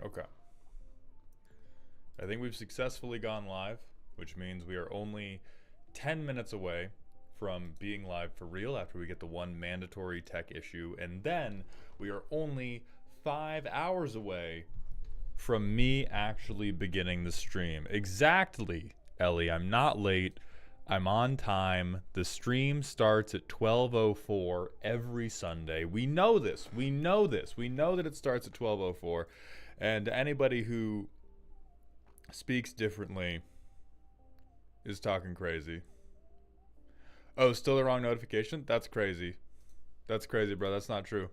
Okay. I think we've successfully gone live, which means we are only 10 minutes away from being live for real after we get the one mandatory tech issue. And then we are only 5 hours away from me actually beginning the stream. Exactly, Ellie. I'm not late. I'm on time. The stream starts at 12:04 every Sunday. We know this. We know this. We know that it starts at 12:04. And anybody who speaks differently is talking crazy. Oh, still the wrong notification? That's crazy. That's crazy, bro. That's not true.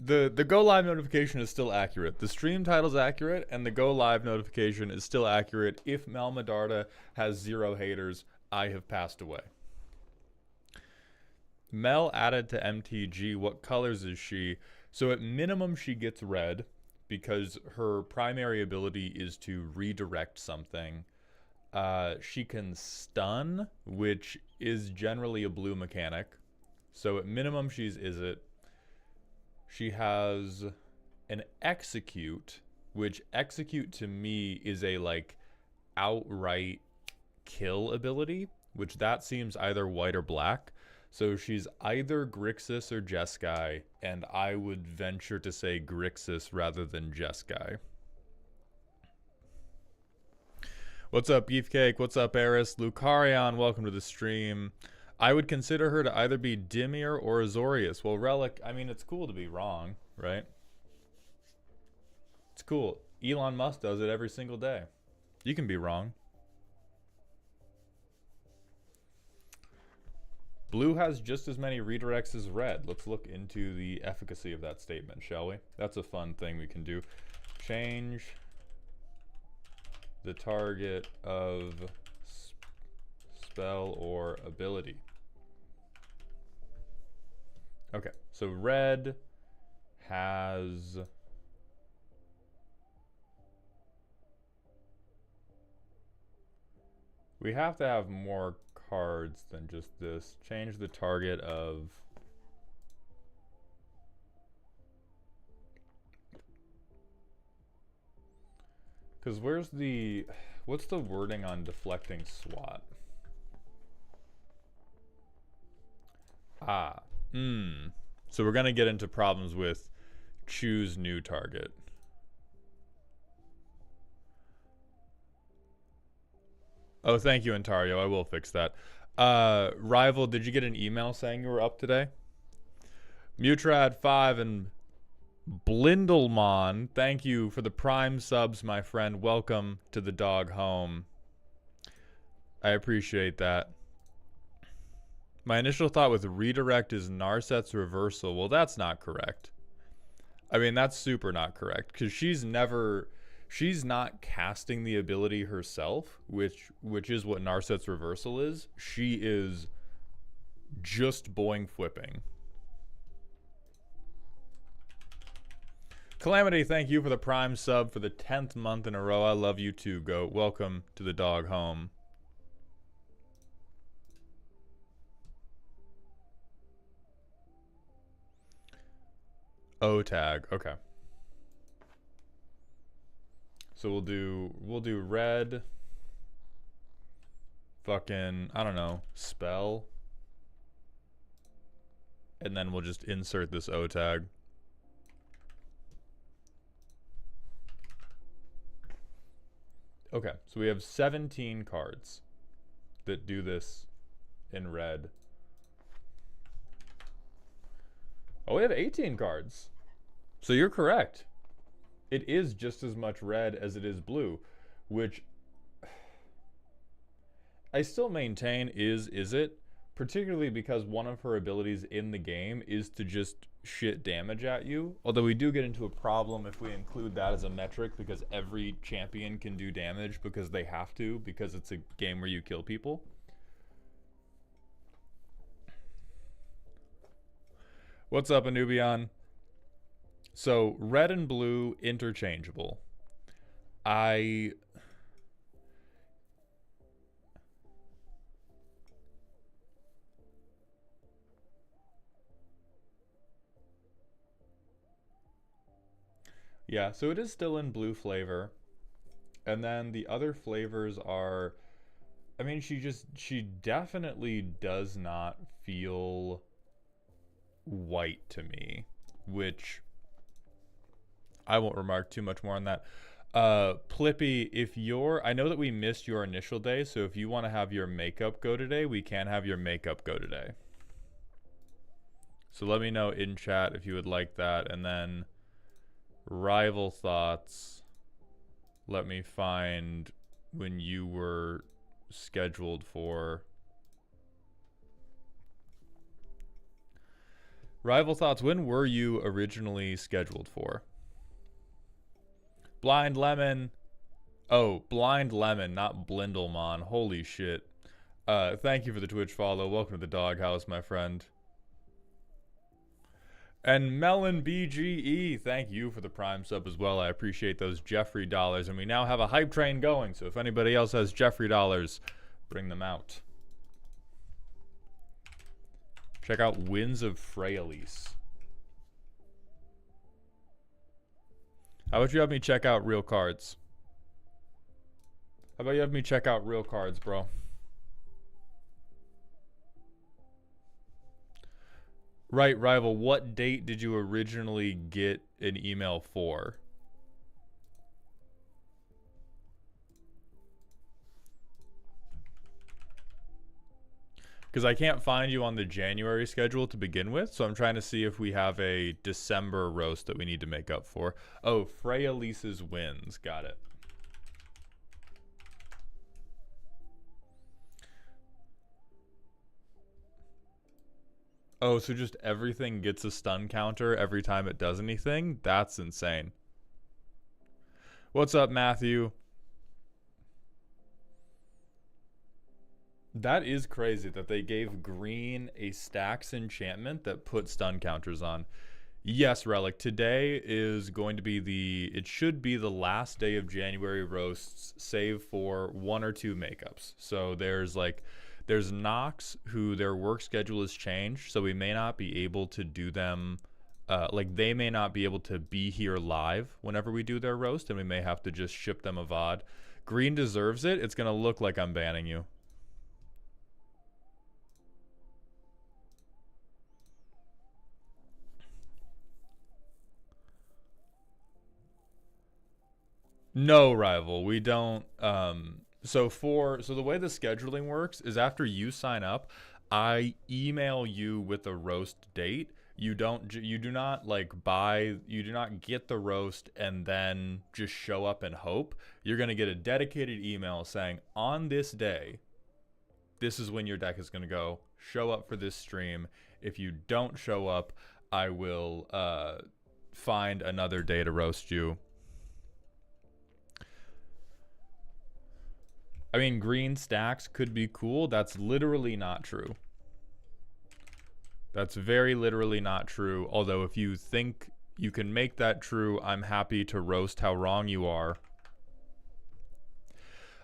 The go live notification is still accurate. The stream title's accurate, and the go live notification is still accurate. If Malmadarda has 0 haters, I have passed away. Mel added to MTG. What colors is she? So at minimum, she gets red because her primary ability is to redirect something. She can stun, which is generally a blue mechanic. So at minimum, she's it. She has an execute, which execute to me is a like outright kill ability, which that seems either white or black. So she's either Grixis or Jeskai, and I would venture to say Grixis rather than Jeskai. What's up, Beefcake? What's up, Eris? Lucarion, welcome to the stream. I would consider her to either be Dimir or Azorius. Well, Relic, I mean, it's cool to be wrong, right? It's cool. Elon Musk does it every single day. You can be wrong. Blue has just as many redirects as red. Let's look into the efficacy of that statement, shall we? That's a fun thing we can do. Change the target of spell or ability. Okay, so red has we have to have more cards than just this. Change the target of because what's the wording on deflecting SWAT? So we're gonna get into problems with choose new target. Oh, thank you, Ontario. I will fix that. Rival, did you get an email saying you were up today? Mutrad5 and Blindelmon, thank you for the prime subs, my friend. Welcome to the dog home. I appreciate that. My initial thought with redirect is Narset's reversal. Well, that's not correct. I mean, that's super not correct because she's not casting the ability herself, which is what Narset's reversal is. She is just boing flipping. Calamity, thank you for the prime sub for the 10th month in a row. I love you too, Goat. Welcome to the dog home. O tag, okay. So we'll do red. Fucking, I don't know, spell. And then we'll just insert this O tag. Okay, so we have 17 cards that do this in red. Oh, we have 18 cards. So you're correct. It is just as much red as it is blue, which I still maintain is it, particularly because one of her abilities in the game is to just shit damage at you. Although we do get into a problem if we include that as a metric because every champion can do damage because they have to, because it's a game where you kill people. What's up, Anubian? So red and blue interchangeable. Yeah, so it is still in blue flavor. And then the other flavors are, I mean, she definitely does not feel white to me, which I won't remark too much more on that. Plippy, if you're, I know that we missed your initial day, so if you want to have your makeup go today, we can have your makeup go today. So let me know in chat if you would like that. And then rival thoughts, let me find when you were scheduled for. Rival thoughts, when were you originally scheduled for? Blind Lemon. Oh, Blind Lemon, not Blindlemon. Holy shit. Thank you for the Twitch follow. Welcome to the doghouse, my friend. And Melon BGE, thank you for the Prime sub as well. I appreciate those Jeffrey dollars. And we now have a hype train going, so if anybody else has Jeffrey dollars, bring them out. Check out Winds of Freyalise. How about you have me check out real cards? How about you have me check out real cards, bro? Right, Rival, what date did you originally get an email for? Because I can't find you on the January schedule to begin with, so I'm trying to see if we have a December roast that we need to make up for. Oh, Freya Lisa's wins. Got it. Oh, so just everything gets a stun counter every time it does anything? That's insane. What's up, Matthew? That is crazy that they gave green a stax enchantment that put stun counters on. Yes, Relic. Today is going to be it should be the last day of January roasts, save for one or two makeups. So there's Nox who their work schedule has changed, so we may not be able to do them. They may not be able to be here live whenever we do their roast, and we may have to just ship them a VOD. Green deserves it. It's gonna look like I'm banning you. No, Rival, we don't. So the way the scheduling works is after you sign up, I email you with a roast date. You do not get the roast and then just show up and hope. You're gonna get a dedicated email saying on this day, this is when your deck is gonna go. Show up for this stream. If you don't show up, I will find another day to roast you. I mean, green stacks could be cool. That's literally not true. That's very literally not true. Although if you think you can make that true, I'm happy to roast how wrong you are.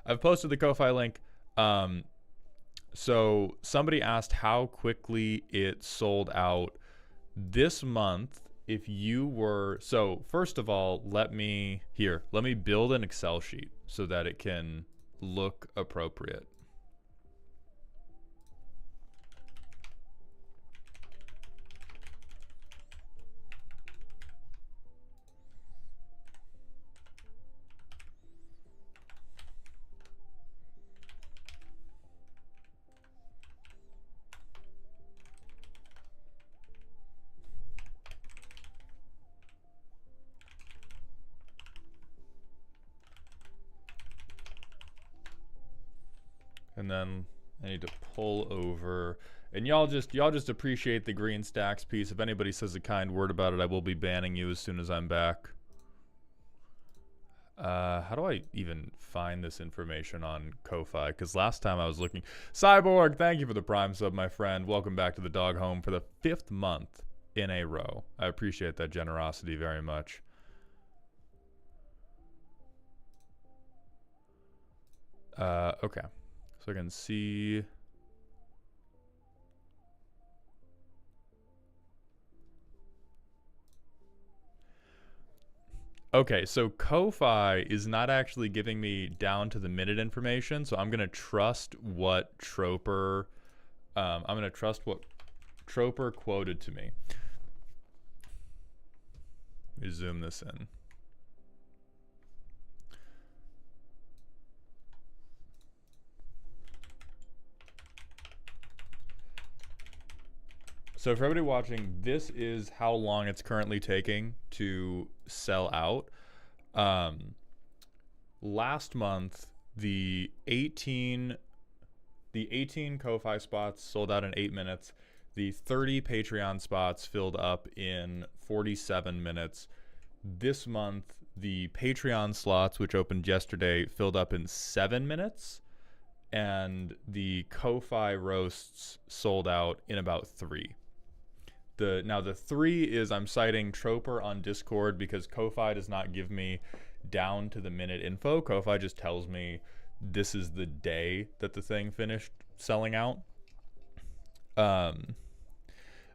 I've posted the Ko-Fi link. So somebody asked how quickly it sold out this month. If you were, so first of all, let me build an Excel sheet so that it can look appropriate. And then I need to pull over, and y'all just appreciate the green stacks piece. If anybody says a kind word about it, I will be banning you as soon as I'm back. How do I even find this information on Ko-Fi? Because last time I was looking. Cyborg, thank you for the Prime sub, my friend. Welcome back to the dog home for the 5th month in a row. I appreciate that generosity very much. Okay. So I can see. Okay, so Ko-Fi is not actually giving me down to the minute information, so I'm gonna trust what Troper. I'm gonna trust what Troper quoted to me. Let me zoom this in. So for everybody watching, this is how long it's currently taking to sell out. Last month, the 18 Ko-Fi spots sold out in 8 minutes. The 30 Patreon spots filled up in 47 minutes. This month, the Patreon slots, which opened yesterday, filled up in 7 minutes. And the Ko-Fi roasts sold out in about 3. Now the 3 is I'm citing Troper on Discord because Ko-Fi does not give me down to the minute info. Ko-Fi just tells me this is the day that the thing finished selling out.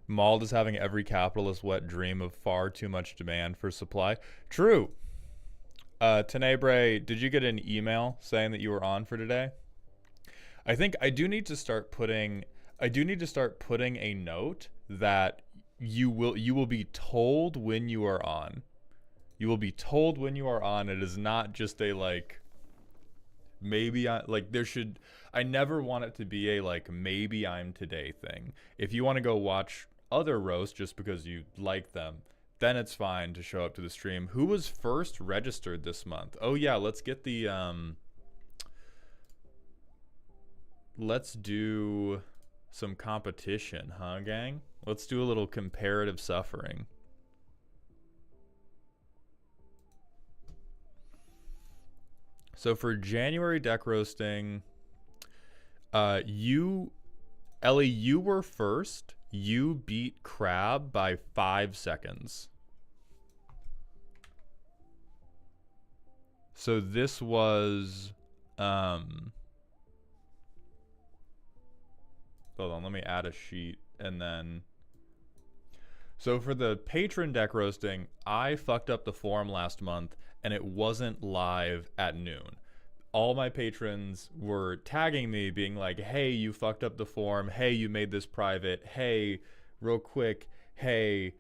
Mauled is having every capitalist wet dream of far too much demand for supply. True. Tenebre, did you get an email saying that you were on for today? I think I do need to start putting a note that you will be told when you are on. You will be told when you are on. It is not just a like maybe I never want it to be a like maybe I'm today thing. If you want to go watch other roasts just because you like them, then it's fine to show up to the stream. Who was first registered this month? Oh yeah, let's get the let's do some competition, huh, gang? Let's do a little comparative suffering. So for January deck roasting, Ellie, you were first. You beat Crab by 5 seconds. So this was, hold on, let me add a sheet and then. So for the patron deck roasting, I fucked up the forum last month and it wasn't live at noon. All my patrons were tagging me being like, hey, you fucked up the forum. Hey, you made this private. Hey, real quick. Hey,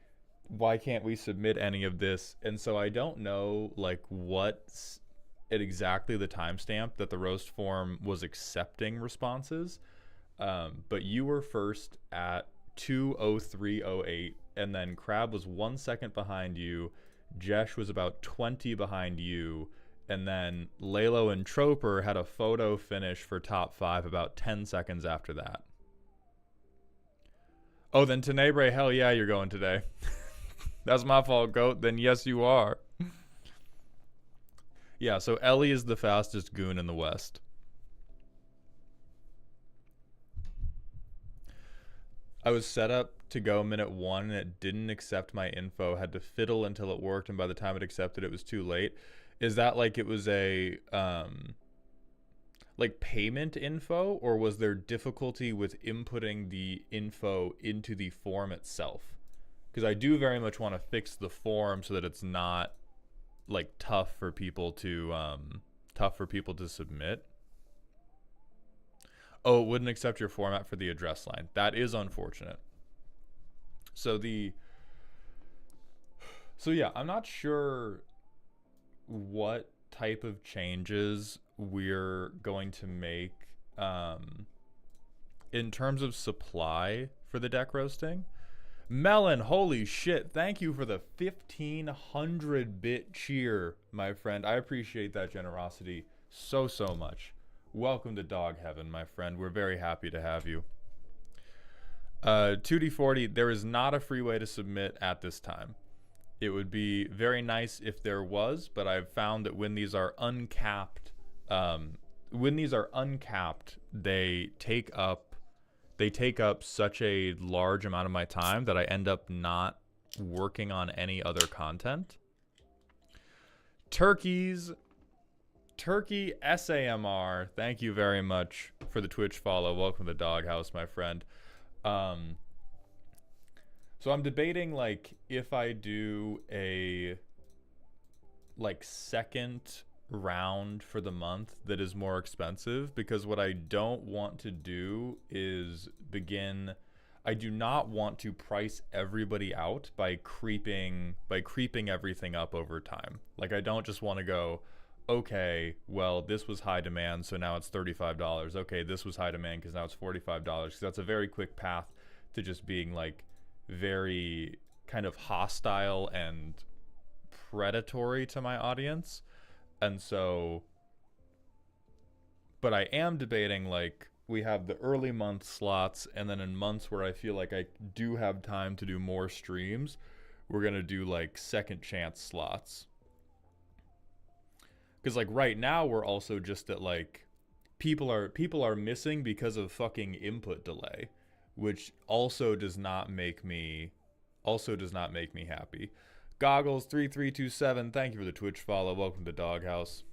why can't we submit any of this? And so I don't know like what's exactly the timestamp that the roast forum was accepting responses. But you were first at 2:03:08, and then Crab was 1 second behind you. Jesh was about 20 behind you, and then Lalo and Troper had a photo finish for top 5 about 10 seconds after that. Oh, then Tenebre, hell yeah, you're going today. That's my fault, goat. Then yes, you are. Yeah, so Ellie is the fastest goon in the West. I was set up to go minute 1 and it didn't accept my info. Had to fiddle until it worked, and by the time it accepted, it was too late. Is that like it was a like payment info, or was there difficulty with inputting the info into the form itself? Because I do very much want to fix the form so that it's not like tough for people to submit. Oh, it wouldn't accept your format for the address line. That is unfortunate. So yeah, I'm not sure what type of changes we're going to make in terms of supply for the deck roasting. Melon, holy shit, thank you for the 1,500 bit cheer, my friend. I appreciate that generosity so much. Welcome to Dog Heaven, my friend. We're very happy to have you. 2D40, there is not a free way to submit at this time. It would be very nice if there was, but I've found that when these are uncapped, they take up such a large amount of my time that I end up not working on any other content. Turkey SAMR, thank you very much for the Twitch follow. Welcome to the doghouse, my friend. So I'm debating like if I do a like second round for the month that is more expensive, because what I don't want to do is I do not want to price everybody out by creeping everything up over time. Like, I don't just want to go, okay, well, this was high demand, so now it's $35. Okay, this was high demand because now it's $45. Because that's a very quick path to just being like very kind of hostile and predatory to my audience. And so, but I am debating, like, we have the early month slots, and then in months where I feel like I do have time to do more streams, we're going to do like second chance slots. Because like right now we're also just at like people are missing because of fucking input delay, which also does not make me happy. Goggles 3327, thank you for the Twitch follow. Welcome to the Doghouse.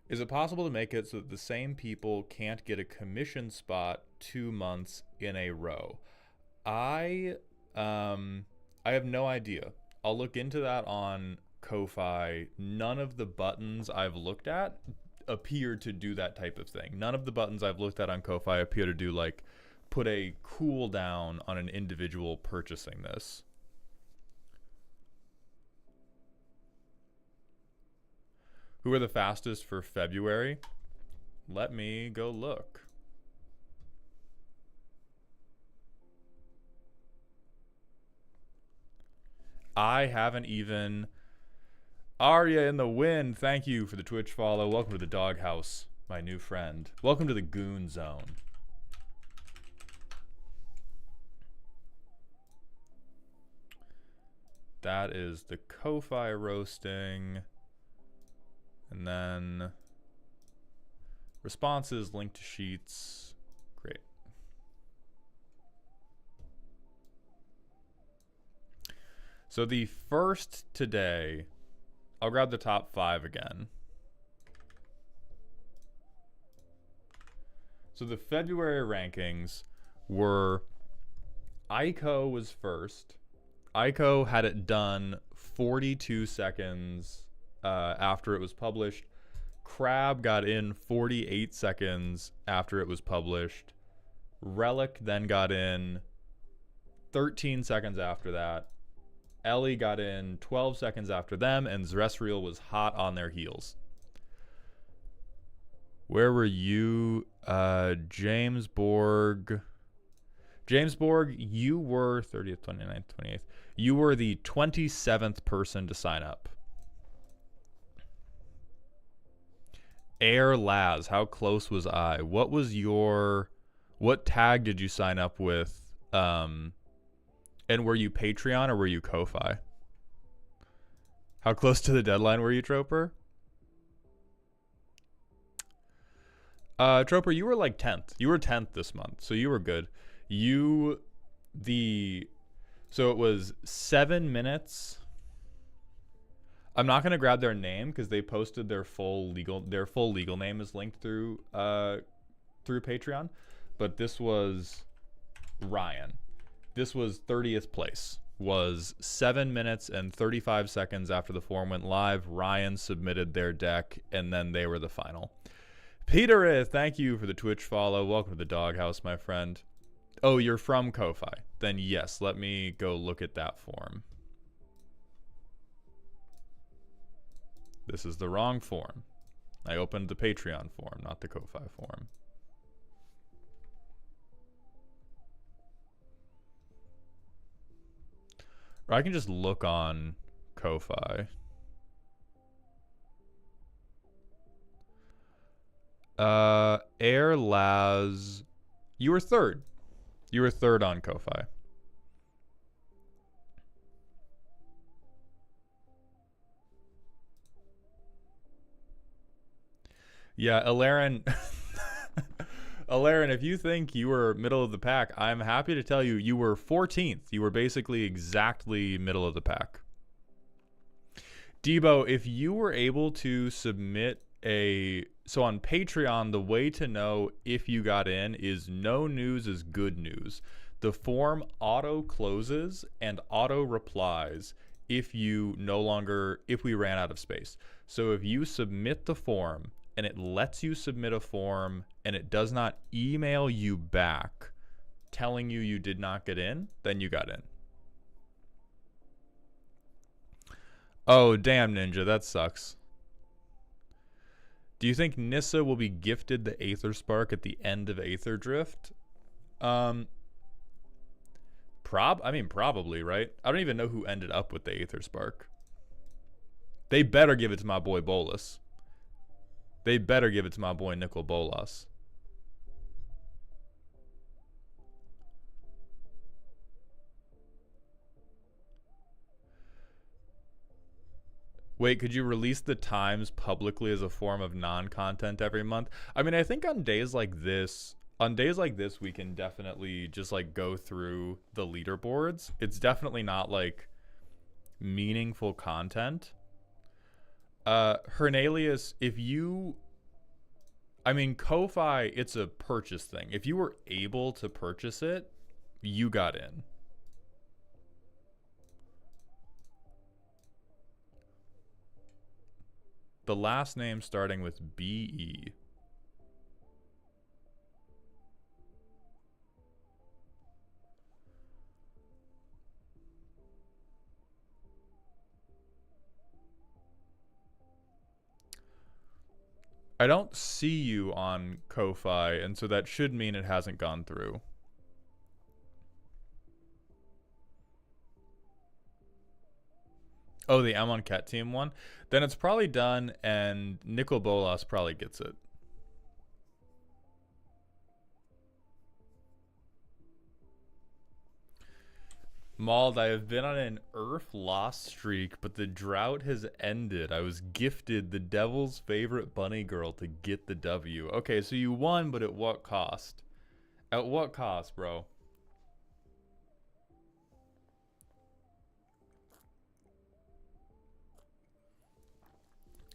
Is it possible to make it so that the same people can't get a commission spot 2 months in a row? I have no idea. I'll look into that on Ko-Fi. None of the buttons I've looked at appear to do that type of thing. None of the buttons I've looked at on Ko-Fi appear to do like put a cooldown on an individual purchasing this. Who are the fastest for February? Let me go look. I haven't even... Arya in the wind, thank you for the Twitch follow. Welcome to the Doghouse, my new friend. Welcome to the Goon Zone. That is the Ko-Fi roasting. And then responses, link to sheets. Great. So the first today, I'll grab the top 5 again. So the February rankings were Aiko was first. Aiko had it done 42 seconds after it was published. Crab got in 48 seconds after it was published. Relic then got in 13 seconds after that. Ellie got in 12 seconds after them, and Zresriel was hot on their heels. Where were you? James Borg. James Borg, you were 30th, 29th, 28th. You were the 27th person to sign up. Air Laz, how close was I? What tag did you sign up with? And were you Patreon or were you Ko-Fi? How close to the deadline were you, Troper? Troper, you were like 10th. You were 10th this month, so you were good. So it was 7 minutes. I'm not gonna grab their name because they posted their full legal name is linked through Patreon, but this was Ryan. This was 30th place. Was 7 minutes and 35 seconds after the form went live. Ryan submitted their deck, and then they were the final. Peter, thank you for the Twitch follow. Welcome to the Doghouse, my friend. Oh, you're from Ko-Fi. Then yes, let me go look at that form. This is the wrong form. I opened the Patreon form, not the Ko-Fi form. Or I can just look on Ko-Fi. Air Laz, you were third. You were third on Ko-Fi. Yeah, Alaren. Alaren, if you think you were middle of the pack, I'm happy to tell you you were 14th. You were basically exactly middle of the pack. Debo, if you were able to submit so on Patreon, the way to know if you got in is no news is good news. The form auto closes and auto replies if we ran out of space. So if you submit the form and it lets you submit a form and it does not email you back telling you you did not get in, then you got in. Oh, damn, Ninja, that sucks. Do you think Nissa will be gifted the Aether Spark at the end of Aether Drift? Probably, right? I don't even know who ended up with the Aether Spark. They better give it to my boy Bolus. They better give it to my boy Nicol Bolas. Wait, could you release the times publicly as a form of non-content every month? I mean, I think on days like this, we can definitely just like go through the leaderboards. It's definitely not like meaningful content. Hernalius, Ko-Fi, it's a purchase thing. If you were able to purchase it, you got in. The last name starting with B-E. I don't see you on Ko-Fi, and so that should mean it hasn't gone through. Oh, the Amon Cat Team one? Then it's probably done, and Nicol Bolas probably gets it. Mauled, I have been on an Earth lost streak, but the drought has ended. I was gifted the devil's favorite bunny girl to get the W. Okay, so you won, but at what cost? At what cost, bro?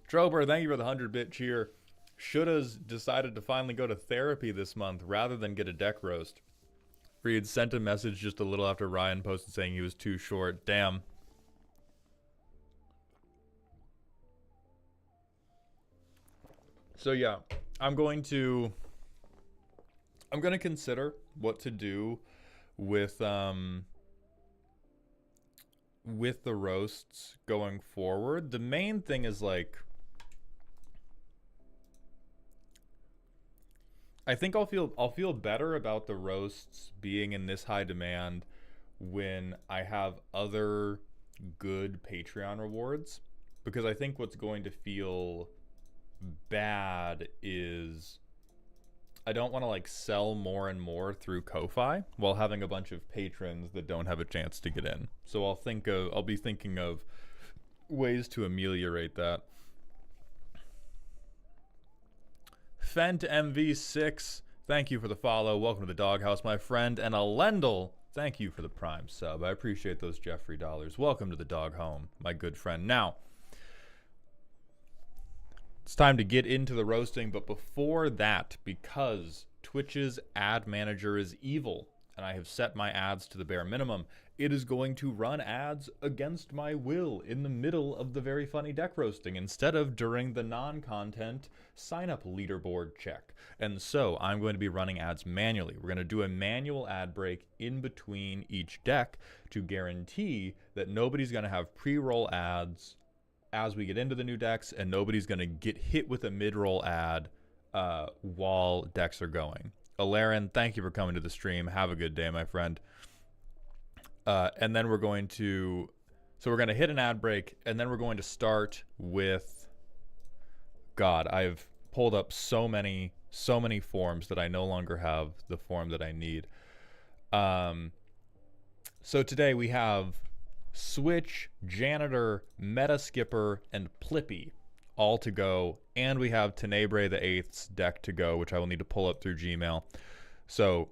Trober, thank you for the 100-bit cheer. Shoulda's decided to finally go to therapy this month rather than get a deck roast. Reed sent a message just a little after Ryan posted saying he was too short. Damn. So yeah, I'm going to consider what to do with the roasts going forward. The main thing is like, I think I'll feel better about the roasts being in this high demand when I have other good Patreon rewards, because I think what's going to feel bad is I don't want to like sell more and more through Ko-Fi while having a bunch of patrons that don't have a chance to get in. So I'll be thinking of ways to ameliorate that. Fent MV6, thank you for the follow. Welcome to the doghouse, my friend. And Alendal, thank you for the prime sub. I appreciate those Jeffrey dollars. Welcome to the dog home, my good friend. Now, it's time to get into the roasting, but before that, because Twitch's ad manager is evil, and I have set my ads to the bare minimum, it is going to run ads against my will in the middle of the very funny deck roasting instead of during the non-content sign-up leaderboard check. And so I'm going to be running ads manually. We're going to do a manual ad break in between each deck to guarantee that nobody's going to have pre-roll ads as we get into the new decks, and nobody's going to get hit with a mid-roll ad while decks are going. Alaren, thank you for coming to the stream. Have a good day, my friend. And then we're going to hit an ad break, and then we're going to start with, God, I've pulled up so many forms that I no longer have the form that I need. So today we have Switch, Janitor, Meta Skipper, and Plippy all to go, and we have Tenebrae the 8th's deck to go, which I will need to pull up through Gmail. So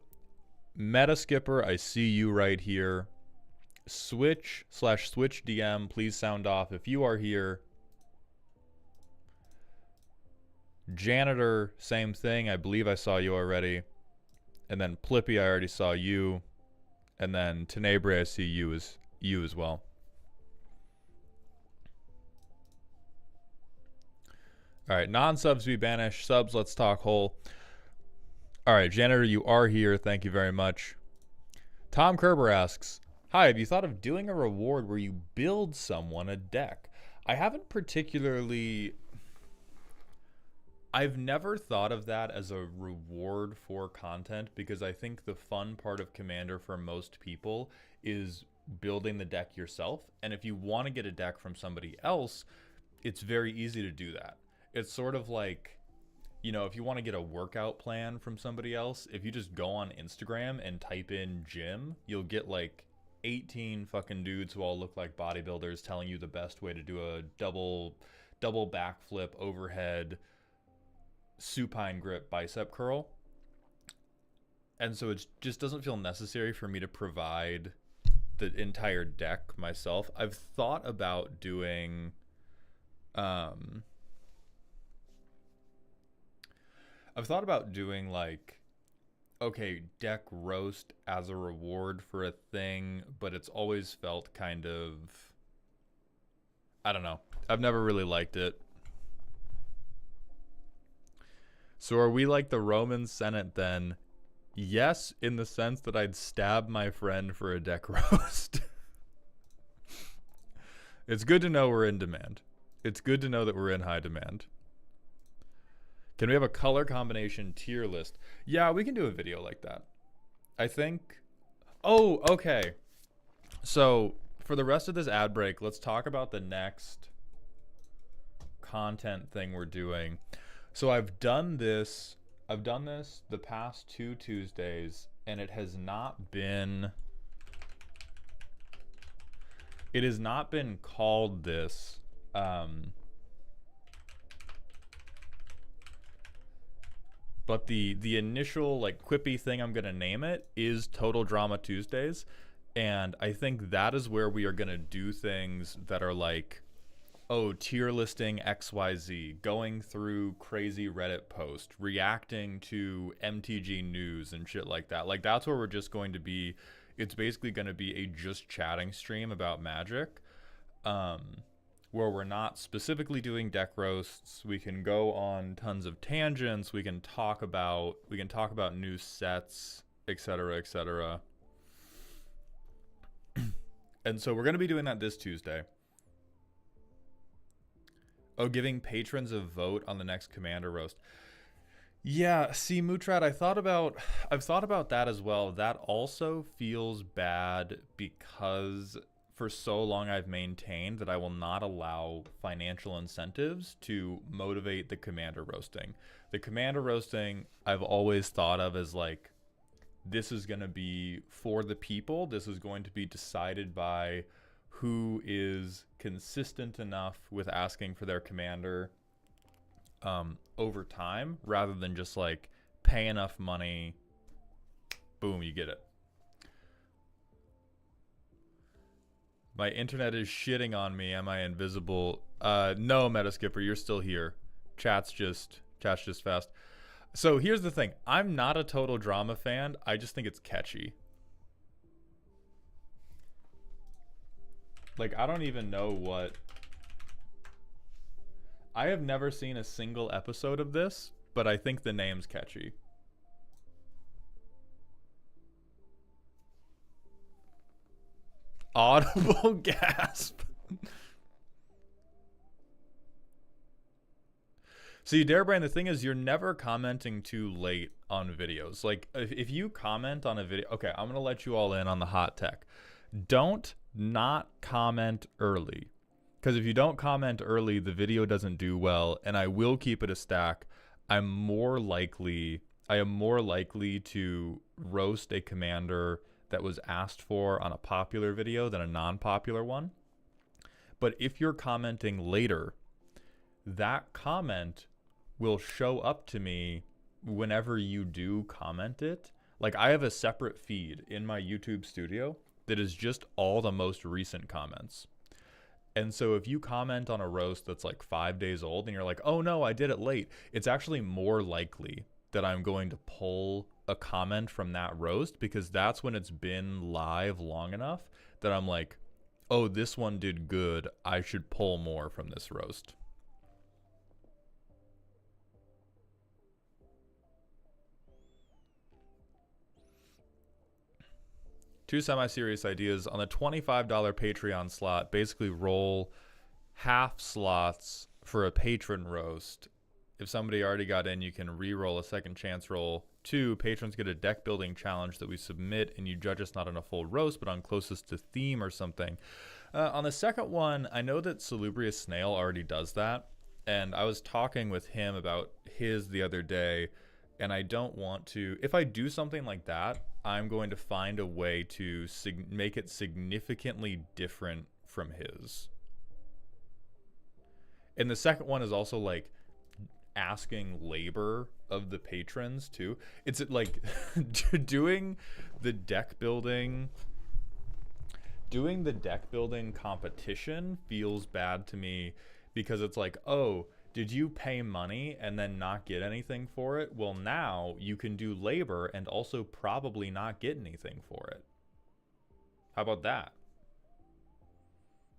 Meta Skipper, I see you right here. Switch/Switch DM, please sound off if you are here. Janitor, same thing. I believe I saw you already. And then Plippy, I already saw you. And then Tenebrae, I see you as well. All right, non-subs be banished. Subs, let's talk whole. All right, Janitor, you are here. Thank you very much. Tom Kerber asks, hi, have you thought of doing a reward where you build someone a deck? I haven't particularly... I've never thought of that as a reward for content because I think the fun part of Commander for most people is building the deck yourself. And if you want to get a deck from somebody else, it's very easy to do that. It's sort of like, you know, if you want to get a workout plan from somebody else, if you just go on Instagram and type in gym, you'll get like 18 fucking dudes who all look like bodybuilders telling you the best way to do a double backflip overhead supine grip bicep curl. And so it just doesn't feel necessary for me to provide the entire deck myself. I've thought about doing like, okay, deck roast as a reward for a thing, but it's always felt kind of, I don't know. I've never really liked it. So are we like the Roman Senate then? Yes, in the sense that I'd stab my friend for a deck roast. It's good to know we're in demand. It's good to know that we're in high demand. Can we have a color combination tier list? Yeah, we can do a video like that. I think... Oh, okay. So, for the rest of this ad break, let's talk about the next content thing we're doing. So I've done this the past 2 Tuesdays, and it has not been called this. But the initial like quippy thing I'm gonna name it is Total Drama Tuesdays, and I think that is where we are gonna do things that are like, oh, tier listing XYZ, going through crazy Reddit post, reacting to MTG news and shit like that. Like, that's where we're just going to be. It's basically going to be a just chatting stream about Magic, where we're not specifically doing deck roasts. We can go on tons of tangents. We can talk about new sets, etc., etc. And so we're going to be doing that this Tuesday. Oh, giving patrons a vote on the next Commander roast. Yeah, see, Mutrat, I've thought about that as well. That also feels bad because for so long I've maintained that I will not allow financial incentives to motivate the Commander roasting. The Commander roasting I've always thought of as like, this is going to be for the people. This is going to be decided by who is consistent enough with asking for their commander over time, rather than just like pay enough money, boom, you get it. My internet is shitting on me. Am I invisible? No, Meta Skipper, you're still here. Chat's just fast. So here's the thing. I'm not a Total Drama fan. I just think it's catchy. Like, I don't even know what... I have never seen a single episode of this, but I think the name's catchy. Audible gasp. See, Darebrain, the thing is, you're never commenting too late on videos. Like, if you comment on a video... Okay, I'm going to let you all in on the hot tech. Don't not comment early, because if you don't comment early, the video doesn't do well, and I will keep it a stack. I am more likely to roast a commander that was asked for on a popular video than a non-popular one. But if you're commenting later, that comment will show up to me whenever you do comment it. Like, I have a separate feed in my YouTube studio that is just all the most recent comments. And so if you comment on a roast that's like 5 days old and you're like, oh no, I did it late, it's actually more likely that I'm going to pull a comment from that roast, because that's when it's been live long enough that I'm like, oh, this one did good, I should pull more from this roast. Two semi-serious ideas. On the $25 Patreon slot, basically roll half slots for a patron roast. If somebody already got in, you can re-roll a second chance roll. 2, patrons get a deck building challenge that we submit, and you judge us not on a full roast, but on closest to theme or something. On the second one, I know that Salubrious Snail already does that, and I was talking with him about his the other day, and I don't want to... If I do something like that, I'm going to find a way to make it significantly different from his. And the second one is also, like, asking labor of the patrons, too. It's, like, doing the deck building competition feels bad to me because it's like, oh, did you pay money and then not get anything for it? Well, now you can do labor and also probably not get anything for it. How about that?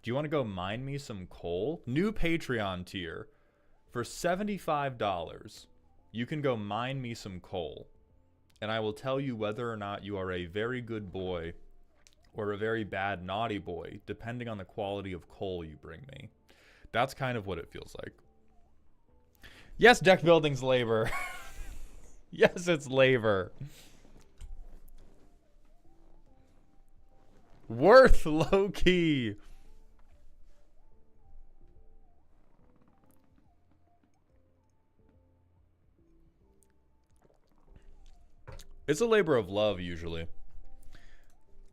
Do you want to go mine me some coal? New Patreon tier. For $75, you can go mine me some coal. And I will tell you whether or not you are a very good boy or a very bad naughty boy, depending on the quality of coal you bring me. That's kind of what it feels like. Yes, deck building's labor. Yes, it's labor. Worth low-key. It's a labor of love, usually.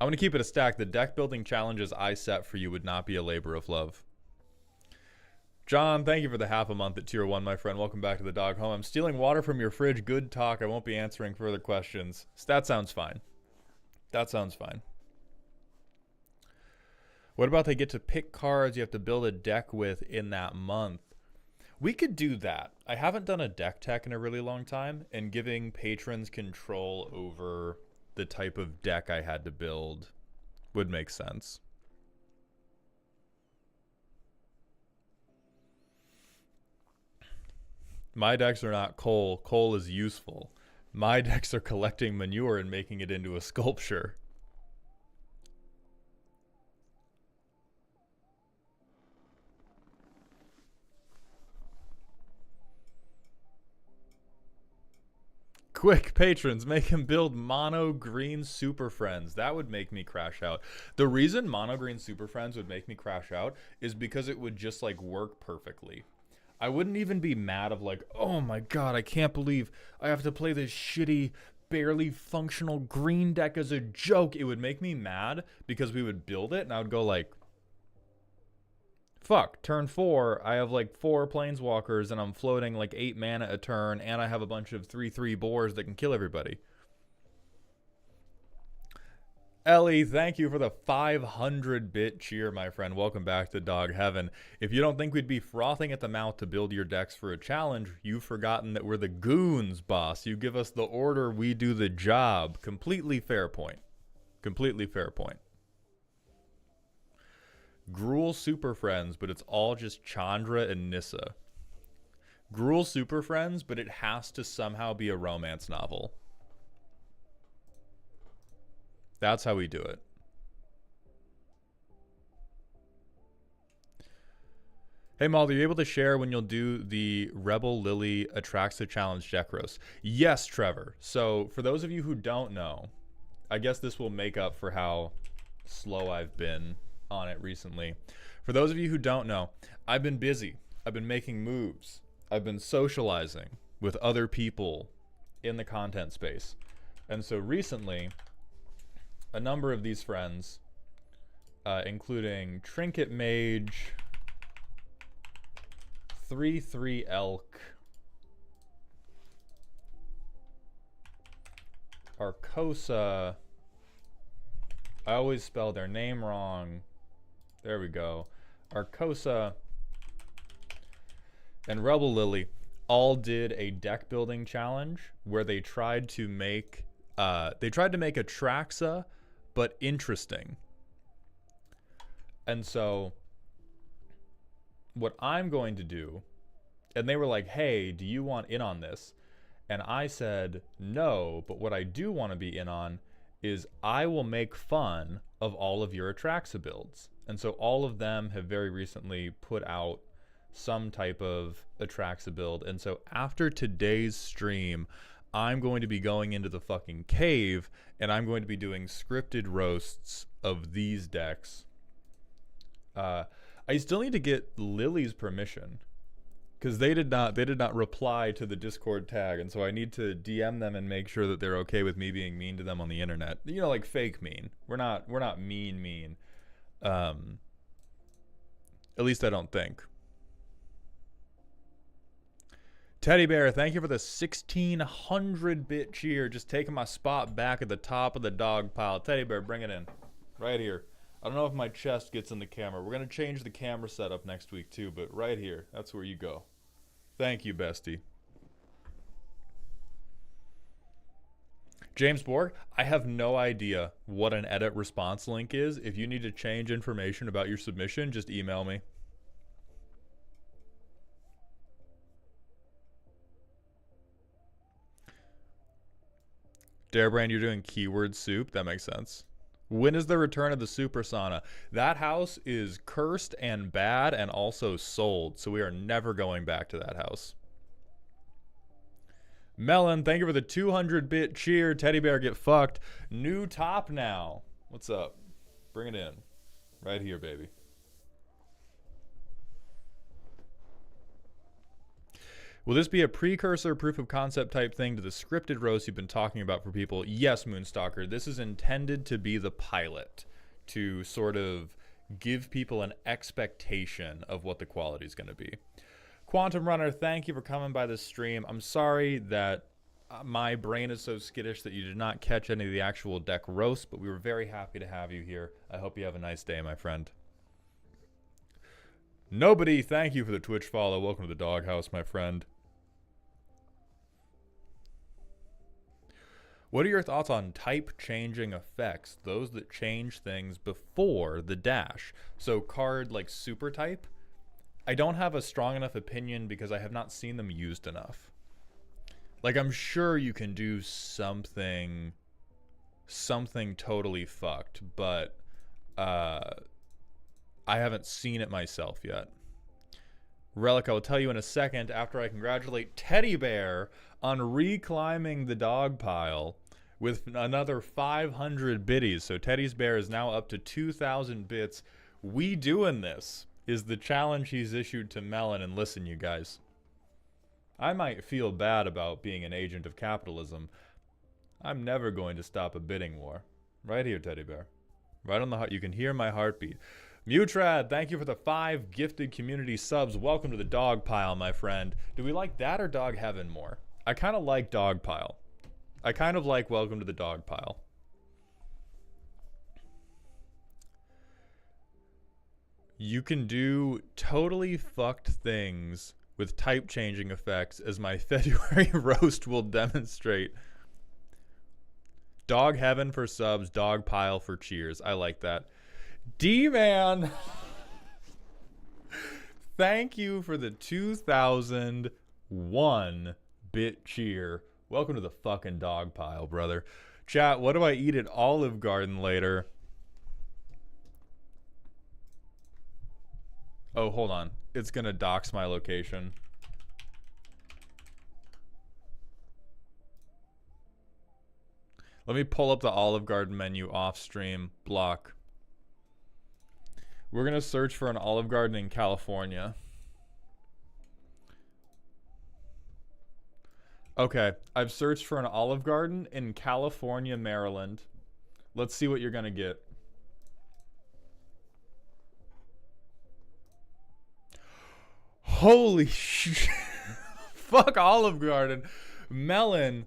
I'm going to keep it a stack. The deck building challenges I set for you would not be a labor of love. John, thank you for the half a month at tier 1, my friend. Welcome back to the dog home. I'm stealing water from your fridge. Good talk. I won't be answering further questions. That sounds fine. That sounds fine. What about they get to pick cards you have to build a deck with in that month? We could do that. I haven't done a deck tech in a really long time, and giving patrons control over the type of deck I had to build would make sense. My decks are not coal. Coal is useful. My decks are collecting manure and making it into a sculpture. Quick, patrons, make him build mono green super friends. That would make me crash out. The reason mono green super friends would make me crash out is because it would just, like, work perfectly. I wouldn't even be mad of, like, oh my god, I can't believe I have to play this shitty, barely functional green deck as a joke. It would make me mad because we would build it and I would go like, fuck, turn 4, I have like 4 planeswalkers and I'm floating like 8 mana a turn and I have a bunch of 3/3 boars that can kill everybody. Ellie, thank you for the 500-bit cheer, my friend. Welcome back to Dog Heaven. If you don't think we'd be frothing at the mouth to build your decks for a challenge, you've forgotten that we're the goons, boss. You give us the order, we do the job. Completely fair point. Completely fair point. Gruul Super Friends, but it's all just Chandra and Nissa. Gruul Super Friends, but it has to somehow be a romance novel. That's how we do it. Hey, Maul, are you able to share when you'll do the Rebel Lily Attraxa Challenge deck roast? Yes, Trevor. So, for those of you who don't know, I guess this will make up for how slow I've been on it recently. For those of you who don't know, I've been busy. I've been making moves. I've been socializing with other people in the content space. And so recently, a number of these friends, including Trinket Mage, 3/3 Elk, Arcosa, I always spell their name wrong. There we go. Arcosa and Rebel Lily all did a deck building challenge where they tried to make Attraxa, but interesting. And so what I'm going to do, and they were like, hey, do you want in on this? And I said, no, but what I do want to be in on is I will make fun of all of your Attraxa builds. And so all of them have very recently put out some type of Attraxa build. And so after today's stream, I'm going to be going into the fucking cave and I'm going to be doing scripted roasts of these decks. I still need to get Lily's permission because they did not reply to the Discord tag, and so I need to DM them and make sure that they're okay with me being mean to them on the internet. You know, like fake mean. We're not mean. At least I don't think. Teddy Bear, thank you for the 1600-bit cheer. Just taking my spot back at the top of the dog pile. Teddy Bear, bring it in. Right here. I don't know if my chest gets in the camera. We're going to change the camera setup next week too, but right here, that's where you go. Thank you, bestie. James Borg, I have no idea what an edit response link is. If you need to change information about your submission, just email me. Darebrand, you're doing keyword soup. That makes sense. When is the return of the Super Sauna? That house is cursed and bad and also sold, so we are never going back to that house. Melon, thank you for the 200-bit cheer. Teddy Bear, get fucked. New top now. What's up? Bring it in. Right here, baby. Will this be a precursor proof of concept type thing to the scripted roast you've been talking about for people? Yes, Moonstalker. This is intended to be the pilot to sort of give people an expectation of what the quality is going to be. Quantum Runner, thank you for coming by this stream. I'm sorry that my brain is so skittish that you did not catch any of the actual deck roast, but we were very happy to have you here. I hope you have a nice day, my friend. Nobody, thank you for the Twitch follow. Welcome to the doghouse, my friend. What are your thoughts on type changing effects? Those that change things before the dash. So card like super type. I don't have a strong enough opinion because I have not seen them used enough. Like I'm sure you can do something totally fucked, but I haven't seen it myself yet. Relic, I will tell you in a second after I congratulate Teddy Bear on reclimbing the dog pile with another 500 biddies. So Teddy's Bear is now up to 2,000 bits. We doing this is the challenge he's issued to Melon. And listen, you guys, I might feel bad about being an agent of capitalism. I'm never going to stop a bidding war. Right here, Teddy Bear. Right on the heart. You can hear my heartbeat. Mutrad, thank you for the 5 gifted community subs. Welcome to the dog pile, my friend. Do we like that or dog heaven more? I kind of like dog pile. I kind of like welcome to the dog pile. You can do totally fucked things with type changing effects, as my February roast will demonstrate. Dog heaven for subs, dog pile for cheers. I like that. D-Man, thank you for the 2001-bit cheer. Welcome to the fucking dog pile, brother. Chat, what do I eat at Olive Garden later? Oh, hold on. It's gonna dox my location. Let me pull up the Olive Garden menu off stream. Block. We're going to search for an Olive Garden in California. Okay, I've searched for an Olive Garden in California, Maryland. Let's see what you're going to get. Holy shit. Fuck Olive Garden. Melon,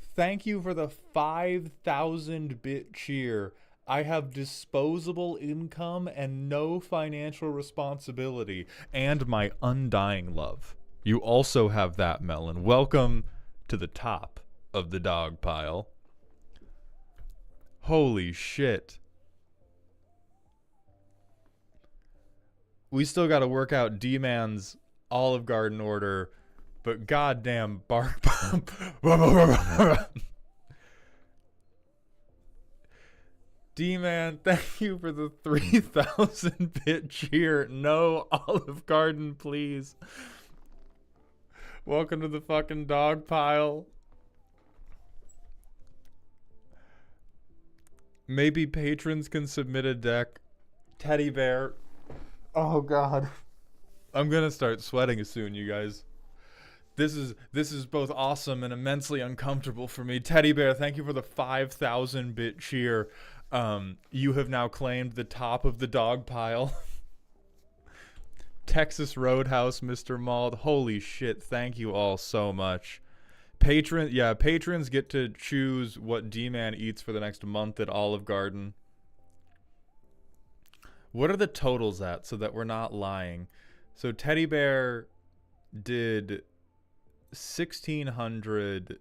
thank you for the 5,000-bit cheer. I have disposable income and no financial responsibility and my undying love. You also have that, Melon. Welcome to the top of the dog pile. Holy shit. We still got to work out D-Man's Olive Garden order, but goddamn bark bump. D-Man, thank you for the 3,000 bit cheer. No Olive Garden, please. Welcome to the fucking dog pile. Maybe patrons can submit a deck. Teddy bear. Oh god. I'm gonna start sweating soon, you guys. This is both awesome and immensely uncomfortable for me. Teddy bear, thank you for the 5,000 bit cheer. You have now claimed the top of the dog pile. Texas Roadhouse, Mr. Mauled. Holy shit, thank you all so much. Patrons get to choose what D-Man eats for the next month at Olive Garden. What are the totals at so that we're not lying? So Teddy Bear did 1,600.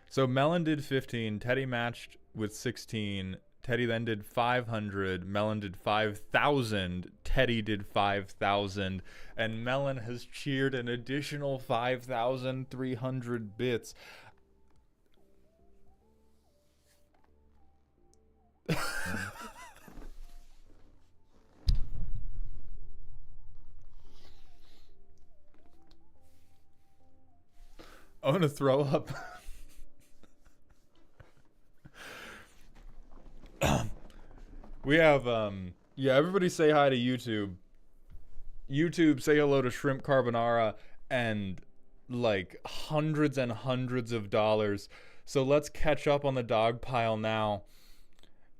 So Melon did 15. Teddy matched with 16. Teddy then did 500. Melon did 5,000. Teddy did 5,000. And Melon has cheered an additional 5,300 bits. I'm gonna throw up. We have everybody say hi to YouTube. YouTube, say hello to Shrimp Carbonara and like hundreds and hundreds of dollars. So let's catch up on the dog pile now.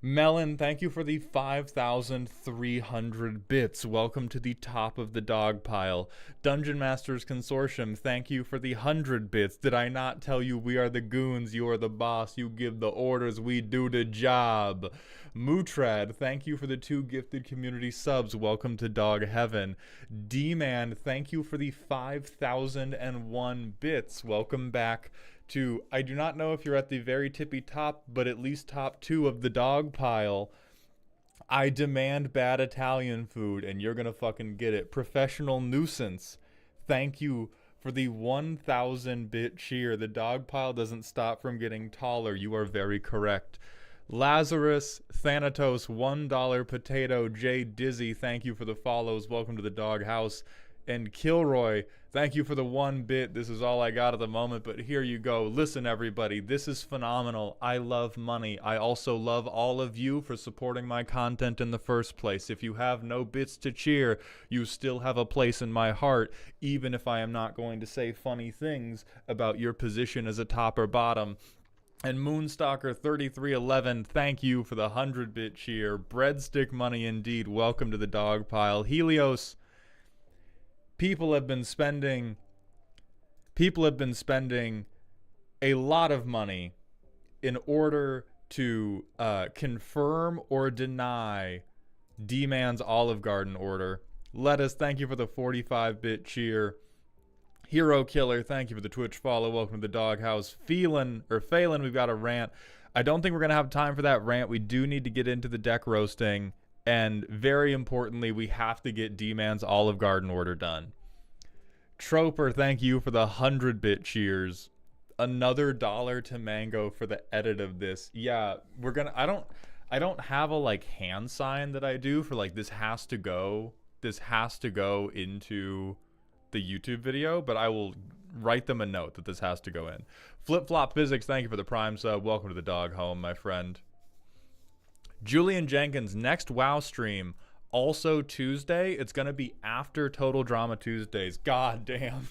Melon, thank you for the 5,300 bits. Welcome to the top of the dog pile. Dungeon Masters Consortium, thank you for the 100 bits. Did I not tell you we are the goons? You are the boss. You give the orders. We do the job. Mootrad, thank you for the 2 gifted community subs. Welcome to Dog Heaven. D-Man, thank you for the 5,001 bits. Welcome back to, I do not know if you're at the very tippy top, but at least top 2 of the dog pile. I demand bad Italian food, and you're gonna fucking get it. Professional Nuisance, thank you for the 1,000 bit cheer. The dog pile doesn't stop from getting taller. You are very correct. Lazarus, Thanatos, $1 Potato, Jay Dizzy, thank you for the follows. Welcome to the dog house. And Kilroy, thank you for the 1 bit. This is all I got at the moment, but here you go. Listen, everybody, this is phenomenal. I love money. I also love all of you for supporting my content in the first place. If you have no bits to cheer, you still have a place in my heart, even if I am not going to say funny things about your position as a top or bottom. And Moonstalker3311, thank you for the 100 bit cheer. Breadstick money indeed. Welcome to the dog pile. Helios, people have been spending a lot of money in order to confirm or deny D-Man's Olive Garden order. Lettuce, thank you for the 45-bit cheer. Hero Killer, thank you for the Twitch follow. Welcome to the doghouse. Phelan, we've got a rant. I don't think we're going to have time for that rant. We do need to get into the deck roasting. And very importantly, we have to get D-Man's Olive Garden order done. Troper, thank you for the 100-bit cheers. Another $1 to Mango for the edit of this. Yeah, we're going to... I don't have a, like, hand sign that I do for, like, this has to go into the YouTube video, but I will write them a note that this has to go in. Flip Flop Physics, thank you for the Prime sub. Welcome to the dog home, my friend. Julian Jenkins, next WoW stream, also Tuesday. It's going to be after Total Drama Tuesdays. God damn.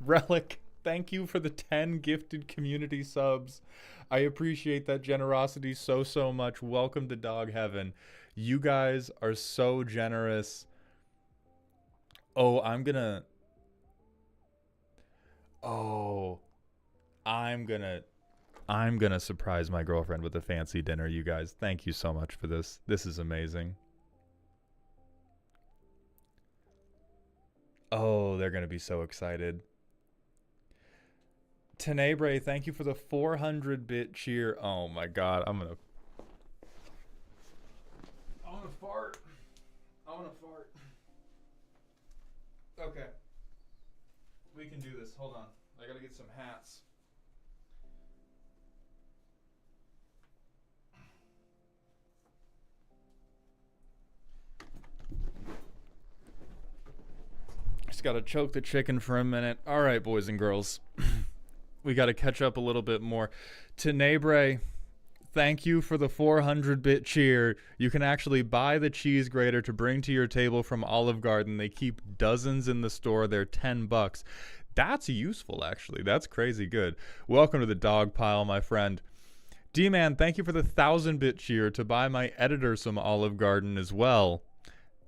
Relic, thank you for the 10 gifted community subs. I appreciate that generosity so much. Welcome to Dog Heaven. You guys are so generous. Oh, I'm gonna surprise my girlfriend with a fancy dinner, you guys. Thank you so much for this. This is amazing. Oh, they're gonna be so excited. Tenebre, thank you for the 400-bit cheer. Oh my god, I'm gonna fart. Okay. We can do this. Hold on. I gotta get some hats. gotta choke the chicken for a minute. All right, boys and girls. We gotta catch up a little bit more. Tenebrae, thank you for the 400-bit cheer. You can actually buy the cheese grater to bring to your table from Olive Garden. They keep dozens in the store. They're $10. That's useful, actually. That's crazy good. Welcome to the dog pile, my friend. D-Man, thank you for the 1,000-bit cheer to buy my editor some Olive Garden as well.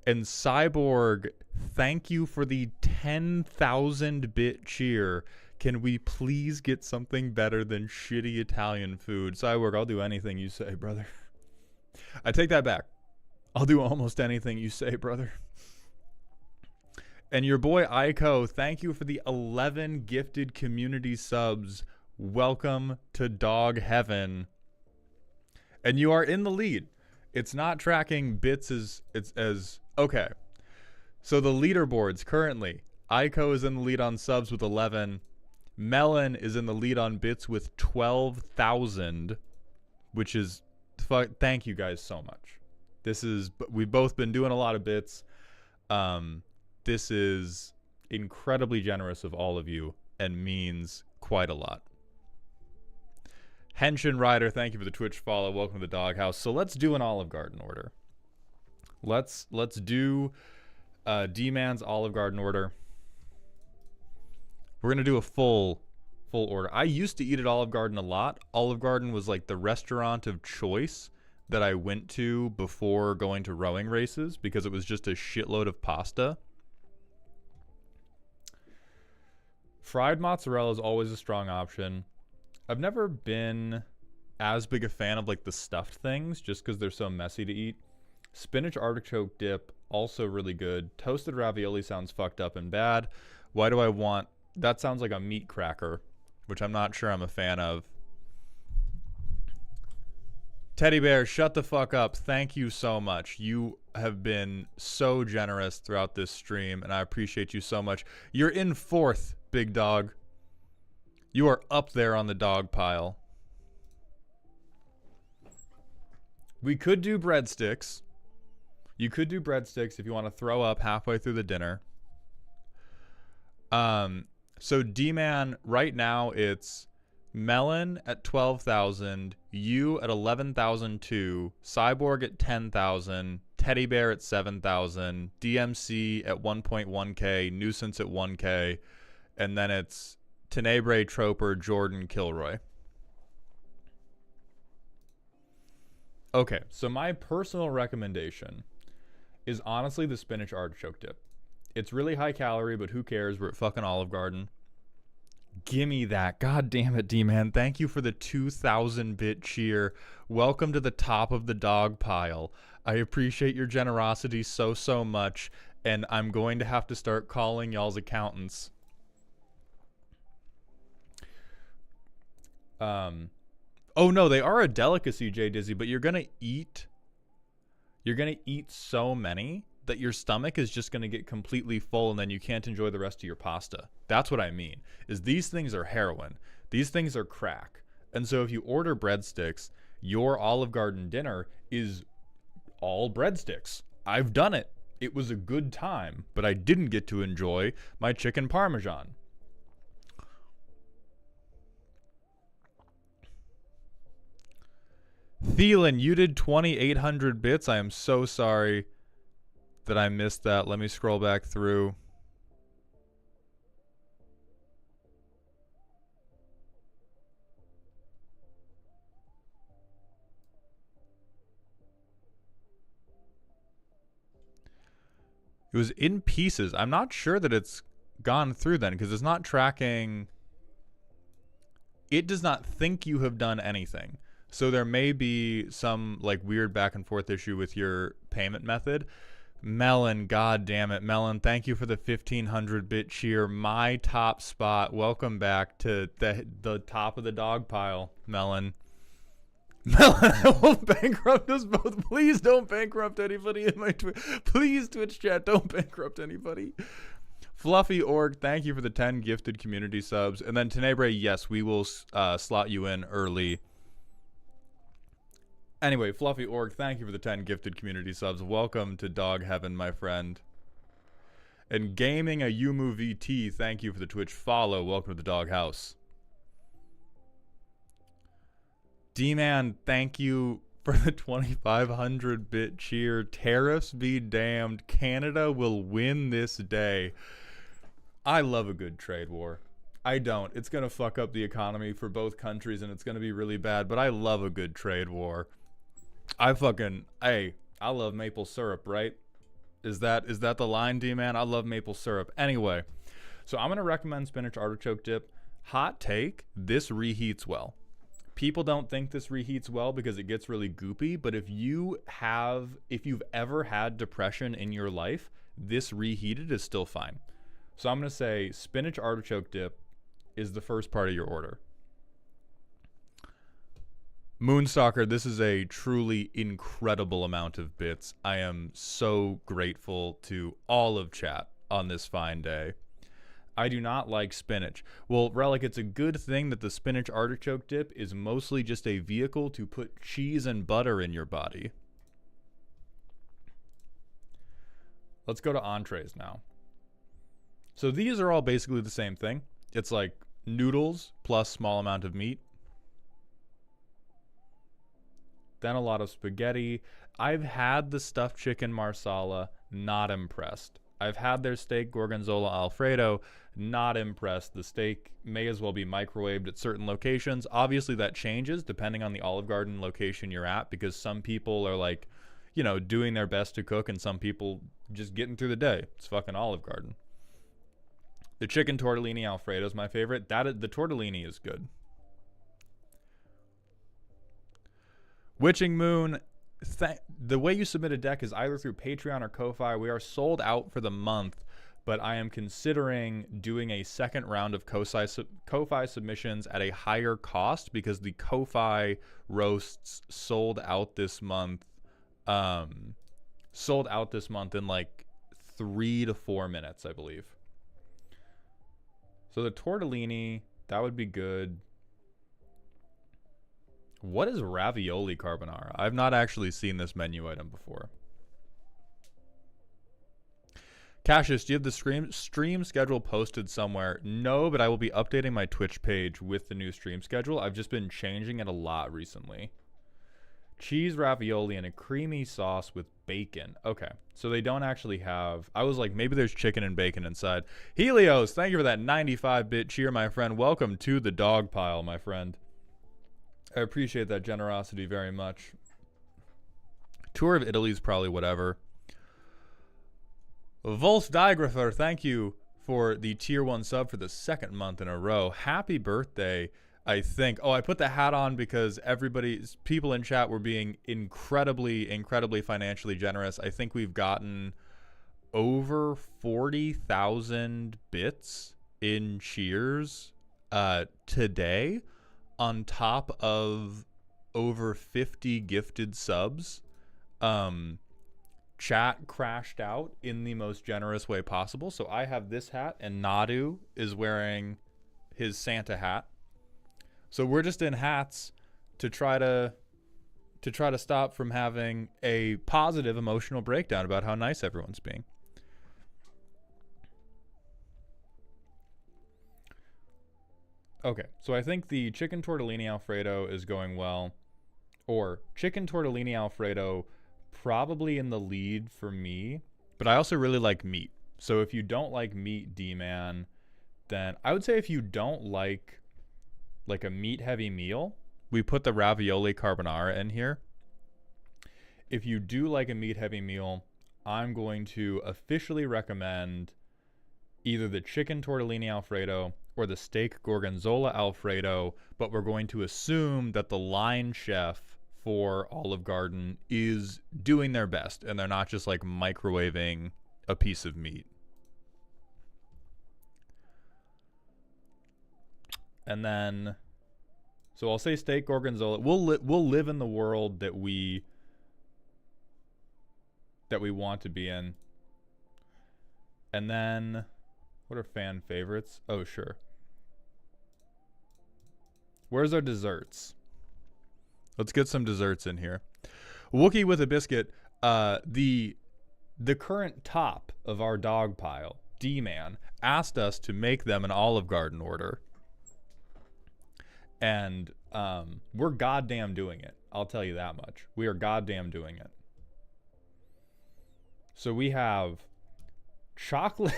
And Cyborg, thank you for the 10,000-bit cheer. Can we please get something better than shitty Italian food? Cyborg, I'll do anything you say, brother. I take that back. I'll do almost anything you say, brother. And your boy Aiko, thank you for the 11 gifted community subs. Welcome to Dog Heaven. And you are in the lead. It's not tracking bits as okay. So the leaderboards currently, Aiko is in the lead on subs with 11. Melon is in the lead on bits with 12,000, which is thank you guys so much. We've both been doing a lot of bits. This is incredibly generous of all of you and means quite a lot. Henshin Rider, thank you for the Twitch follow. Welcome to the Doghouse. So let's do an Olive Garden order. Let's do D-Man's Olive Garden order. We're gonna do a full order. I used to eat at Olive Garden a lot. Olive Garden was like the restaurant of choice that I went to before going to rowing races because it was just a shitload of pasta. Fried mozzarella is always a strong option. I've never been as big a fan of like the stuffed things just because they're so messy to eat. Spinach artichoke dip, also really good. Toasted ravioli sounds fucked up and bad. Why do I want... That sounds like a meat cracker, which I'm not sure I'm a fan of. Teddy Bear, shut the fuck up. Thank you so much. You have been so generous throughout this stream, and I appreciate you so much. You're in 4th, big dog. You are up there on the dog pile. We could do breadsticks. You could do breadsticks if you want to throw up halfway through the dinner. So D-Man, right now it's Melon at 12,000, you at 11,002, Cyborg at 10,000, Teddy Bear at 7,000, DMC at 1.1k, Nuisance at 1k, and then it's Tenebrae, Troper, Jordan, Kilroy. Okay, so my personal recommendation is honestly the spinach artichoke dip. It's really high calorie, but who cares? We're at fucking Olive Garden. Gimme that. God damn it, D-Man. Thank you for the 2,000-bit cheer. Welcome to the top of the dog pile. I appreciate your generosity so much, and I'm going to have to start calling y'all's accountants. Oh no, they are a delicacy, J Dizzy, but you're gonna eat so many that your stomach is just going to get completely full and then you can't enjoy the rest of your pasta. That's what I mean, is these things are heroin. These things are crack. And so if you order breadsticks, your Olive Garden dinner is all breadsticks. I've done it. It was a good time, but I didn't get to enjoy my chicken parmesan. Thielen, you did 2,800 bits. I am so sorry that I missed that. Let me scroll back through. It was in pieces. I'm not sure that it's gone through then because it's not tracking. It does not think you have done anything. So there may be some like weird back and forth issue with your payment method. Melon, god damn it, Melon, thank you for the 1,500-bit cheer. My top spot. Welcome back to the top of the dog pile, Melon. Melon, I will bankrupt us both. Please don't bankrupt anybody in my Please, Twitch chat, don't bankrupt anybody. Fluffy Org, thank you for the 10 gifted community subs. And then Tenebrae, yes, we will slot you in early. Anyway, Fluffy Org, thank you for the 10 gifted community subs. Welcome to Dog Heaven, my friend. And Gaming a Yumu VT, thank you for the Twitch follow. Welcome to the doghouse. D-Man, thank you for the 2,500 bit cheer. Tariffs be damned. Canada will win this day. I love a good trade war. I don't. It's going to fuck up the economy for both countries and it's going to be really bad, but I love a good trade war. I love maple syrup, right? Is that the line, D-Man? I love maple syrup. Anyway, so I'm going to recommend spinach artichoke dip. Hot take, this reheats well. People don't think this reheats well because it gets really goopy, but if you've ever had depression in your life, this reheated is still fine. So I'm going to say spinach artichoke dip is the first part of your order. Moonstalker, this is a truly incredible amount of bits. I am so grateful to all of chat on this fine day. I do not like spinach. Well, Relic, it's a good thing that the spinach artichoke dip is mostly just a vehicle to put cheese and butter in your body. Let's go to entrees now. So these are all basically the same thing. It's like noodles plus small amount of meat. Then a lot of spaghetti. I've had the stuffed chicken marsala, not impressed. I've had their steak gorgonzola alfredo, not impressed. The steak may as well be microwaved at certain locations. Obviously that changes depending on the Olive Garden location you're at, because some people are like, you know, doing their best to cook and some people just getting through the day. It's fucking Olive Garden. The chicken tortellini alfredo is my favorite. The tortellini is good. Witching Moon, the way you submit a deck is either through Patreon or Ko-Fi. We are sold out for the month, but I am considering doing a second round of Ko-Fi submissions at a higher cost because the Ko-Fi roasts sold out this month. Sold out this month in like 3 to 4 minutes, I believe. So the tortellini, that would be good. What is ravioli carbonara? I've not actually seen this menu item before. Cassius, do you have the stream schedule posted somewhere? No, but I will be updating my Twitch page with the new stream schedule. I've just been changing it a lot recently. Cheese ravioli and a creamy sauce with bacon. Okay, so they don't actually have... I was like, maybe there's chicken and bacon inside. Helios, thank you for that 95-bit cheer, my friend. Welcome to the dog pile, my friend. I appreciate that generosity very much. Tour of Italy is probably whatever. Volst Digrapher, thank you for the tier 1 sub for the second month in a row. Happy birthday, I think. Oh, I put the hat on because people in chat were being incredibly, incredibly financially generous. I think we've gotten over 40,000 bits in cheers today, on top of over 50 gifted subs. Chat crashed out in the most generous way possible. So I have this hat and Nadu is wearing his Santa hat. So we're just in hats to try to stop from having a positive emotional breakdown about how nice everyone's being. Okay, so I think the chicken tortellini alfredo is going well. Or chicken tortellini alfredo probably in the lead for me. But I also really like meat. So if you don't like meat, D-Man, then I would say if you don't like a meat-heavy meal, we put the ravioli carbonara in here. If you do like a meat-heavy meal, I'm going to officially recommend either the chicken tortellini alfredo or the steak gorgonzola alfredo, but we're going to assume that the line chef for Olive Garden is doing their best and they're not just like microwaving a piece of meat. And then, so I'll say steak gorgonzola. We'll live in the world that we want to be in. And then, what are fan favorites? Oh, sure. Where's our desserts? Let's get some desserts in here. Wookie with a biscuit. The the current top of our dog pile, D-Man, asked us to make them an Olive Garden order. And we're goddamn doing it. I'll tell you that much. We are goddamn doing it. So we have chocolate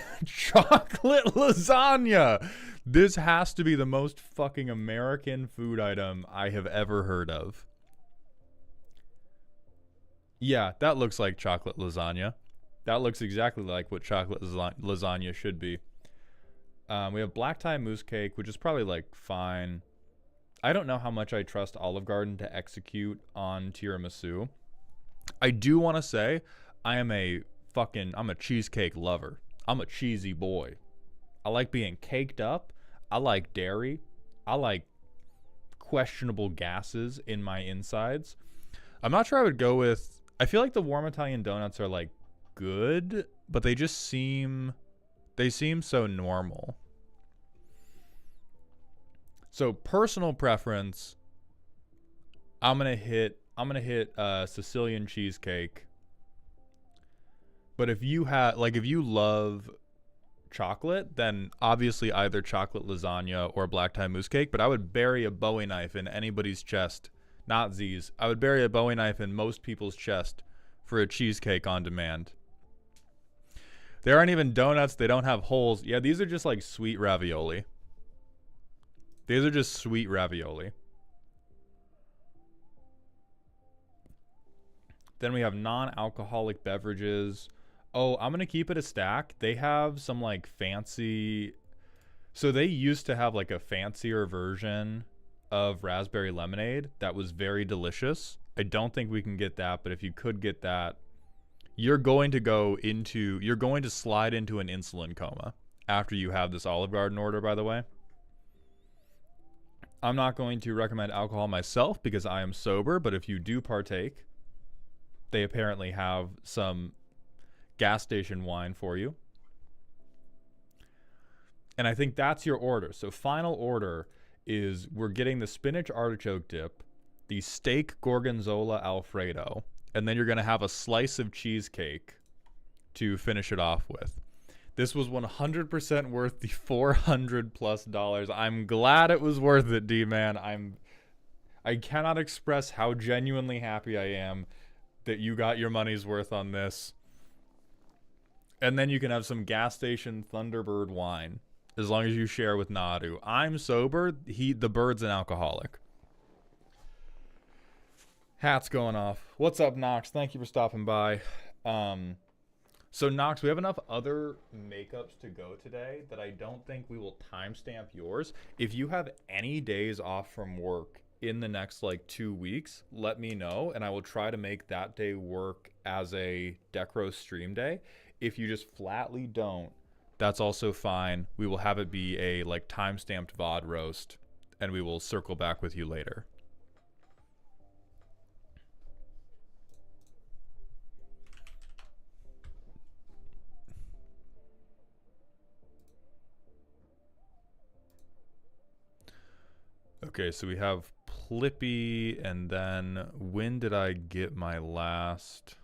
lasagna. This has to be the most fucking American food item I have ever heard of. Yeah, that looks like chocolate lasagna. That looks exactly like what chocolate lasagna should be. We have black tie mousse cake, which is probably like fine. I don't know how much I trust Olive Garden to execute on tiramisu. I do want to say I'm a cheesecake lover. I'm a cheesy boy. I like being caked up. I like dairy. I like questionable gases in my insides. I'm not sure I would go with... I feel like the warm Italian donuts are like good, but they just seem... They seem so normal. So personal preference, I'm gonna hit Sicilian cheesecake. But if you love chocolate, then obviously either chocolate lasagna or black tie mousse cake. But I would bury a Bowie knife in anybody's chest, not Z's. I would bury a Bowie knife in most people's chest for a cheesecake on demand. There aren't even donuts. They don't have holes. Yeah, these are just like sweet ravioli. These are just sweet ravioli. Then we have non-alcoholic beverages. Oh, I'm going to keep it a stack. They have some like fancy... So they used to have like a fancier version of raspberry lemonade that was very delicious. I don't think we can get that, but if you could get that, you're going to slide into an insulin coma after you have this Olive Garden order, by the way. I'm not going to recommend alcohol myself because I am sober, but if you do partake, they apparently have some gas station wine for you. And I think that's your order. So final order is we're getting the spinach artichoke dip, the steak gorgonzola Alfredo, and then you're going to have a slice of cheesecake to finish it off with. This was 100% worth the $400+ I'm glad it was worth it, D-Man. I cannot express how genuinely happy I am that you got your money's worth on this. And then you can have some gas station Thunderbird wine, as long as you share with Nadu. I'm sober. The bird's an alcoholic. Hat's going off. What's up, Nox? Thank you for stopping by. So, Nox, we have enough other makeups to go today that I don't think we will timestamp yours. If you have any days off from work in the next, 2 weeks, let me know, and I will try to make that day work as a Decro stream day. If you just flatly don't, that's also fine. We will have it be a, timestamped VOD roast, and we will circle back with you later. Okay, so we have Plippy, and then when did I get my last...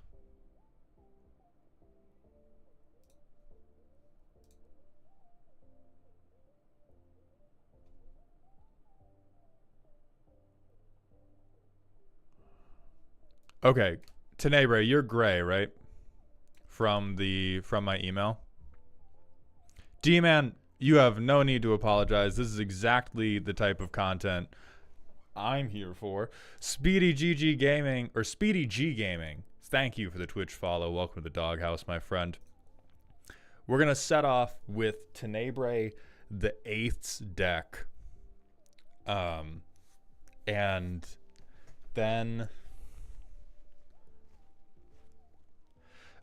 Okay, Tenebre, you're gray, right? From my email. D-Man, you have no need to apologize. This is exactly the type of content I'm here for. Speedy GG Gaming, or Speedy G Gaming, thank you for the Twitch follow. Welcome to the doghouse, my friend. We're going to set off with Tenebre the 8th's deck. And then...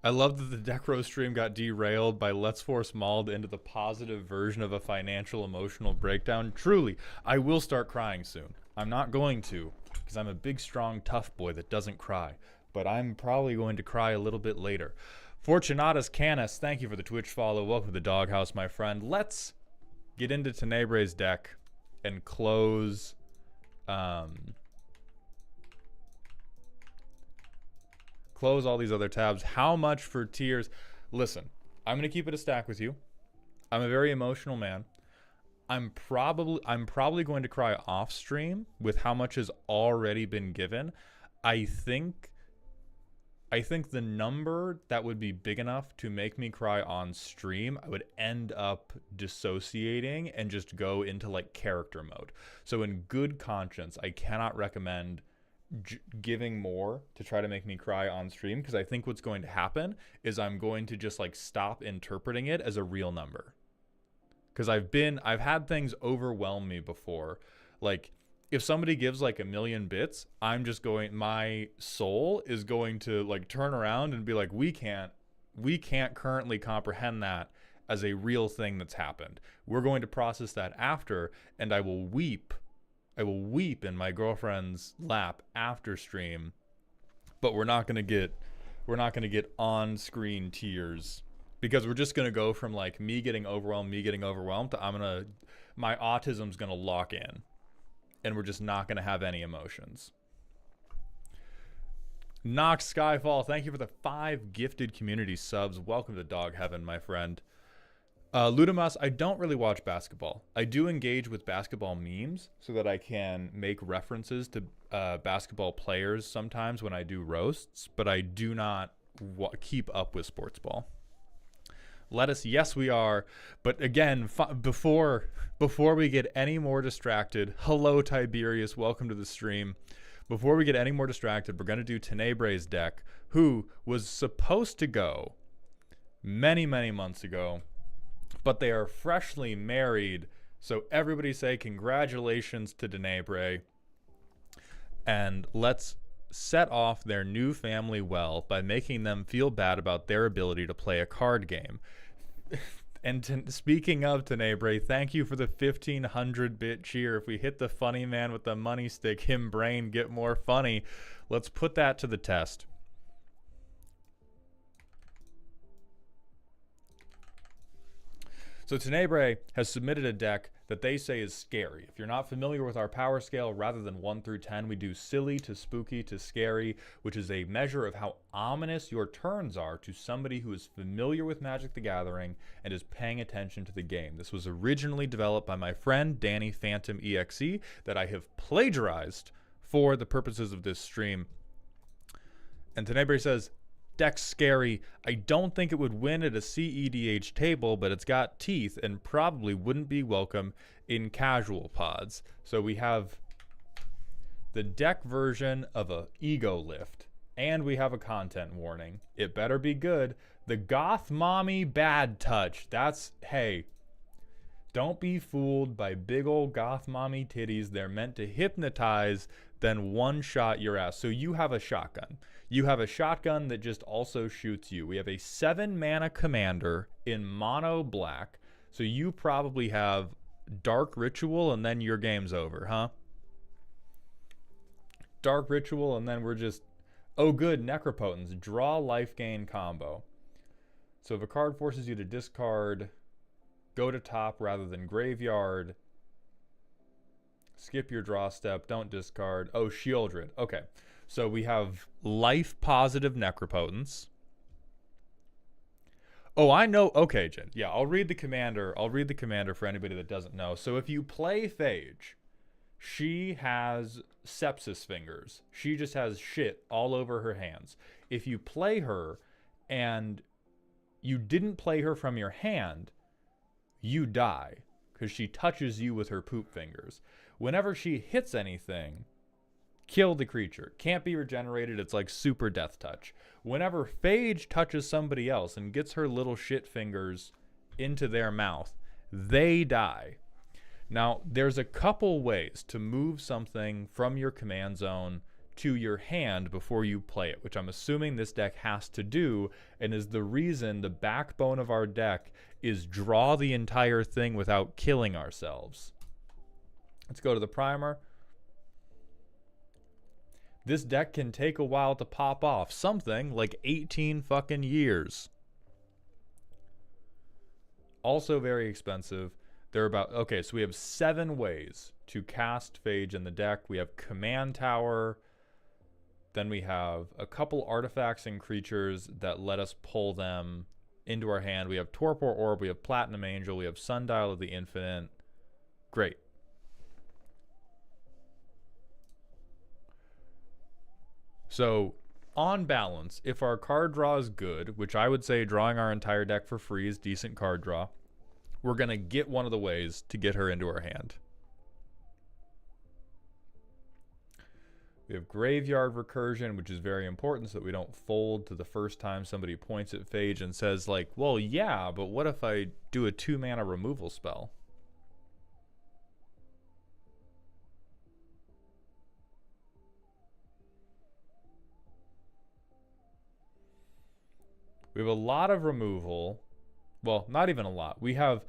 I love that the Decro stream got derailed by Let's Force Mauled into the positive version of a financial emotional breakdown. Truly, I will start crying soon. I'm not going to, because I'm a big, strong, tough boy that doesn't cry. But I'm probably going to cry a little bit later. Fortunatus Canis, thank you for the Twitch follow. Welcome to the doghouse, my friend. Let's get into Tenebre's deck and close... close all these other tabs. How much for tiers? Listen, I'm going to keep it a stack with you. I'm a very emotional man. I'm probably going to cry off stream with how much has already been given. I think the number that would be big enough to make me cry on stream, I would end up dissociating and just go into like character mode. So in good conscience, I cannot recommend giving more to try to make me cry on stream, because I think what's going to happen is I'm going to just like stop interpreting it as a real number. Because I've had things overwhelm me before. Like, if somebody gives like 1 million bits, my soul is going to like turn around and be like, we can't currently comprehend that as a real thing that's happened. We're going to process that after, and I will weep in my girlfriend's lap after stream, but we're not going to get on-screen tears, because we're just going to go from like me getting overwhelmed to my autism's going to lock in. And we're just not going to have any emotions. Nox Skyfall, thank you for the 5 gifted community subs. Welcome to Dog Heaven, my friend. Ludamas, I don't really watch basketball. I do engage with basketball memes so that I can make references to basketball players sometimes when I do roasts, but I do not keep up with sports ball. Lettuce, yes we are, but again, before we get any more distracted, hello Tiberius, welcome to the stream. Before we get any more distracted, we're going to do Tenebre's deck, who was supposed to go many months ago, but they are freshly married, so everybody say congratulations to Tenebre, and let's set off their new family well by making them feel bad about their ability to play a card game. And speaking of Tenebre, thank you for the 1500-bit cheer. If we hit the funny man with the money stick, him brain get more funny. Let's put that to the test. So Tenebre has submitted a deck that they say is scary. If you're not familiar with our power scale, rather than 1 through 10, we do silly to spooky to scary, which is a measure of how ominous your turns are to somebody who is familiar with Magic the Gathering and is paying attention to the game. This was originally developed by my friend Danny Phantom EXE that I have plagiarized for the purposes of this stream. And Tenebre says, deck's scary. I don't think it would win at a CEDH table, but it's got teeth and probably wouldn't be welcome in casual pods. So we have the deck version of a ego lift, and we have a content warning. It better be good. The Goth Mommy Bad Touch. That's, hey, don't be fooled by big old Goth Mommy titties. They're meant to hypnotize, then one-shot your ass. So you have a shotgun. You have a shotgun that just also shoots you. We have a 7-mana commander in mono black. So you probably have Dark Ritual and then your game's over, huh? Dark Ritual and then we're just... Oh good, Necropotence. Draw life gain combo. So if a card forces you to discard, go to top rather than graveyard. Skip your draw step, don't discard. Oh, Shieldred. Okay. So we have life-positive Necropotence. Oh, I know. Okay, Jen. Yeah, I'll read the commander. I'll read the commander for anybody that doesn't know. So if you play Fage, she has sepsis fingers. She just has shit all over her hands. If you play her and you didn't play her from your hand, you die because she touches you with her poop fingers. Whenever she hits anything, kill the creature. Can't be regenerated. It's like super death touch. Whenever Fage touches somebody else and gets her little shit fingers into their mouth, they die. Now, there's a couple ways to move something from your command zone to your hand before you play it, which I'm assuming this deck has to do, and is the reason the backbone of our deck is draw the entire thing without killing ourselves. Let's go to the primer. This deck can take a while to pop off. Something like 18 fucking years. Also very expensive. They're about... Okay, so we have 7 ways to cast Fage in the deck. We have Command Tower, Then we have a couple artifacts and creatures that let us pull them into our hand. We have Torpor Orb, we have Platinum Angel, we have Sundial of the Infinite. Great. So, on balance, if our card draw is good, which I would say drawing our entire deck for free is decent card draw, we're going to get one of the ways to get her into our hand. We have Graveyard Recursion, which is very important so that we don't fold to the first time somebody points at Fage and says, like, well, yeah, but what if I do a 2-mana removal spell? We have a lot of removal. Well, not even a lot. We have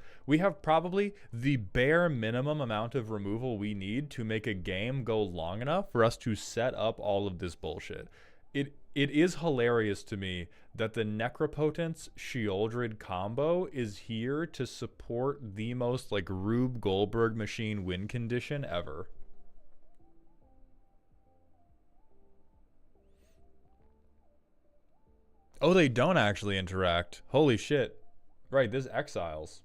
probably the bare minimum amount of removal we need to make a game go long enough for us to set up all of this bullshit. It is hilarious to me that the Necropotence Sheoldred combo is here to support the most like Rube Goldberg machine win condition ever. Oh, they don't actually interact. Holy shit. Right, this exiles.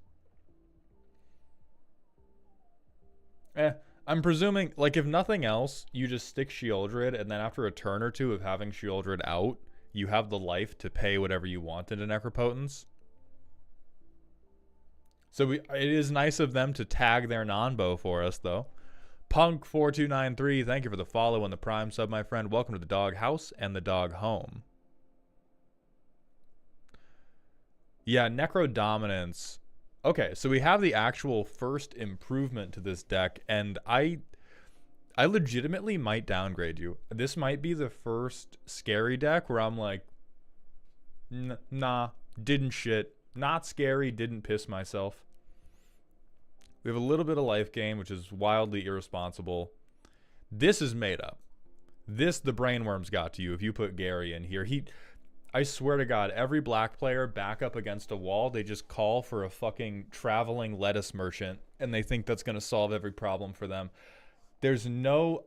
I'm presuming, like, if nothing else, you just stick Sheoldred, and then after a turn or two of having Sheoldred out, you have the life to pay whatever you want into Necropotence. So it is nice of them to tag their non-bow for us, though. Punk4293, thank you for the follow and the Prime sub, my friend. Welcome to the dog house and the dog home. Yeah, Necro Dominance. Okay, so we have the actual first improvement to this deck, and I legitimately might downgrade you. This might be the first scary deck where I'm like, nah, didn't shit. Not scary, didn't piss myself. We have a little bit of life gain, which is wildly irresponsible. This is made up. This, the brainworms got to you if you put Gary in here. I swear to God, every black player back up against a wall, they just call for a fucking traveling lettuce merchant, and they think that's going to solve every problem for them. There's no...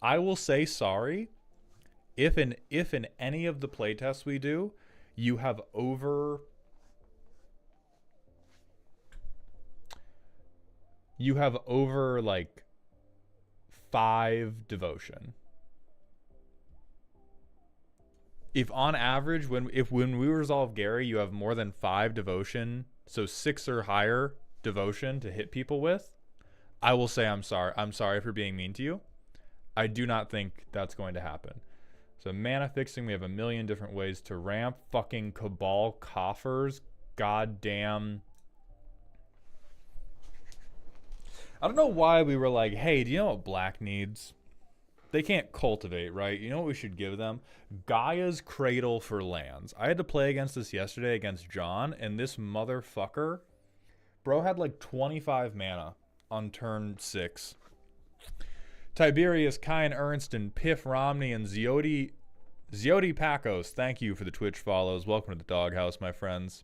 I will say sorry if in any of the playtests we do, you have over like 5 devotion. If on average when we resolve Gary you have more than 5 devotion, so 6 or higher devotion to hit people with, I will say I'm sorry for being mean to you. I do not think that's going to happen. So mana fixing, we have a million different ways to ramp. Fucking Cabal coffers, goddamn. I don't know why we were like, hey, do you know what black needs? They can't cultivate, right? You know what we should give them? Gaia's Cradle for lands. I had to play against this yesterday against John, and this motherfucker, bro had like 25 mana on turn 6. Tiberius, Kyan Ernst, and Piff Romney, and Ziodi Pacos, thank you for the Twitch follows. Welcome to the doghouse, my friends.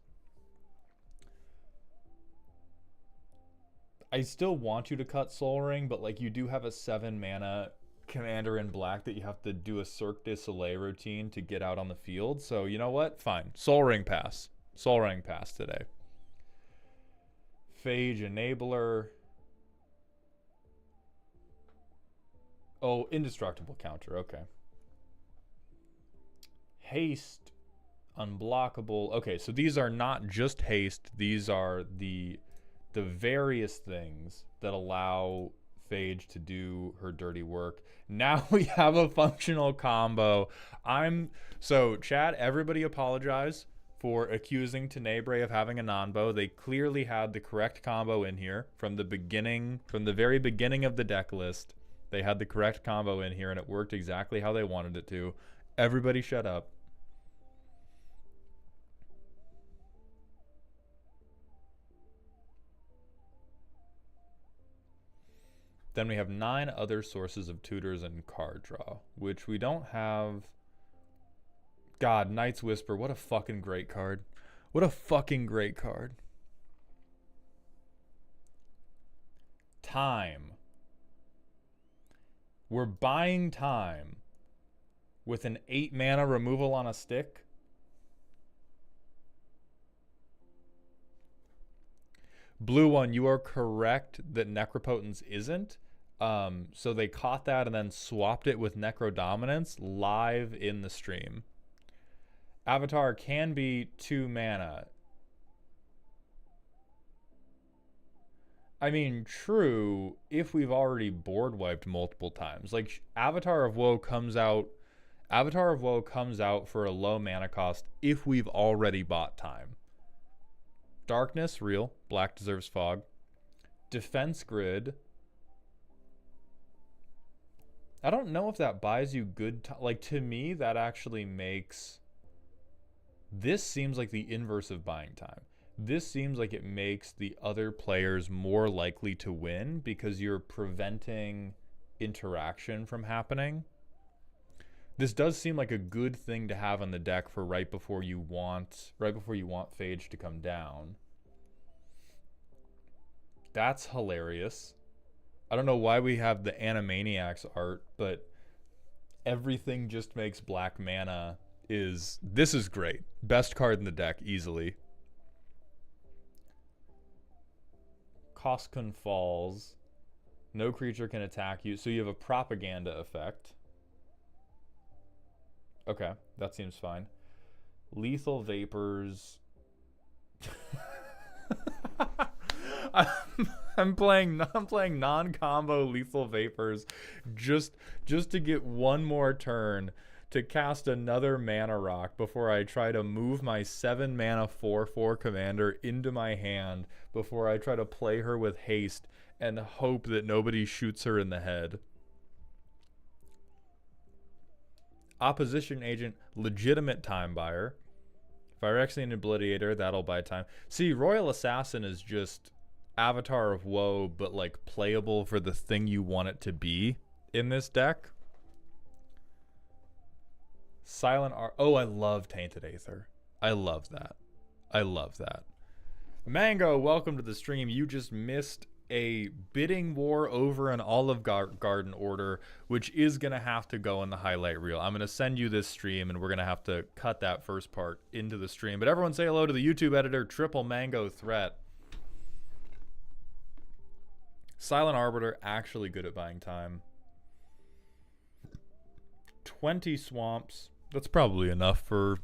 I still want you to cut Soul Ring, but like you do have a 7 mana commander in black that you have to do a Cirque du Soleil routine to get out on the field. So you know what? Fine. Soul Ring pass. Soul Ring pass today. Fage Enabler. Oh, indestructible counter. Okay. Haste. Unblockable. Okay, so these are not just haste. These are the various things that allow Fage to do her dirty work. Now we have a functional combo. So chat, everybody apologize for accusing Tenebrae of having a non-bow. They clearly had the correct combo in here from the beginning, from the very beginning of the deck list. They had the correct combo in here and it worked exactly how they wanted it to. Everybody shut up. Then we have 9 other sources of tutors and card draw, which we don't have. God, Knight's Whisper, what a fucking great card. What a fucking great card. Time. We're buying time with an 8 mana removal on a stick. Blue one, you are correct that Necropotence isn't. So they caught that and then swapped it with Necrodominance live in the stream. Avatar can be 2 mana. I mean, true, if we've already board wiped multiple times. Like, Avatar of Woe comes out for a low mana cost if we've already bought time. Darkness, real. Black deserves fog. Defense Grid. I don't know if that buys you good time. Like, to me, that actually makes... This seems like the inverse of buying time. This seems like it makes the other players more likely to win because you're preventing interaction from happening. This does seem like a good thing to have on the deck for right before you want Fage to come down. That's hilarious. I don't know why we have the Animaniacs art, but everything just makes black mana this is great. Best card in the deck, easily. Koskun falls. No creature can attack you, so you have a propaganda effect. Okay, that seems fine. Lethal Vapors. I'm playing non-combo Lethal Vapors just to get one more turn to cast another mana rock before I try to move my 7 mana 4/4 commander into my hand before I try to play her with haste and hope that nobody shoots her in the head. Opposition Agent, legitimate time buyer. Phyrexian Obliterator, that'll buy time. See, Royal Assassin is just Avatar of Woe, but like playable for the thing you want it to be in this deck. Oh, I love Tainted Aether. I love that. I love that. Mango, welcome to the stream. You just missed a bidding war over an Olive Garden order, which is going to have to go in the highlight reel. I'm going to send you this stream, and we're going to have to cut that first part into the stream. But everyone say hello to the YouTube editor, Triple Mango Threat. Silent Arbiter, actually good at buying time. 20 swamps. That's probably enough for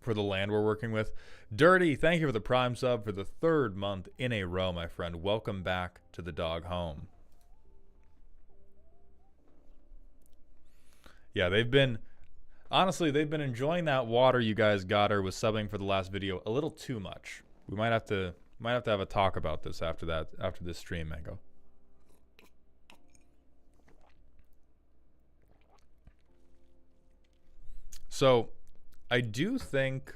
the land we're working with. Dirty, thank you for the Prime sub for the 3rd month in a row, my friend. Welcome back to the dog home. Yeah, they've been enjoying that water you guys got her with subbing for the last video a little too much. We might have to have a talk about this after this stream, Mango. So, I do think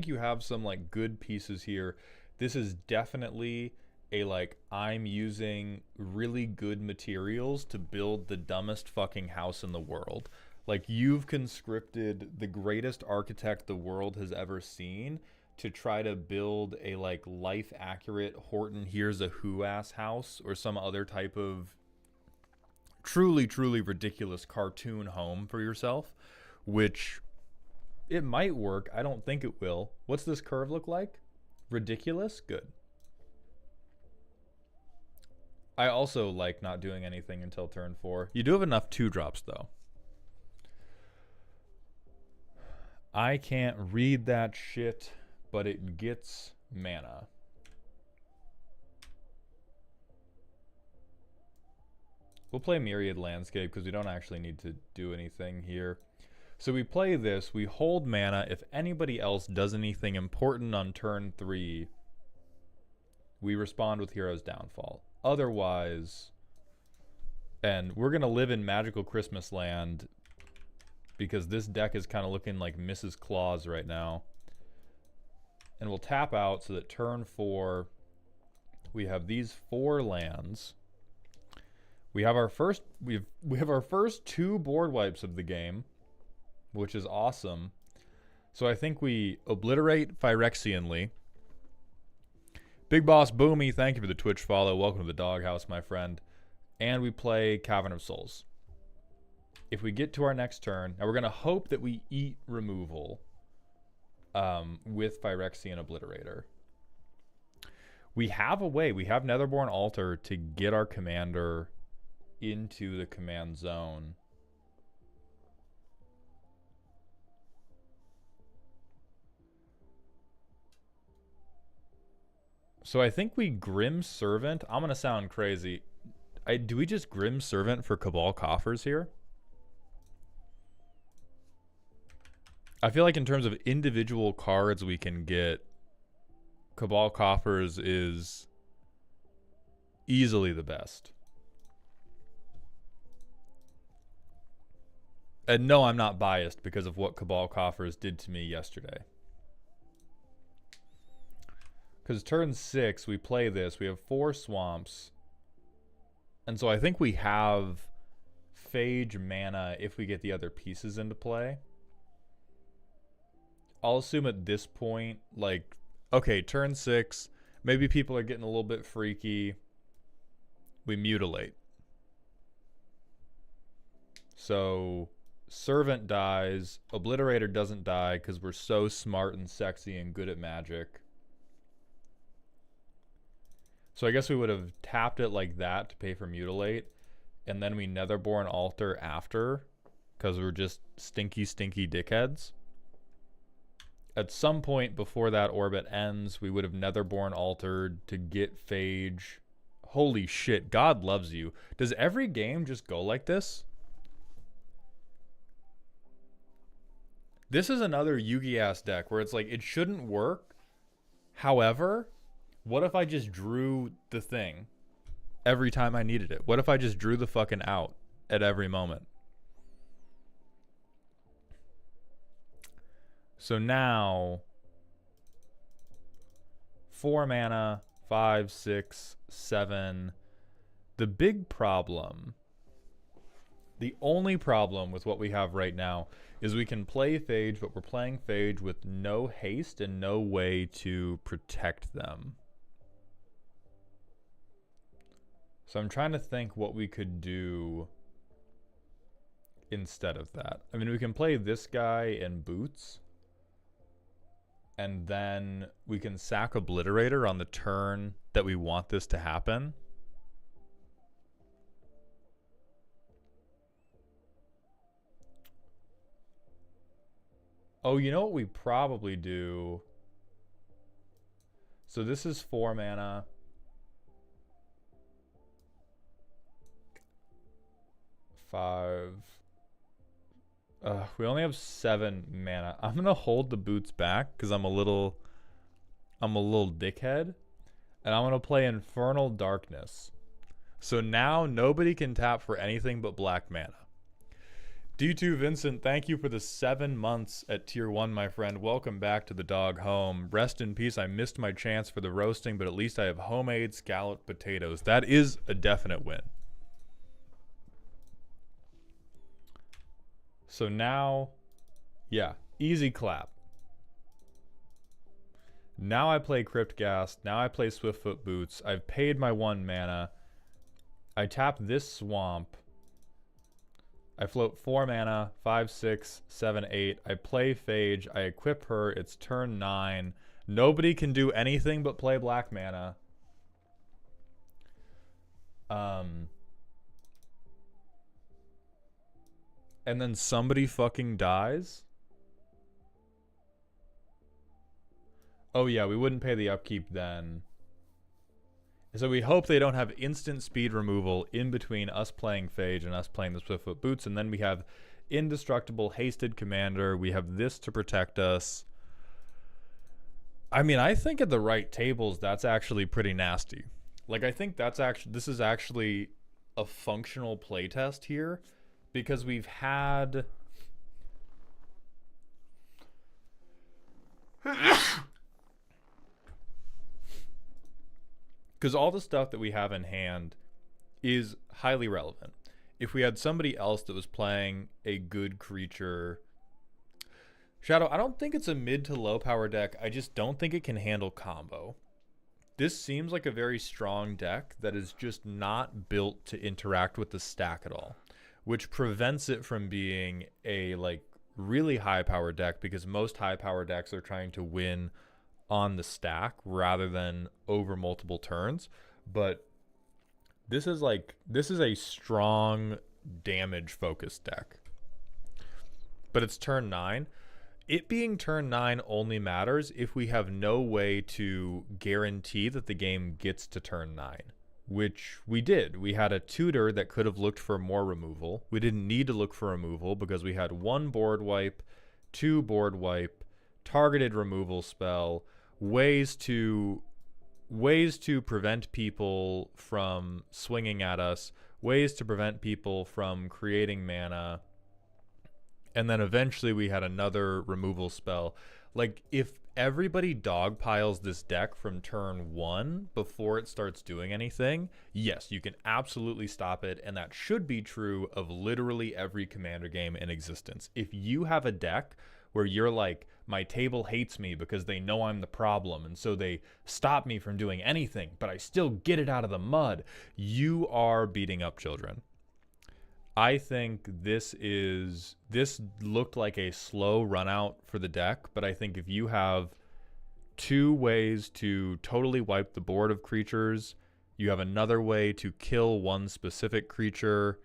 you have some like good pieces here. This is definitely a like I'm using really good materials to build the dumbest fucking house in the world. Like you've conscripted the greatest architect the world has ever seen to try to build a like life accurate Horton Hears a Who ass house or some other type of truly ridiculous cartoon home for yourself, which it might work. I don't think it will. What's this curve look like? Ridiculous? Good. I also like not doing anything until turn 4. You do have enough 2-drops, though. I can't read that shit, but it gets mana. We'll play Myriad Landscape because we don't actually need to do anything here. So we play this, we hold mana. If anybody else does anything important on turn 3, we respond with Hero's Downfall. Otherwise, and we're going to live in Magical Christmas Land because this deck is kind of looking like Mrs. Claus right now. And we'll tap out so that turn 4, we have these 4 lands. We have our first, we have our first 2 board wipes of the game, which is awesome. So I think we obliterate Phyrexianly. Big Boss Boomy, thank you for the Twitch follow. Welcome to the doghouse, my friend. and we play Cavern of Souls. If we get to our next turn, now we're going to hope that we eat removal with Phyrexian Obliterator. We have a way. We have Netherborn Altar to get our commander into the command zone. So I think we Grim Servant. I'm going to sound crazy. Do we just Grim Servant for Cabal Coffers here? I feel like in terms of individual cards we can get, Cabal Coffers is easily the best. And no, I'm not biased because of what Cabal Coffers did to me yesterday. Because turn 6, we play this. We have 4 swamps. And so I think we have Phage mana if we get the other pieces into play. I'll assume at this point, like, okay, turn 6. Maybe people are getting a little bit freaky. We mutilate. So Servant dies. Obliterator doesn't die because we're so smart and sexy and good at magic. So I guess we would have tapped it like that to pay for Mutilate. And then we Netherborn Altar after. Because we're just stinky, stinky dickheads. At some point before that orbit ends, we would have Netherborn Altered to get Phage. Holy shit, God loves you. Does every game just go like this? This is another Yugi-ass deck where it's like, it shouldn't work. However, what if I just drew the thing every time I needed it? What if I just drew the fucking out at every moment? So now, 4 mana, 5, 6, 7. The big problem, the only problem with what we have right now is we can play Phage, but we're playing Phage with no haste and no way to protect them. So I'm trying to think what we could do instead of that. I mean, we can play this guy in boots. And then we can sack Obliterator on the turn that we want this to happen. Oh, you know what we probably do? So this is 4 mana. We only have 7 mana. I'm gonna hold the boots back because I'm a little dickhead, and I'm gonna play Infernal Darkness. So now nobody can tap for anything but black mana. D2 Vincent, thank you for the 7 months at tier 1, my friend. Welcome back to the dog home. Rest in peace. I missed my chance for the roasting, but at least I have homemade scalloped potatoes. That is a definite win. So now, yeah, easy clap. Now I play Cryptghast. Now I play Swiftfoot Boots. I've paid my 1 mana. I tap this swamp. I float 4 mana, 5, 6, 7, 8. I play Phage. I equip her. It's turn 9. Nobody can do anything but play black mana. And then somebody fucking dies? Oh yeah, we wouldn't pay the upkeep then. So we hope they don't have instant speed removal in between us playing Phage and us playing the Swiftfoot Boots. And then we have Indestructible Hasted Commander. We have this to protect us. I mean, I think at the right tables, that's actually pretty nasty. Like, I think that's actually, this is actually a functional playtest here. Because we've had... Because all the stuff that we have in hand is highly relevant. If we had somebody else that was playing a good creature... Shadow, I don't think it's a mid to low power deck. I just don't think it can handle combo. This seems like a very strong deck that is just not built to interact with the stack at all, which prevents it from being a like really high power deck, because most high power decks are trying to win on the stack rather than over multiple turns. But this is a strong damage focused deck. But it's turn 9. It being turn 9 only matters if we have no way to guarantee that the game gets to turn 9, which we did. We had a tutor that could have looked for more removal. We didn't need to look for removal because we had 1 board wipe, 2 board wipe, targeted removal spell, ways to prevent people from swinging at us, ways to prevent people from creating mana. And then eventually we had another removal spell. Like, if everybody dogpiles this deck from turn 1 before it starts doing anything, yes, you can absolutely stop it. And that should be true of literally every Commander game in existence. If you have a deck where you're like, my table hates me because they know I'm the problem, and so they stop me from doing anything, but I still get it out of the mud, you are beating up children. I think this looked like a slow run out for the deck, but I think if you have 2 ways to totally wipe the board of creatures, you have another way to kill one specific creature,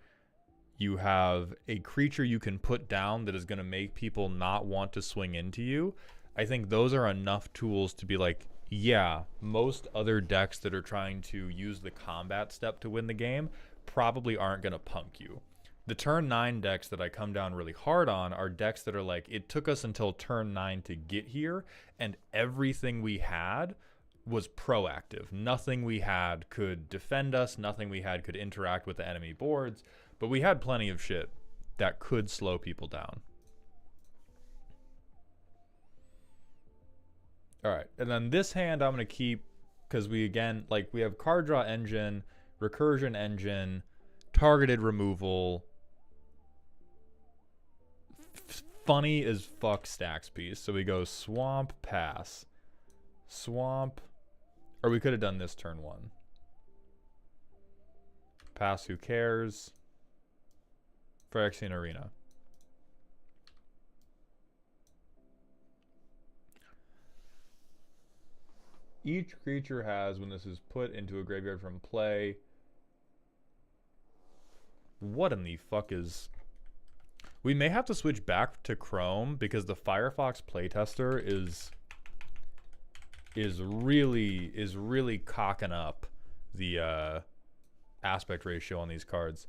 you have a creature you can put down that is going to make people not want to swing into you, I think those are enough tools to be like, yeah, most other decks that are trying to use the combat step to win the game probably aren't going to punk you. The turn 9 decks that I come down really hard on are decks that are like, it took us until turn 9 to get here, and everything we had was proactive. Nothing we had could defend us, nothing we had could interact with the enemy boards, but we had plenty of shit that could slow people down. All right, and then this hand I'm going to keep because we, again, like, we have card draw engine, recursion engine, targeted removal, funny as fuck stax piece. So we go swamp, pass, swamp, or we could have done this turn 1. Pass, who cares? Phyrexian Arena. Each creature has, when this is put into a graveyard from play, what in the fuck is... We may have to switch back to Chrome because the Firefox playtester is really cocking up the aspect ratio on these cards.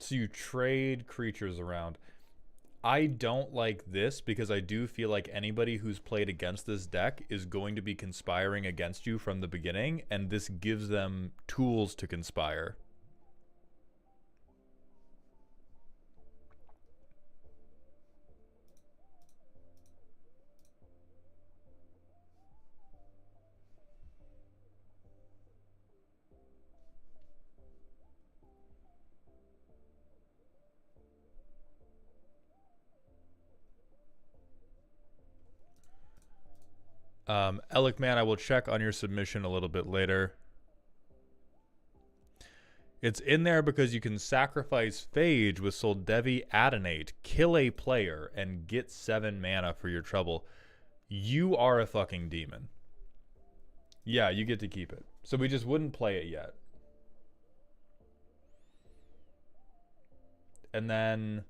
So you trade creatures around. I don't like this because I do feel like anybody who's played against this deck is going to be conspiring against you from the beginning, and this gives them tools to conspire. Alec, man, I will check on your submission a little bit later. It's in there because you can sacrifice Fage with Soldevi Adonate, kill a player, and get 7 mana for your trouble. You are a fucking demon. Yeah, you get to keep it. So we just wouldn't play it yet. And then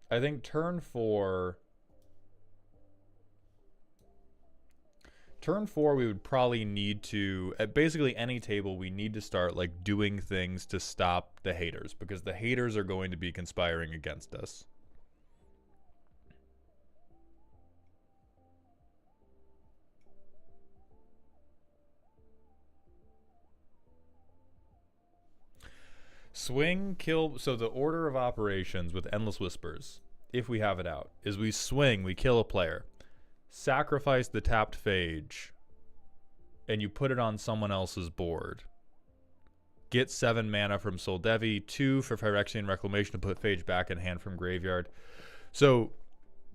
I think turn 4, we would probably need to, at basically any table, we need to start like doing things to stop the haters, because the haters are going to be conspiring against us. Swing, kill. So the order of operations with Endless Whispers, if we have it out, is we swing, we kill a player, sacrifice the tapped Phage, and you put it on someone else's board. Get 7 mana from Soldevi, 2 for Phyrexian Reclamation to put Phage back in hand from graveyard. So,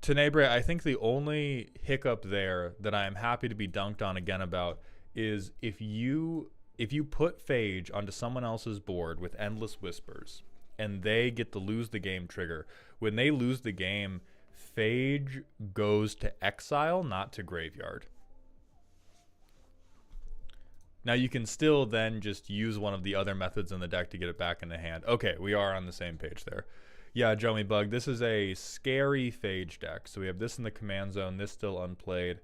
Tenebrae, I think the only hiccup there that I am happy to be dunked on again about is if you put Fage onto someone else's board with Endless Whispers and they get to lose the game trigger, when they lose the game, Fage goes to exile, not to graveyard. Now you can still then just use one of the other methods in the deck to get it back in the hand. Okay, we are on the same page there. Yeah, Joey Bug, this is a scary Fage deck. So we have this in the command zone, this still unplayed.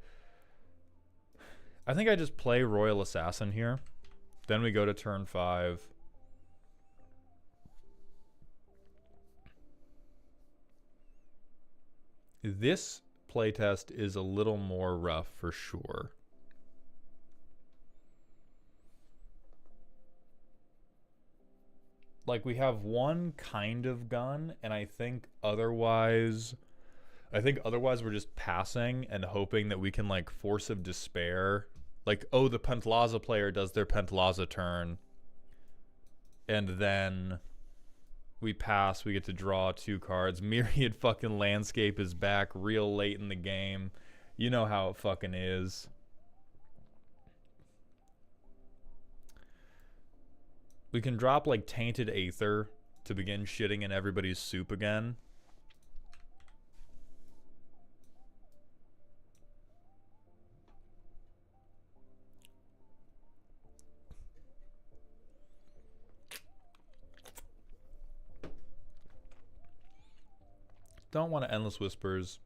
I think I just play Royal Assassin here. Then we go to turn 5. This playtest is a little more rough for sure. Like, we have one kind of gun, and I think otherwise we're just passing and hoping that we can, like, Force of Despair. Like, oh, the Pentlaza player does their Pentlaza turn. And then we pass, we get to draw 2 cards. Myriad fucking Landscape is back real late in the game. You know how it fucking is. We can drop like Tainted Aether to begin shitting in everybody's soup again. Don't want to Endless Whispers.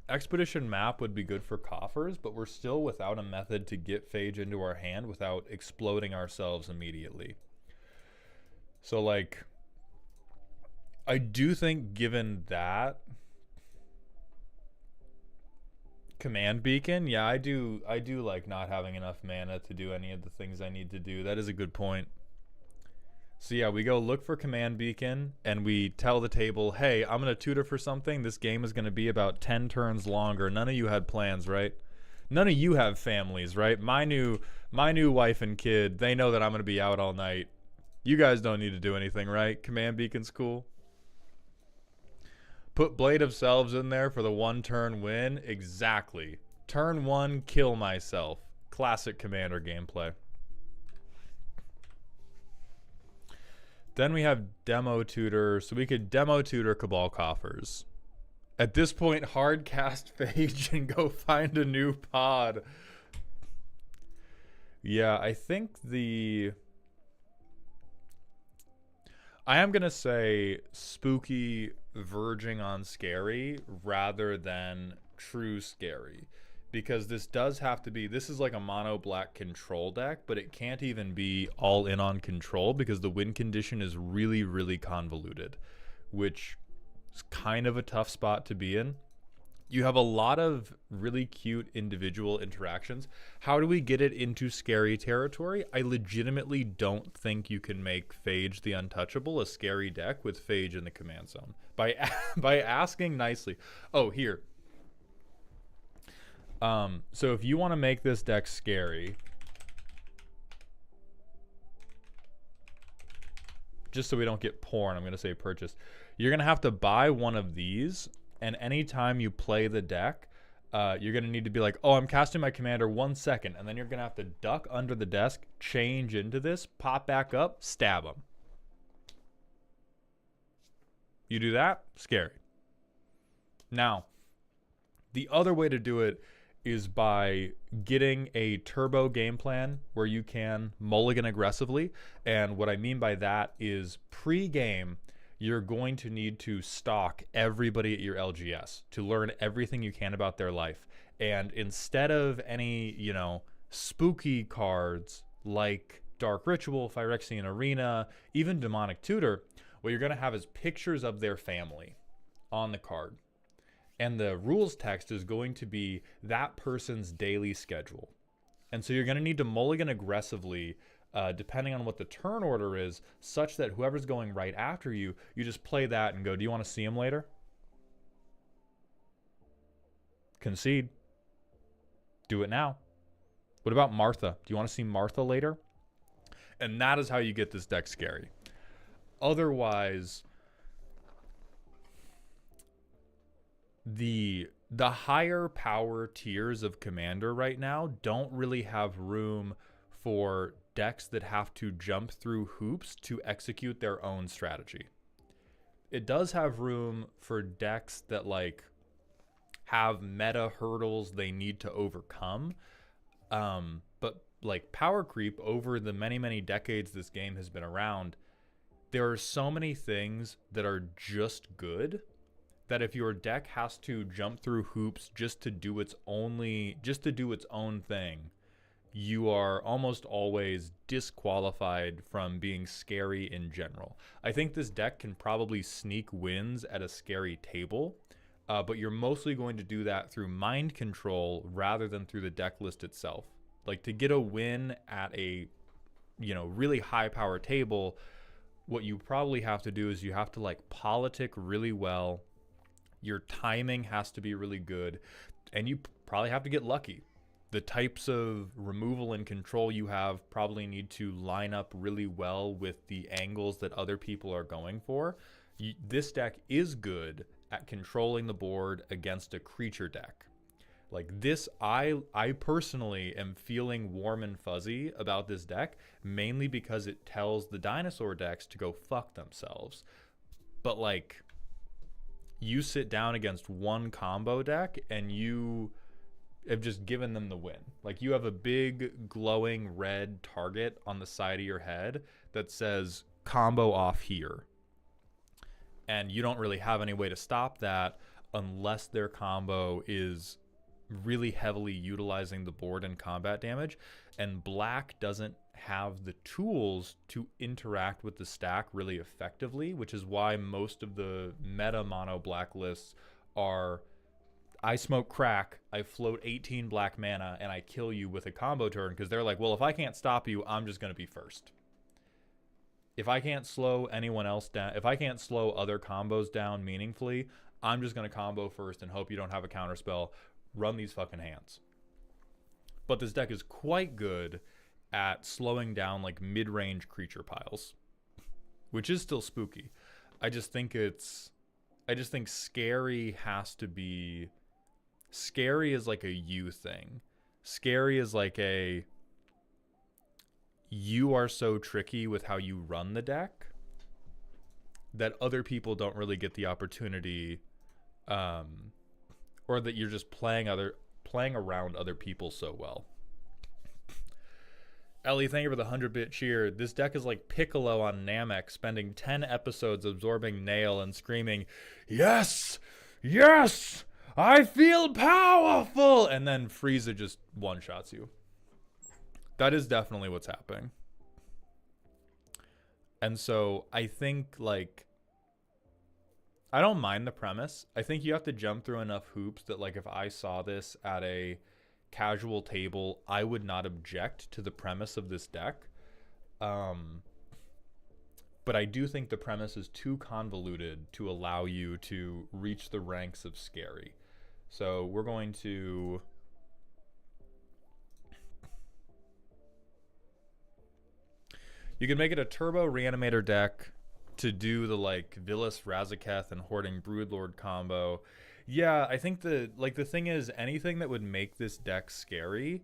Expedition Map would be good for coffers, but we're still without a method to get Fage into our hand without exploding ourselves immediately. So, like, I do think given that, Command Beacon, yeah, I do like not having enough mana to do any of the things I need to do. That is a good point. So yeah, we go look for Command Beacon, and we tell the table, hey, I'm going to tutor for something. This game is going to be about 10 turns longer. None of you had plans, right? None of you have families, right? My new wife and kid, they know that I'm going to be out all night. You guys don't need to do anything, right? Command Beacon's cool. Put Blade of Selves in there for the 1-turn win. Exactly. Turn 1, kill myself. Classic Commander gameplay. Then we have Demo Tutor, so we could Demo Tutor Cabal Coffers. At this point, hard cast Phage and go find a new pod. Yeah, I think I am going to say spooky verging on scary rather than true scary. Because this does have to be, this is like a mono black control deck, but it can't even be all in on control because the win condition is really, really convoluted, which is kind of a tough spot to be in. You have a lot of really cute individual interactions. How do we get it into scary territory? I legitimately don't think you can make Phage the Untouchable a scary deck with Phage in the command zone. By asking nicely. Oh, here. So if you want to make this deck scary, just so we don't get porn, I'm going to say purchase. You're going to have to buy one of these, and anytime you play the deck, you're going to need to be like, oh, I'm casting my commander 1 second, and then you're going to have to duck under the desk, change into this, pop back up, stab them. You do that, scary. Now, the other way to do it is by getting a turbo game plan where you can mulligan aggressively. And what I mean by that is pre-game, you're going to need to stalk everybody at your LGS to learn everything you can about their life. And instead of any, you know, spooky cards like Dark Ritual, Phyrexian Arena, even Demonic Tutor, what you're going to have is pictures of their family on the card. And the rules text is going to be that person's daily schedule. And so you're going to need to mulligan aggressively, depending on what the turn order is, such that whoever's going right after you, you just play that and go, do you want to see him later? Concede. Do it now. What about Martha? Do you want to see Martha later? And that is how you get this deck scary. Otherwise, the higher power tiers of commander right now don't really have room for decks that have to jump through hoops to execute their own strategy. It does have room for decks that like have meta hurdles they need to overcome. But like power creep over the many decades this game has been around, there are so many things that are just good that if your deck has to jump through hoops just to do its own thing, you are almost always disqualified from being scary in general. I think this deck can probably sneak wins at a scary table, but you're mostly going to do that through mind control rather than through the deck list itself. Like, to get a win at a, really high power table, what you probably have to do is you have to like politic really well. Your timing has to be really good, and you probably have to get lucky. The types of removal and control you have probably need to line up really well with the angles that other people are going for. This deck is good at controlling the board against a creature deck. Like this, I personally am feeling warm and fuzzy about this deck, mainly because it tells the dinosaur decks to go fuck themselves. But like, you sit down against one combo deck and you have just given them the win. Like, you have a big glowing red target on the side of your head that says combo off here. And you don't really have any way to stop that unless their combo is really heavily utilizing the board and combat damage. And black doesn't have the tools to interact with the stack really effectively, which is why most of the meta mono black lists are, I smoke crack, I float 18 black mana, and I kill you with a combo turn, because they're like, well, if I can't stop you, I'm just going to be first. If I can't slow anyone else down, if I can't slow other combos down meaningfully, I'm just going to combo first and hope you don't have a counterspell. Run these fucking hands. But this deck is quite good at slowing down like mid-range creature piles, which is still spooky. I just think scary has to be, scary is like a you thing. Scary is like a, you are so tricky with how you run the deck that other people don't really get the opportunity, or that you're just playing around other people so well. Ellie, thank you for the 100-bit cheer. This deck is like Piccolo on Namek, spending 10 episodes absorbing Nail and screaming, yes, yes, I feel powerful, and then Frieza just one-shots you. That is definitely what's happening. And so I think, like, I don't mind the premise. I think you have to jump through enough hoops that, like, if I saw this at a casual table, I would not object to the premise of this deck. But I do think the premise is too convoluted to allow you to reach the ranks of scary. So we're going to... You can make it a turbo reanimator deck to do the like Vilis Razaketh and Hoarding Broodlord combo. Yeah, I think the thing is, anything that would make this deck scary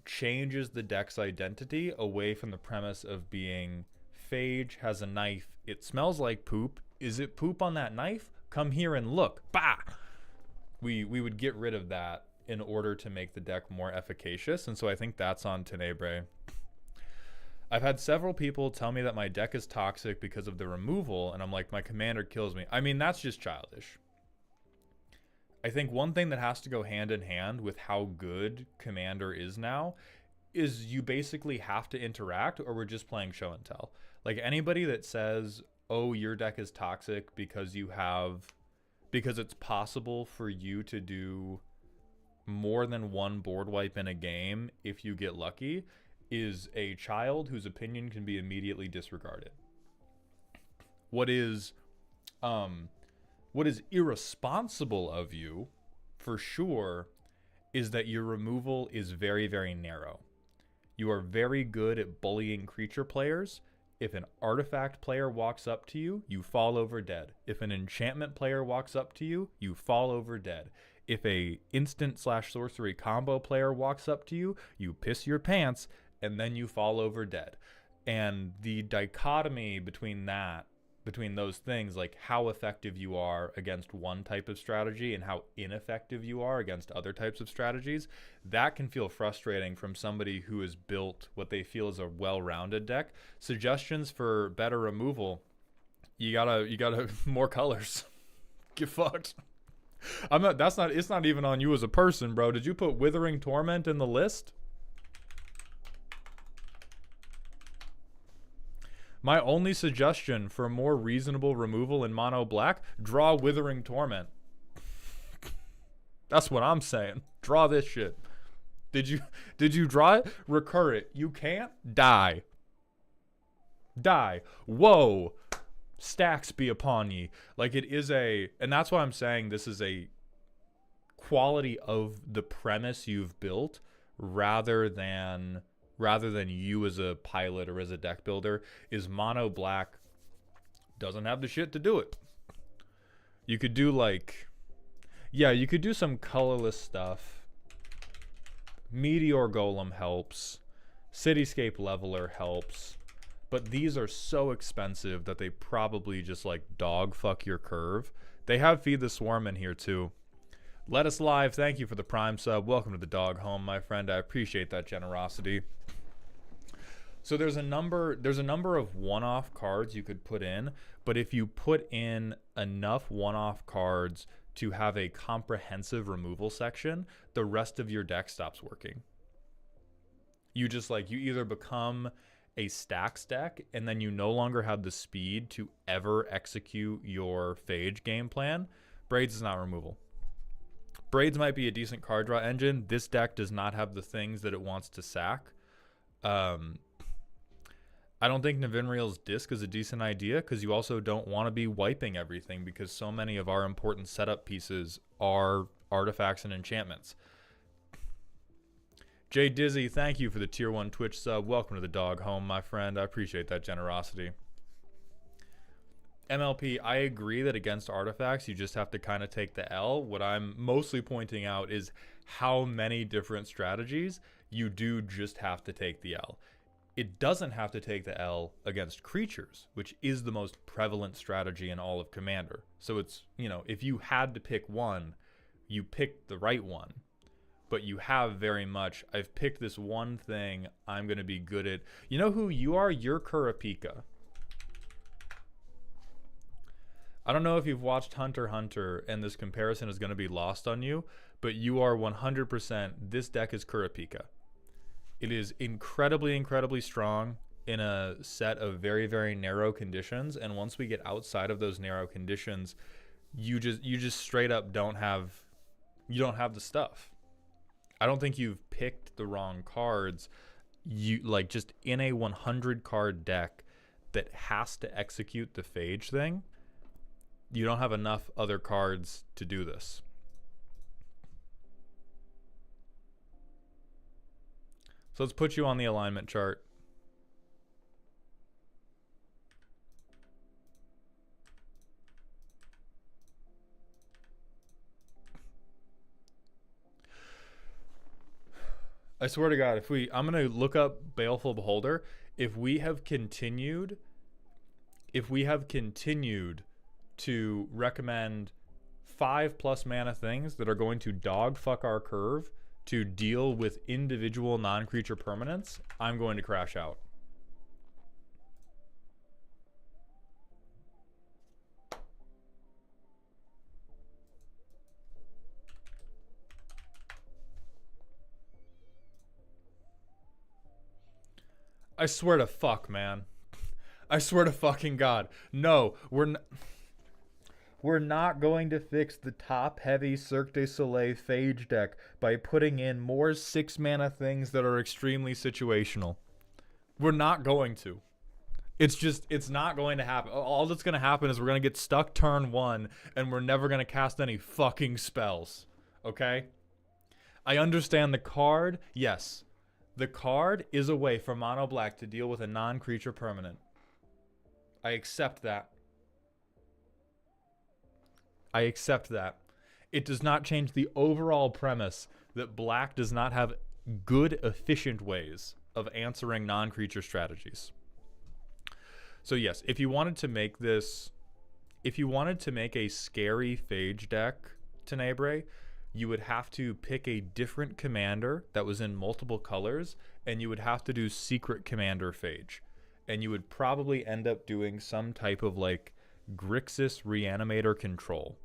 changes the deck's identity away from the premise of being Fage has a knife, it smells like poop. Is it poop on that knife? Come here and look. Bah! We would get rid of that in order to make the deck more efficacious, and so I think that's on Tenebrae. I've had several people tell me that my deck is toxic because of the removal, and I'm like, my commander kills me. I mean, that's just childish. I think one thing that has to go hand in hand with how good commander is now is you basically have to interact, or we're just playing show and tell. Like, anybody that says, oh, your deck is toxic because it's possible for you to do more than one board wipe in a game if you get lucky, is a child whose opinion can be immediately disregarded. What is irresponsible of you, for sure, is that your removal is very, very narrow. You are very good at bullying creature players. If an artifact player walks up to you, you fall over dead. If an enchantment player walks up to you, you fall over dead. If a instant/sorcery combo player walks up to you, you piss your pants and then you fall over dead. And the dichotomy between those things, like how effective you are against one type of strategy and how ineffective you are against other types of strategies, that can feel frustrating from somebody who has built what they feel is a well-rounded deck. Suggestions for better removal: you gotta more colors. Get fucked. It's not even on you as a person, bro. Did you put Withering Torment in the list? My only suggestion for more reasonable removal in mono black: draw Withering Torment. That's what I'm saying. Draw this shit. Did you draw it? Recur it. You can't? Die. Die. Whoa. Stacks be upon ye. Like, it is and that's why I'm saying this is a quality of the premise you've built rather than you as a pilot or as a deck builder. Is mono black doesn't have the shit to do it. You could do you could do some colorless stuff. Meteor Golem helps. Cityscape Leveler helps. But these are so expensive that they probably just dog fuck your curve. They have Feed the Swarm in here too. Let Us Live, thank you for the Prime sub. Welcome to the dog home, my friend. I appreciate that generosity. So there's a number of one-off cards you could put in, but if you put in enough one-off cards to have a comprehensive removal section, the rest of your deck stops working. You just you either become a stax deck and then you no longer have the speed to ever execute your Fage game plan. Braids is not removal. Braids might be a decent card draw engine. This deck does not have the things that it wants to sack. I don't think Navinriel's Disc is a decent idea because you also don't want to be wiping everything, because so many of our important setup pieces are artifacts and enchantments. Jay Dizzy, thank you for the tier 1 Twitch sub. Welcome to the dog home, my friend. I appreciate that generosity. MLP, I agree that against artifacts, you just have to kind of take the L. What I'm mostly pointing out is how many different strategies you do just have to take the L. It doesn't have to take the L against creatures, which is the most prevalent strategy in all of Commander. So it's, if you had to pick one, you picked the right one. But you have very much, I've picked this one thing I'm going to be good at. You know who you are? You're Kurapika. I don't know if you've watched Hunter x Hunter and this comparison is going to be lost on you, but you are 100%, this deck is Kurapika. It is incredibly, incredibly strong in a set of very, very narrow conditions, and once we get outside of those narrow conditions, you just straight up don't have the stuff. I don't think you've picked the wrong cards. You just in a 100 card deck that has to execute the Phage thing, you don't have enough other cards to do this. So let's put you on the alignment chart. I swear to God, I'm going to look up Baleful Beholder. If we have continued to recommend 5+ mana things that are going to dog fuck our curve to deal with individual non-creature permanents, I'm going to crash out. I swear to fuck, man. I swear to fucking God. No, we're not going to fix the top-heavy Cirque du Soleil Phage deck by putting in more 6-mana things that are extremely situational. We're not going to. It's not going to happen. All that's going to happen is we're going to get stuck turn 1, and we're never going to cast any fucking spells. Okay? I understand the card. Yes. The card is a way for Mono Black to deal with a non-creature permanent. I accept that. I accept that. It does not change the overall premise that black does not have good, efficient ways of answering non-creature strategies. So yes, if you wanted to make this, if you wanted to make a scary Fage deck, Tenebrae, you would have to pick a different commander that was in multiple colors, and you would have to do secret commander Fage. And you would probably end up doing some type of like Grixis Reanimator control.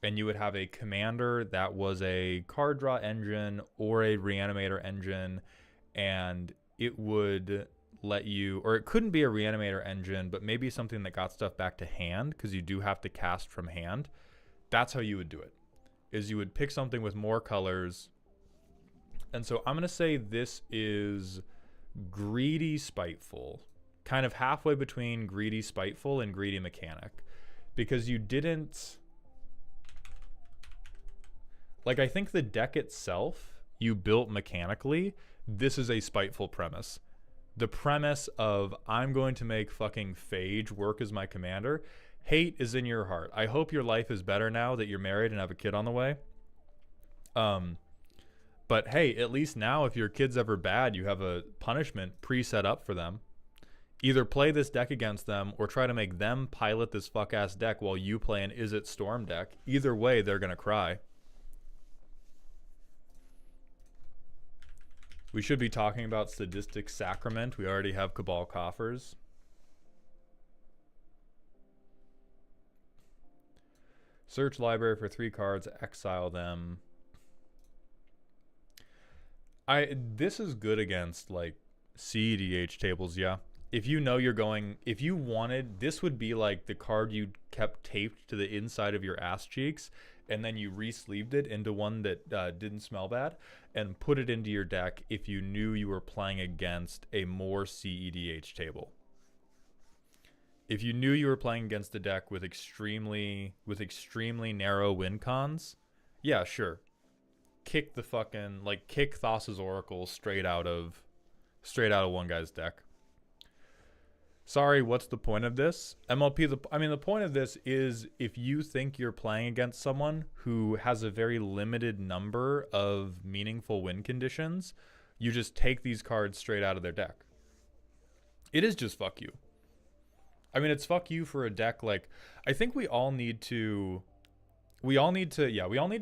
And you would have a commander that was a card draw engine or a Reanimator engine, and it would let you, or it couldn't be a Reanimator engine, but maybe something that got stuff back to hand, because you do have to cast from hand. That's how you would do it, is you would pick something with more colors. And so I'm going to say this is Greedy Spiteful, kind of halfway between Greedy Spiteful and Greedy Mechanic, because you didn't, like, I think the deck itself you built mechanically. This is a spiteful premise. The premise of I'm going to make fucking Fage work as my commander. Hate is in your heart. I hope your life is better now that you're married and have a kid on the way. But hey, at least now if your kid's ever bad, you have a punishment pre-set up for them. Either play this deck against them or try to make them pilot this fuck-ass deck while you play an Is It Storm deck. Either way, they're going to cry. We should be talking about Sadistic Sacrament. We already have Cabal Coffers. Search library for 3 cards, exile them. This is good against like CEDH tables, yeah. If you know you're going, if you wanted, this would be like the card you kept taped to the inside of your ass cheeks, and then you re-sleeved it into one that didn't smell bad, and put it into your deck if you knew you were playing against a more CEDH table. If you knew you were playing against a deck with extremely narrow win cons, yeah, sure. Kick the fucking, like, kick Thassa's Oracle straight out of one guy's deck. Sorry, what's the point of this? MLP, the point of this is if you think you're playing against someone who has a very limited number of meaningful win conditions, you just take these cards straight out of their deck. It is just fuck you. I mean, it's fuck you for a deck like, I think we all need to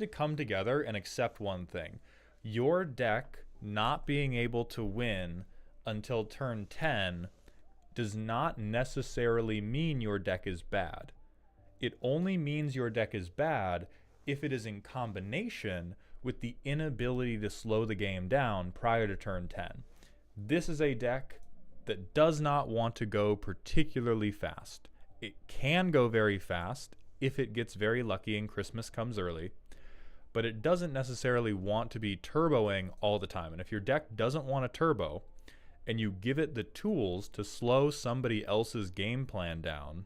come together and accept one thing. Your deck not being able to win until turn 10 does not necessarily mean your deck is bad. It only means your deck is bad if it is in combination with the inability to slow the game down prior to turn 10. This is a deck that does not want to go particularly fast. It can go very fast if it gets very lucky and Christmas comes early, but it doesn't necessarily want to be turboing all the time. And if your deck doesn't want a turbo, and you give it the tools to slow somebody else's game plan down,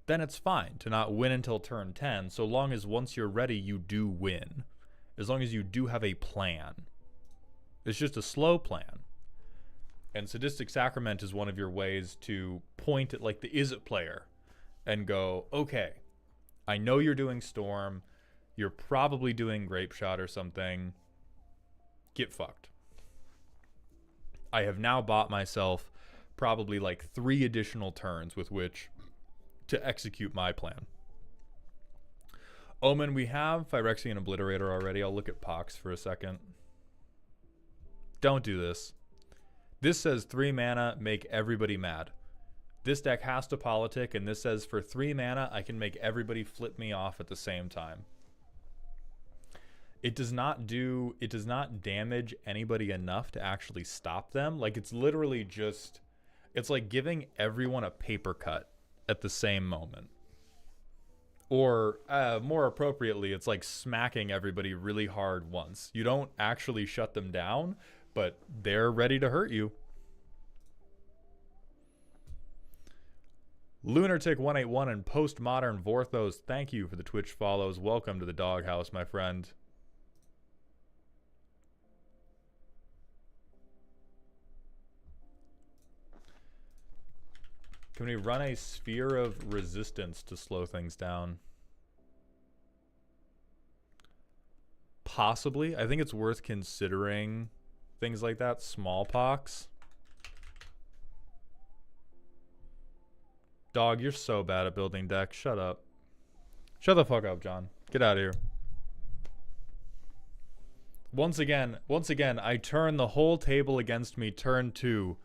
then it's fine to not win until turn 10, so long as once you're ready, you do win. As long as you do have a plan. It's just a slow plan. And Sadistic Sacrament is one of your ways to point at like the Is It player and go, okay, I know you're doing Storm. You're probably doing Grape Shot or something. Get fucked. I have now bought myself probably like 3 additional turns with which to execute my plan. Omen, we have Phyrexian Obliterator already. I'll look at Pox for a second. Don't do this. This says 3 mana, make everybody mad. This deck has to politic, and this says for 3 mana, I can make everybody flip me off at the same time. It does not damage anybody enough to actually stop them. Like, it's literally just, it's like giving everyone a paper cut at the same moment. Or, more appropriately, it's like smacking everybody really hard once. You don't actually shut them down, but they're ready to hurt you. Lunartic181 and Postmodern Vorthos, thank you for the Twitch follows. Welcome to the doghouse, my friend. Can we run a sphere of resistance to slow things down? Possibly. I think it's worth considering things like that. Smallpox. Dog, you're so bad at building decks. Shut up. Shut the fuck up, John. Get out of here. Once again, I turn the whole table against me turn 2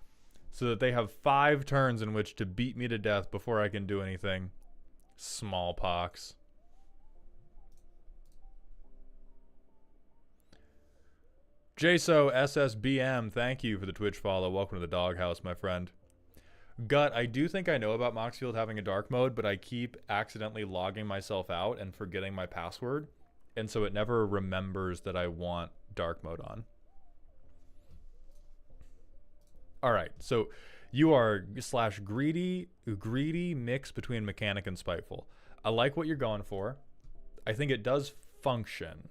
so that they have 5 turns in which to beat me to death before I can do anything. Smallpox. JSO SSBM, thank you for the Twitch follow. Welcome to the doghouse, my friend. Gut, I do think I know about Moxfield having a dark mode, but I keep accidentally logging myself out and forgetting my password. And so it never remembers that I want dark mode on. All right, so you are / greedy mix between mechanic and spiteful. I like what you're going for. I think it does function.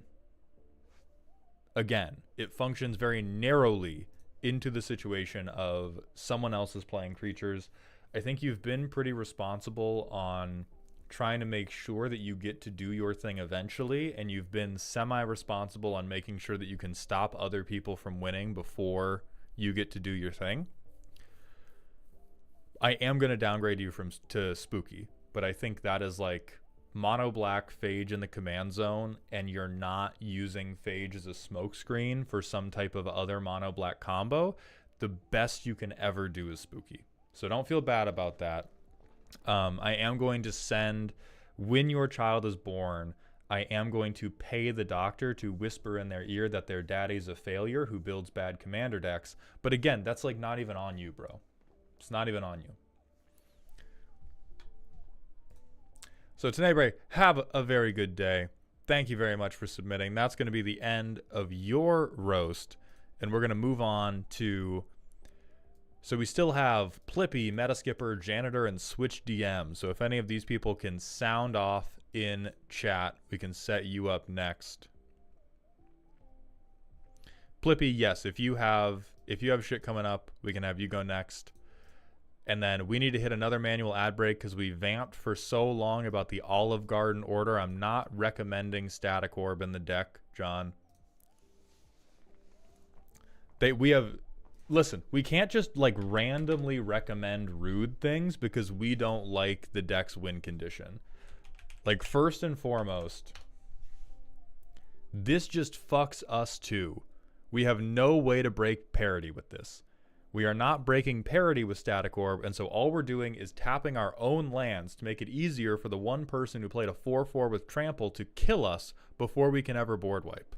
Again, it functions very narrowly into the situation of someone else is playing creatures. I think you've been pretty responsible on trying to make sure that you get to do your thing eventually, and you've been semi-responsible on making sure that you can stop other people from winning before you get to do your thing. I am going to downgrade you to Spooky, but I think that is like mono black Phage in the command zone, and you're not using Phage as a smokescreen for some type of other mono black combo. The best you can ever do is Spooky. So don't feel bad about that. I am going to send, when your child is born, I am going to pay the doctor to whisper in their ear that their daddy's a failure who builds bad commander decks. But again, that's like not even on you, bro. It's not even on you. So Tenebrae, have a very good day. Thank you very much for submitting. That's going to be the end of your roast. And we're going to move on to... So we still have Plippy, Meta Skipper, Janitor, and Switch DM. So if any of these people can sound off in chat, we can set you up next. Plippy, yes, if you have shit coming up, we can have you go next. And then we need to hit another manual ad break because we vamped for so long about the Olive Garden order. I'm not recommending Static Orb in the deck, John. Listen, we can't just like randomly recommend rude things because we don't like the deck's win condition. Like, first and foremost, this just fucks us too. We have no way to break parity with this. We are not breaking parity with Static Orb, and so all we're doing is tapping our own lands to make it easier for the one person who played a 4/4 with Trample to kill us before we can ever board wipe.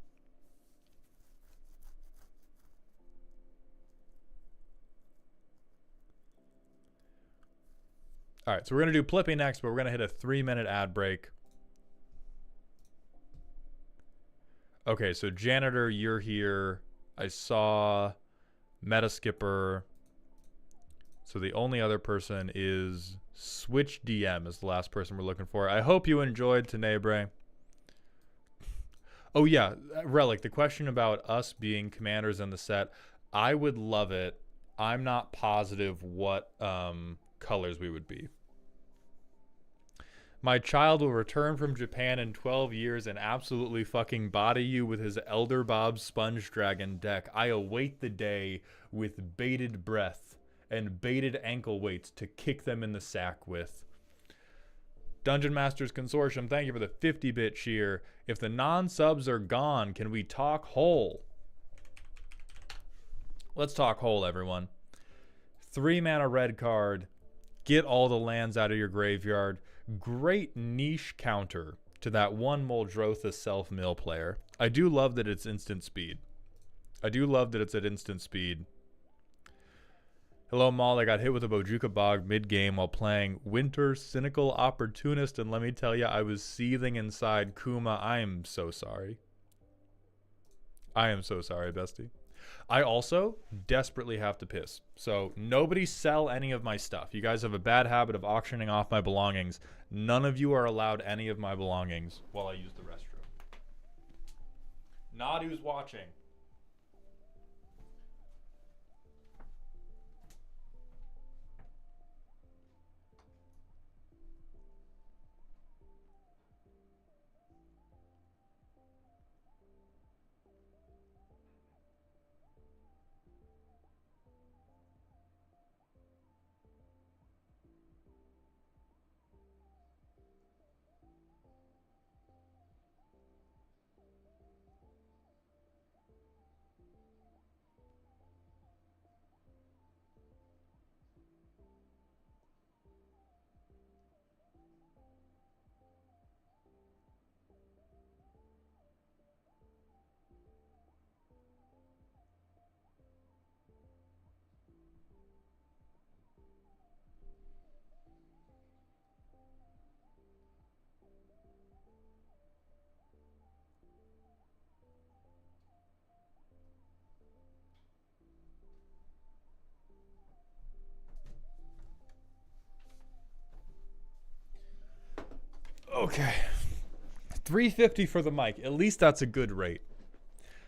All right, so we're going to do Plippy next, but we're going to hit a 3-minute ad break. Okay, so Janitor, you're here. I saw Meta Skipper. So the only other person is Switch DM is the last person we're looking for. I hope you enjoyed Tenebrae. Oh yeah, Relic, the question about us being commanders in the set, I would love it. I'm not positive what colors we would be. My child will return from Japan in 12 years and absolutely fucking body you with his Elder Bob Sponge Dragon deck. I await the day with bated breath and bated ankle weights to kick them in the sack with. Dungeon Masters Consortium, thank you for the 50-bit cheer. If the non-subs are gone, can we talk whole? Let's talk whole, everyone. 3-mana red card. Get all the lands out of your graveyard. Great niche counter to that one Muldrotha self-mill player. I do love that it's instant speed. I do love that it's at instant speed. Hello, Maul. I got hit with a Bojuka Bog mid-game while playing Winter Cynical Opportunist, and let me tell you, I was seething inside. Kuma, I am so sorry. I am so sorry, bestie. I also desperately have to piss. So nobody sell any of my stuff. You guys have a bad habit of auctioning off my belongings. None of you are allowed any of my belongings while I use the restroom. Not who's watching. Okay. 350 for the mic. At least that's a good rate.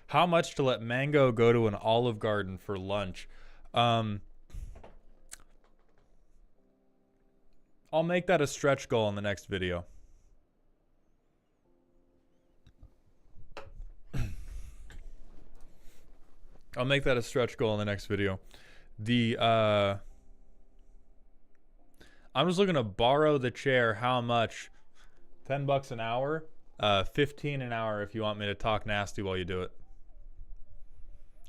How much to let Mango go to an Olive Garden for lunch? I'll make that a stretch goal in the next video. I'll make that a stretch goal in the next video. I'm just looking to borrow the chair. How much? $10 an hour? 15 an hour if you want me to talk nasty while you do it.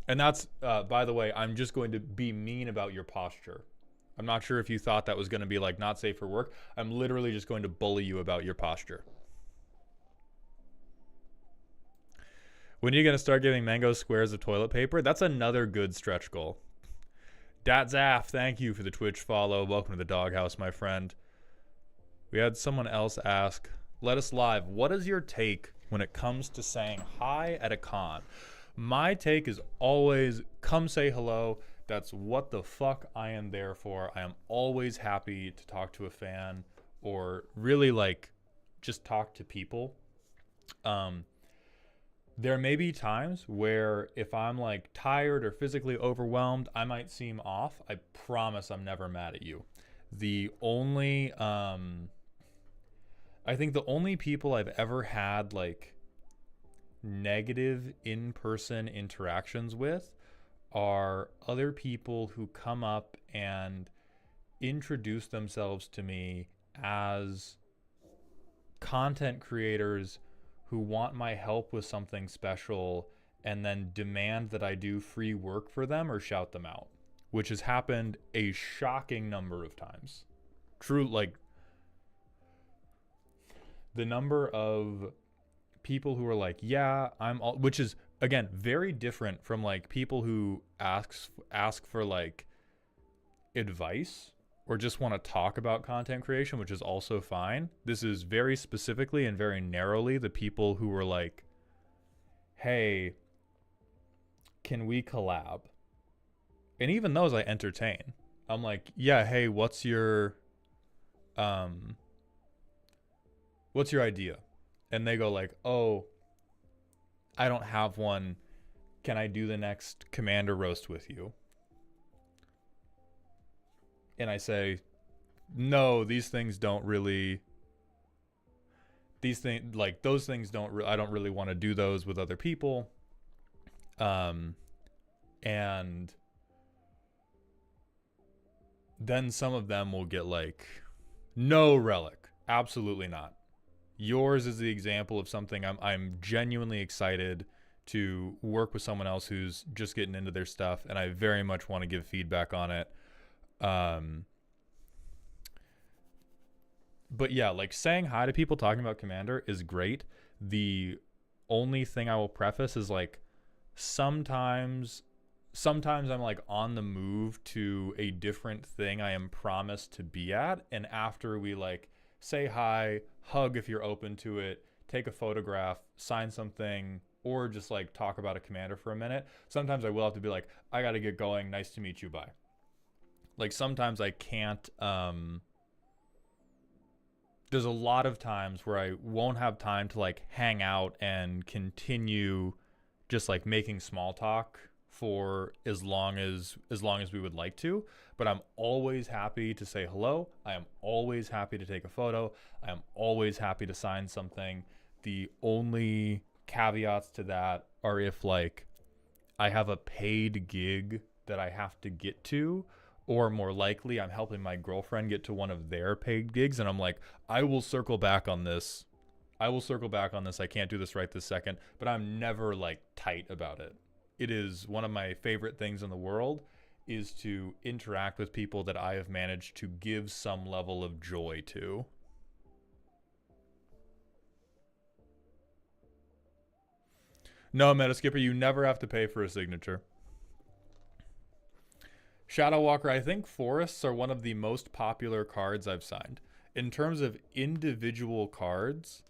And that's, by the way, I'm just going to be mean about your posture. I'm not sure if you thought that was going to be like not safe for work. I'm literally just going to bully you about your posture. When are you going to start giving Mango squares of toilet paper? That's another good stretch goal. Datzaf, thank you for the Twitch follow. Welcome to the doghouse, my friend. We had someone else ask, let us live, what is your take when it comes to saying hi at a con? My take is always come say hello. That's what the fuck I am there for. I am always happy to talk to a fan or really like just talk to people. There may be times where if I'm like tired or physically overwhelmed, I might seem off. I promise I'm never mad at you. The only, I think the only people I've ever had like negative in-person interactions with are other people who come up and introduce themselves to me as content creators who want my help with something special and then demand that I do free work for them or shout them out, which has happened a shocking number of times. True, like the number of people who are like, yeah, I'm all, which is again very different from like people who ask for like advice or just want to talk about content creation, which is also fine. This is very specifically and very narrowly the people who were like, hey, can we collab? And even those I entertain. I'm like, yeah, hey, what's your idea? And they go like, oh, I don't have one. Can I do the next Commander roast with you? And I say, no, these things don't really, those things don't, I don't really want to do those with other people. And then some of them will get like, no, Relic, absolutely not. Yours is the example of something I'm genuinely excited to work with someone else who's just getting into their stuff, and I very much want to give feedback on it. But yeah, like saying hi to people talking about Commander is great. The only thing I will preface is like sometimes I'm like on the move to a different thing I am promised to be at, and after we like say hi, hug if you're open to it, take a photograph, sign something, or just like talk about a Commander for a minute, sometimes I will have to be like, I gotta get going, nice to meet you, bye. Like sometimes I can't, there's a lot of times where I won't have time to like hang out and continue just like making small talk for as long as we would like to, but I'm always happy to say hello. I am always happy to take a photo. I am always happy to sign something. The only caveats to that are if like I have a paid gig that I have to get to, or more likely I'm helping my girlfriend get to one of their paid gigs and I'm like, I will circle back on this. I can't do this right this second, but I'm never like tight about it. It is one of my favorite things in the world is to interact with people that I have managed to give some level of joy to. No, Meta Skipper, you never have to pay for a signature. Shadow Walker, I think forests are one of the most popular cards I've signed. In terms of individual cards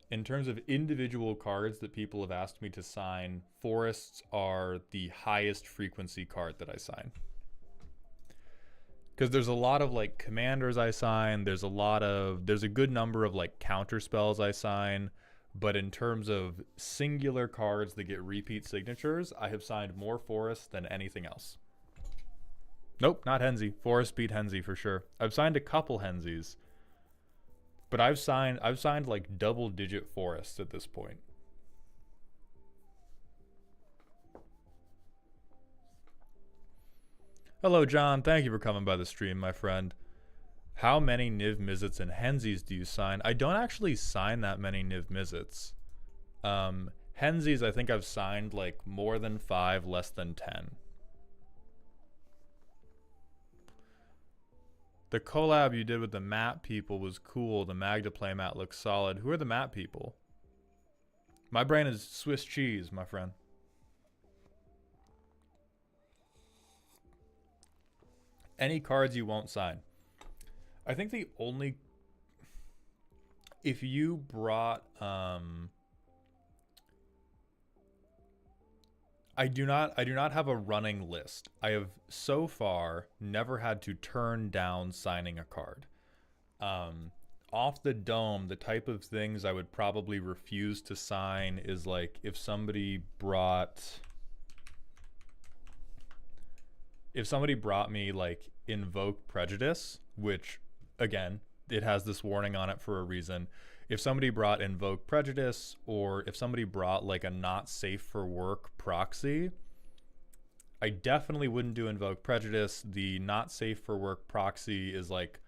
that people have asked me to sign, forests are the highest frequency card that I sign. Because there's a lot of like commanders I sign. There's a good number of like counter spells I sign. But in terms of singular cards that get repeat signatures, I have signed more Forest than anything else. Nope, not Henzi. Forest beat Henzi for sure. I've signed a couple Henzis, but I've signed like double-digit Forests at this point. Hello, John. Thank you for coming by the stream, my friend. How many Niv Mizzets and Henzis do you sign? I don't actually sign that many Niv Mizzets. Henzis, I think I've signed like more than 5, less than 10. The collab you did with the map people was cool. The Magda playmat looks solid. Who are the map people? My brain is Swiss cheese, my friend. Any cards you won't sign. I think the only... If you brought... I do not have a running list. I have so far never had to turn down signing a card. Off the dome, the type of things I would probably refuse to sign is like if somebody brought me like Invoke Prejudice, which again, it has this warning on it for a reason. If somebody brought Invoke Prejudice, or if somebody brought like a not safe for work proxy, I definitely wouldn't do Invoke Prejudice. The not safe for work proxy is like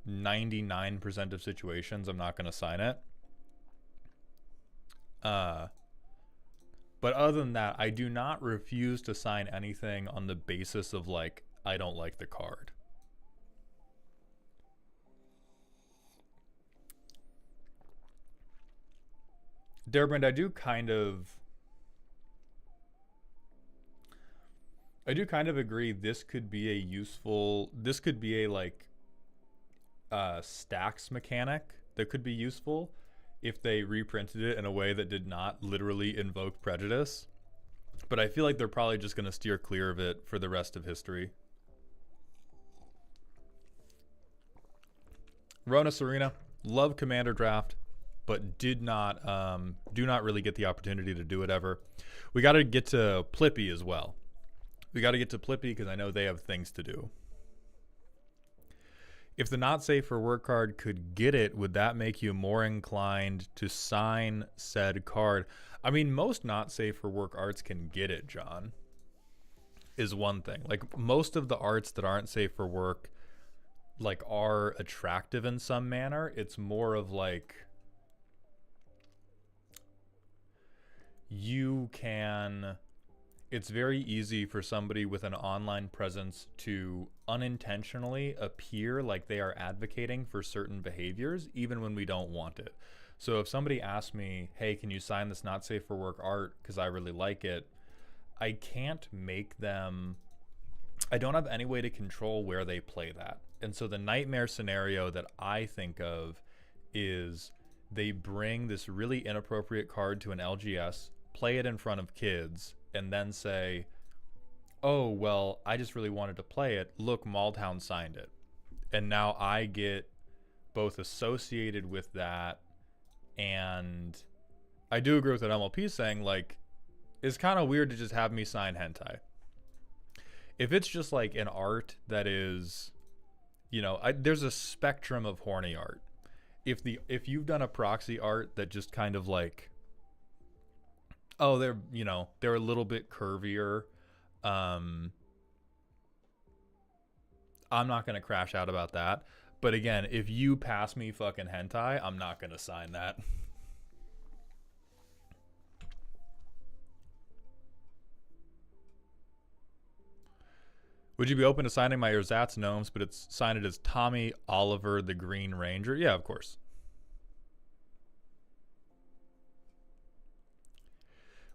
99% of situations I'm not going to sign it. But other than that, I do not refuse to sign anything on the basis of like, I don't like the card. Derbrand, I do kind of agree this could be a like stax mechanic that could be useful if they reprinted it in a way that did not literally invoke Prejudice. But I feel like they're probably just going to steer clear of it for the rest of history. Rona Serena, love Commander Draft, but do not really get the opportunity to do it ever. We got to get to Plippy as well. We got to get to Plippy because I know they have things to do. If the not safe for work card could get it, would that make you more inclined to sign said card? I mean, most not safe for work arts can get it, John, is one thing. Like most of the arts that aren't safe for work like are attractive in some manner. It's more of like, it's very easy for somebody with an online presence to unintentionally appear like they are advocating for certain behaviors, even when we don't want it. So if somebody asks me, hey, can you sign this not safe for work art because I really like it, I can't make them, I don't have any way to control where they play that. And so the nightmare scenario that I think of is they bring this really inappropriate card to an LGS, play it in front of kids, and then say, oh, well, I just really wanted to play it. Look, Maultown signed it. And now I get both associated with that, and I do agree with what MLP is saying, like, it's kind of weird to just have me sign hentai. If it's just like an art that is, you know, there's a spectrum of horny art. If you've done a proxy art that just kind of like, oh, they're a little bit curvier, I'm not going to crash out about that. But again, if you pass me fucking hentai, I'm not going to sign that. Would you be open to signing my Ersatz gnomes, but it's signed as Tommy Oliver the Green Ranger? Yeah, of course.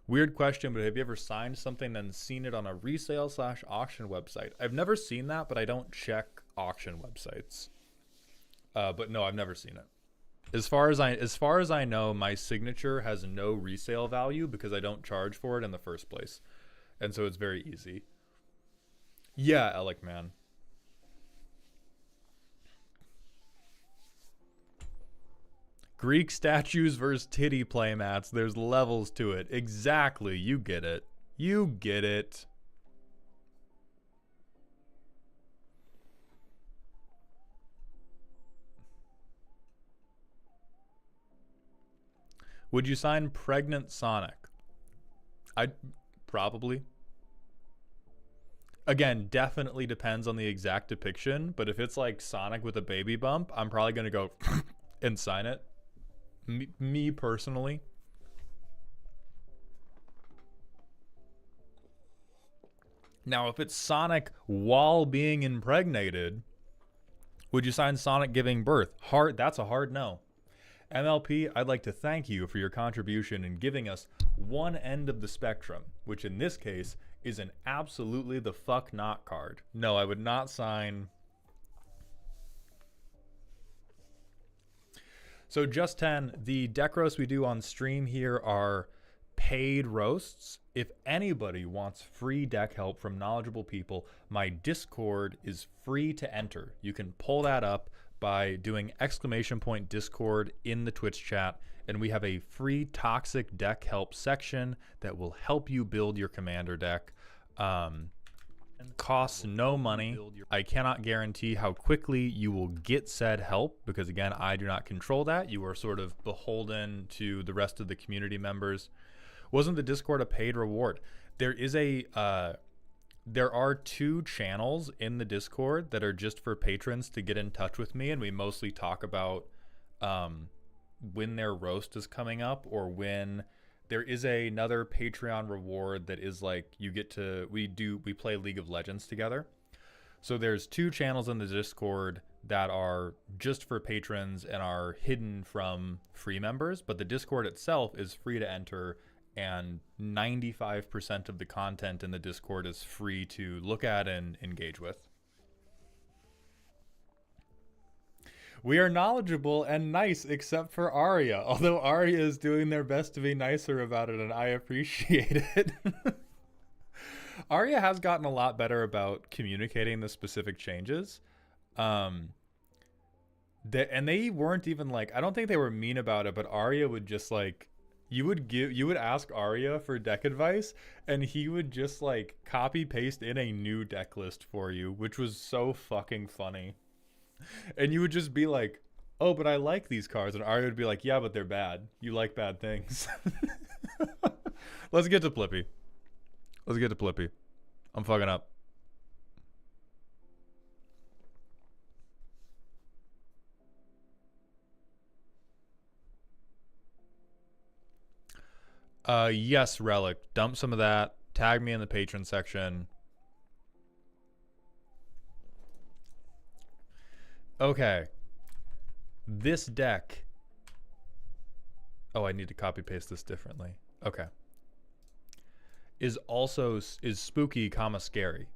Weird question, but have you ever signed something and seen it on a resale/auction website? I've never seen that, but I don't check auction websites. But no, I've never seen it. As far as I know, my signature has no resale value because I don't charge for it in the first place, and so it's very easy. Yeah, Alec, man. Greek statues versus titty playmats. There's levels to it. Exactly. You get it. You get it. Would you sign Pregnant Sonic? I'd probably. Again, definitely depends on the exact depiction, but if it's like Sonic with a baby bump, I'm probably going to go and sign it. Me personally. Now, if it's Sonic while being impregnated, would you sign Sonic giving birth? That's a hard no. MLP, I'd like to thank you for your contribution in giving us one end of the spectrum, which in this case is an absolutely the fuck not card. No, I would not sign. So just 10, the deck roasts we do on stream here are paid roasts. If anybody wants free deck help from knowledgeable people, my Discord is free to enter. You can pull that up by doing !Discord in the Twitch chat, and we have a free toxic deck help section that will help you build your commander deck. Costs no money. I cannot guarantee how quickly you will get said help because, again, I do not control that. You are sort of beholden to the rest of the community members. Wasn't the Discord a paid reward? There are 2 channels in the Discord that are just for patrons to get in touch with me, and we mostly talk about when their roast is coming up, or when there is another Patreon reward that is like we play League of Legends together. So there's 2 channels in the Discord that are just for patrons and are hidden from free members, but the Discord itself is free to enter, and 95% of the content in the Discord is free to look at and engage with. We are knowledgeable and nice except for Arya, although Arya is doing their best to be nicer about it, and I appreciate it. Arya has gotten a lot better about communicating the specific changes. And they weren't even like, I don't think they were mean about it, but Arya would just like, you would ask Arya for deck advice, and he would just like copy paste in a new deck list for you, which was so fucking funny. And you would just be like, oh, but I like these cards. And Arya would be like, yeah, but they're bad. You like bad things. Let's get to Plippy. I'm fucking up. Yes, Relic. Dump some of that. Tag me in the patron section. Okay. This deck. Oh, I need to copy paste this differently. Okay. Is spooky, scary.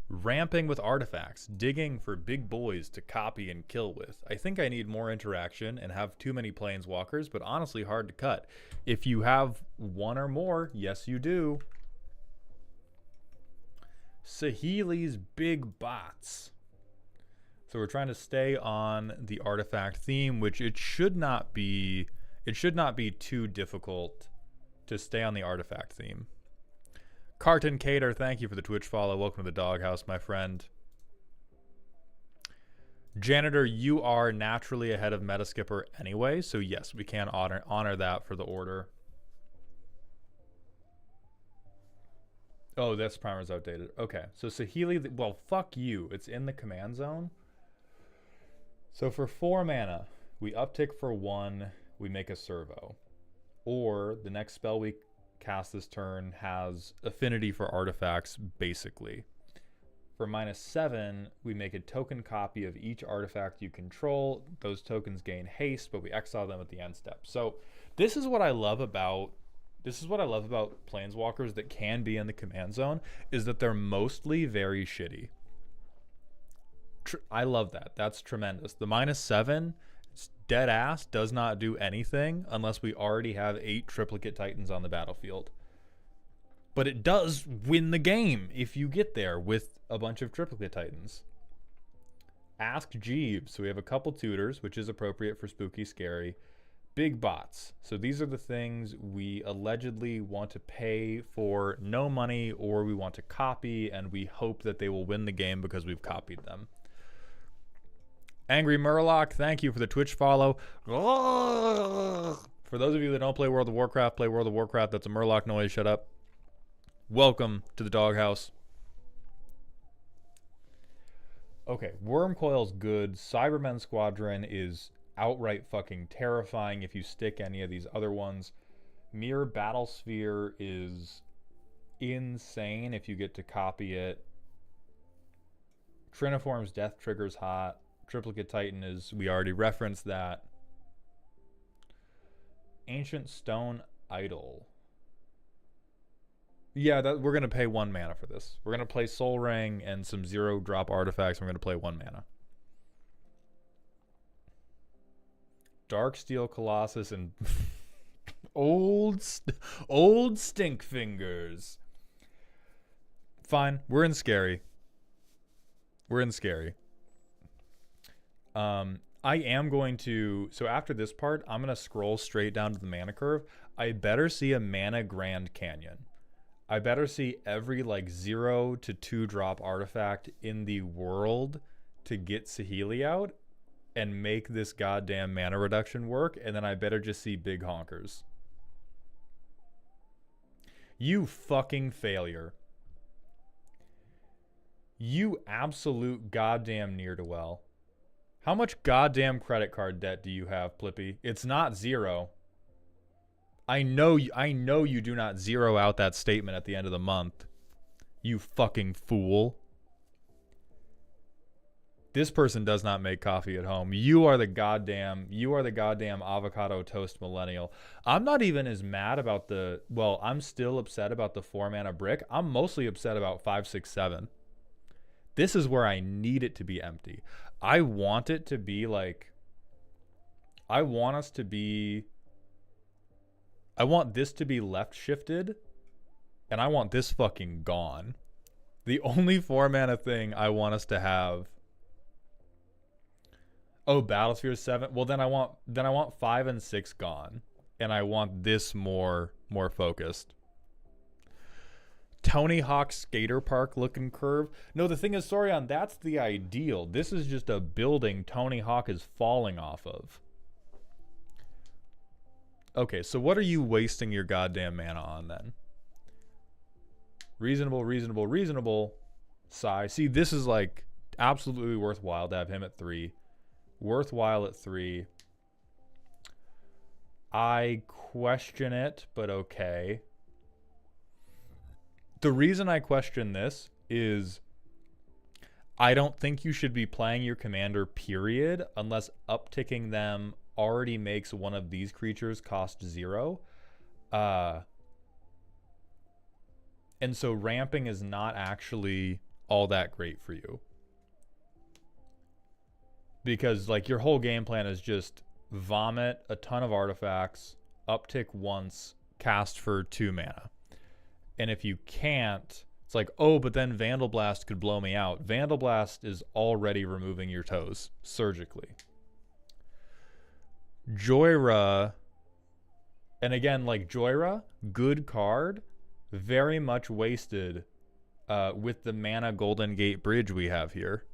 Ramping with artifacts, digging for big boys to copy and kill with. I think I need more interaction and have too many planeswalkers, but honestly hard to cut. If you have 1 or more, yes you do. Saheeli's big bots. So we're trying to stay on the artifact theme, which it should not be too difficult to stay on the artifact theme. Carton Cater, thank you for the Twitch follow. Welcome to the doghouse, my friend. Janitor, you are naturally ahead of Meta Skipper anyway, so yes, we can honor that for the order. Oh, this primer's outdated. Okay, so Saheeli, well, fuck you. It's in the command zone. So for 4 mana, we uptick for 1, we make a servo. Or the next spell we cast this turn has affinity for artifacts, basically. For -7, we make a token copy of each artifact you control. Those tokens gain haste, but we exile them at the end step. So this is what I love about planeswalkers that can be in the command zone, is that they're mostly very shitty. I love that. That's tremendous. The -7, dead ass, does not do anything unless we already have 8 triplicate titans on the battlefield. But it does win the game if you get there with a bunch of triplicate titans. Ask Jeeves. So we have a couple tutors, which is appropriate for spooky scary. Big bots. So these are the things we allegedly want to pay for no money, or we want to copy, and we hope that they will win the game because we've copied them. Angry Murloc, thank you for the Twitch follow. For those of you that don't play World of Warcraft, play World of Warcraft. That's a Murloc noise. Shut up. Welcome to the doghouse. Okay, Wormcoil's good. Cybermen Squadron is outright fucking terrifying if you stick any of these other ones. Mirror Battlesphere is insane if you get to copy it. Triniform's Death Trigger's hot. Triplicate Titan is, we already referenced that. Ancient Stone Idol. Yeah, we're going to pay 1 mana for this. We're going to play Soul Ring and some 0-drop artifacts. And we're going to play 1 mana. Darksteel Colossus and old Stink Fingers. Fine, we're in scary. We're in scary. I am going to, so after this part, I'm going to scroll straight down to the mana curve. I better see a mana Grand Canyon. I better see every like 0 to 2 drop artifact in the world to get Saheeli out and make this goddamn mana reduction work, and then I better just see big honkers. You fucking failure. You absolute goddamn ne'er-do-well. How much goddamn credit card debt do you have, Plippy? It's not 0. I know you do not zero out that statement at the end of the month. You fucking fool. This person does not make coffee at home. You are the goddamn avocado toast millennial. I'm not even as mad about the, well, I'm still upset about the 4 mana brick. I'm mostly upset about 5, 6, 7. This is where I need it to be empty. I want it to be like, I want this to be left shifted, and I want this fucking gone. The only 4 mana thing I want us to have. Oh, Battlesphere 7. Well, then I want 5 and 6 gone, and I want this more focused. Tony Hawk skater park looking curve. No, the thing is, Sorion, that's the ideal. This is just a building Tony Hawk is falling off of. Okay, so what are you wasting your goddamn mana on then? Reasonable. Sigh. See, this is like absolutely worthwhile to have him at 3. Worthwhile at 3. I question it, but okay. The reason I question this is I don't think you should be playing your commander, period, unless upticking them already makes one of these creatures cost 0. And so ramping is not actually all that great for you. Because like your whole game plan is just vomit a ton of artifacts, uptick once, cast for 2 mana. And if you can't, it's like, oh, but then Vandal Blast could blow me out. Vandal Blast is already removing your toes surgically. Joyra, and again, like Joyra, good card, very much wasted with the mana Golden Gate Bridge we have here.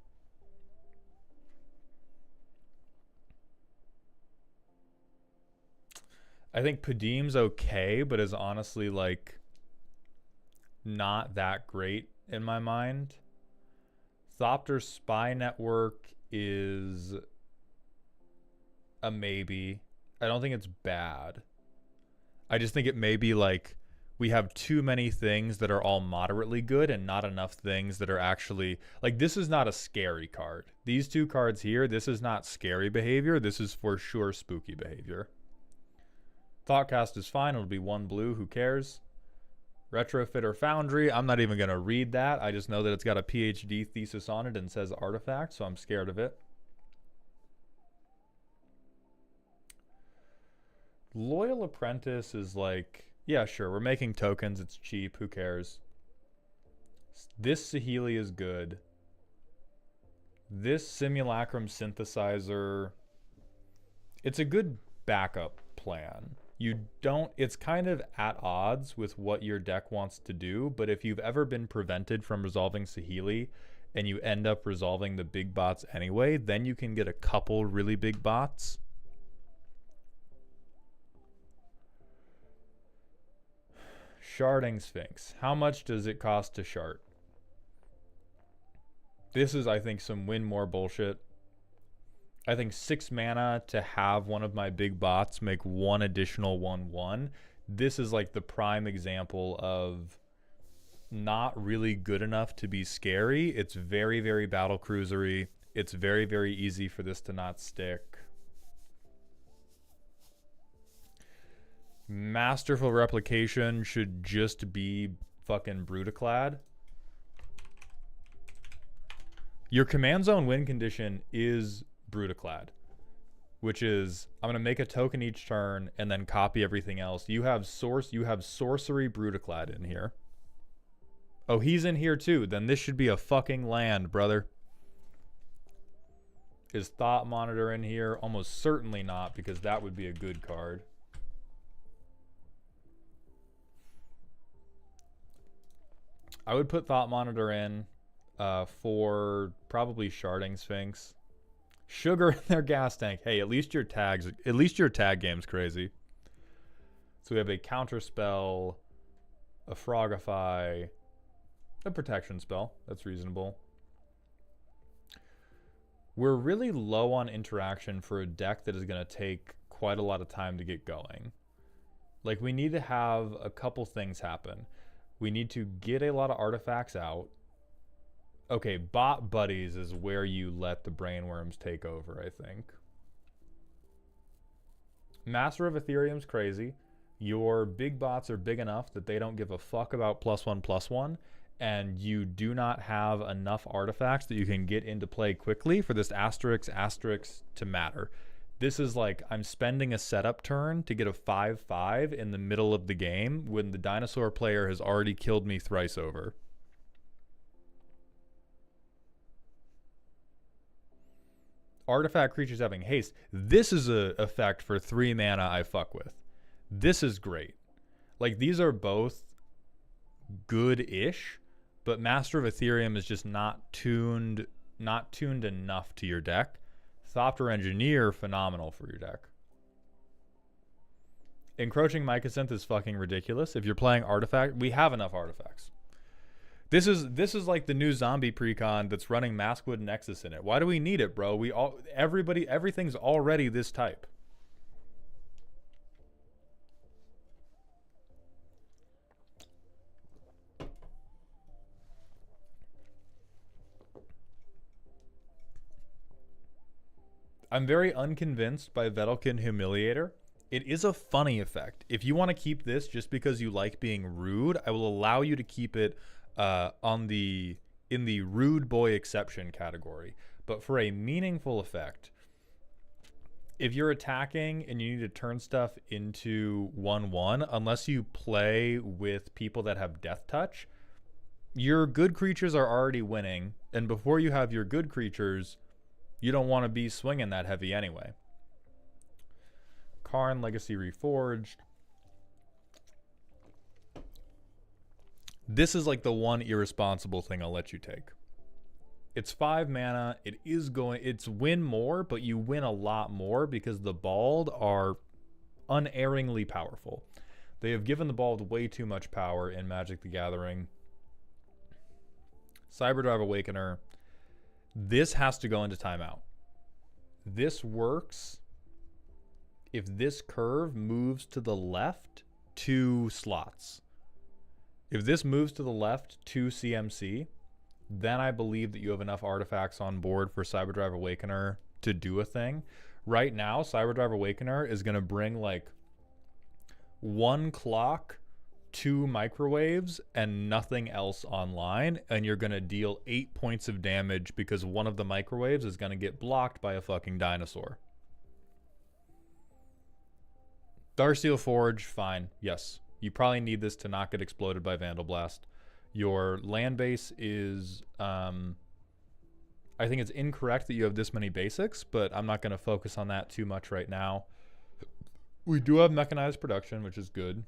I think Padim's okay, but is honestly like not that great in my mind. Thopter Spy Network is a maybe. I don't think it's bad. I just think it may be like we have too many things that are all moderately good and not enough things that are actually like, this is not a scary card. These 2 cards here, this is not scary behavior. This is for sure spooky behavior. Thoughtcast is fine. It'll be 1 blue. Who cares? Retrofitter Foundry. I'm not even going to read that. I just know that it's got a PhD thesis on it and says artifact, so I'm scared of it. Loyal Apprentice is like, yeah, sure. We're making tokens. It's cheap. Who cares? This Saheeli is good. This Simulacrum Synthesizer, it's a good backup plan. You don't, it's kind of at odds with what your deck wants to do, but if you've ever been prevented from resolving Saheeli and you end up resolving the big bots anyway, then you can get a couple really big bots. Sharding Sphinx. How much does it cost to shard? This is, I think, some win more bullshit. I think 6 mana to have one of my big bots make one additional 1/1. This is like the prime example of not really good enough to be scary. It's very, very battle cruisery. It's very, very easy for this to not stick. Masterful Replication should just be fucking Brutaclad. Your command zone win condition is Brutaclad, which is I'm gonna make a token each turn and then copy everything else. You have sorcery Brutaclad in here. Oh, he's in here too. Then this should be a fucking land, brother. Is Thought Monitor in here? Almost certainly not, because that would be a good card. I would put Thought Monitor in for probably Sharding Sphinx. Sugar in their gas tank. Hey, at least your tag game's crazy. So we have a counter spell, a Frogify, a protection spell. That's reasonable. We're really low on interaction for a deck that is going to take quite a lot of time to get going. Like, we need to have a couple things happen. We need to get a lot of artifacts out. Okay, Bot Buddies is where you let the brainworms take over, I think. Master of Ethereum's crazy. Your big bots are big enough that they don't give a fuck about +1/+1, and you do not have enough artifacts that you can get into play quickly for this asterisk to matter. This is like, I'm spending a setup turn to get a 5/5 in the middle of the game when the dinosaur player has already killed me thrice over. Artifact creatures having haste. This is a effect for 3 mana I fuck with. This is great. Like, these are both good-ish, but Master of Ethereum is just not tuned enough to your deck. Thopter Engineer, phenomenal for your deck. Encroaching Mycosynth is fucking ridiculous. If you're playing Artifact, we have enough artifacts. This is like the new zombie precon that's running Maskwood Nexus in it. Why do we need it, bro? Everything's already this type. I'm very unconvinced by Vedalken Humiliator. It is a funny effect. If you want to keep this just because you like being rude, I will allow you to keep it in the rude boy exception category. But for a meaningful effect, if you're attacking and you need to turn stuff into 1/1, unless you play with people that have Death Touch, your good creatures are already winning. And before you have your good creatures, you don't want to be swinging that heavy anyway. Karn Legacy Reforged. This is like the one irresponsible thing I'll let you take. It's 5 mana. It's win more, but you win a lot more because the Bald are unerringly powerful. They have given the Bald way too much power in Magic the Gathering. Cyberdrive Awakener. This has to go into timeout. This works if this curve moves to the left 2 slots. If this moves to the left 2 CMC, then I believe that you have enough artifacts on board for Cyberdrive Awakener to do a thing. Right now, Cyberdrive Awakener is going to bring like 1 clock, 2 microwaves, and nothing else online, and you're going to deal 8 points of damage because one of the microwaves is going to get blocked by a fucking dinosaur. Darksteel Forge, fine. Yes. You probably need this to not get exploded by Vandal Blast. Your land base is I think it's incorrect that you have this many basics, but I'm not going to focus on that too much right now. We do have mechanized production, which is good.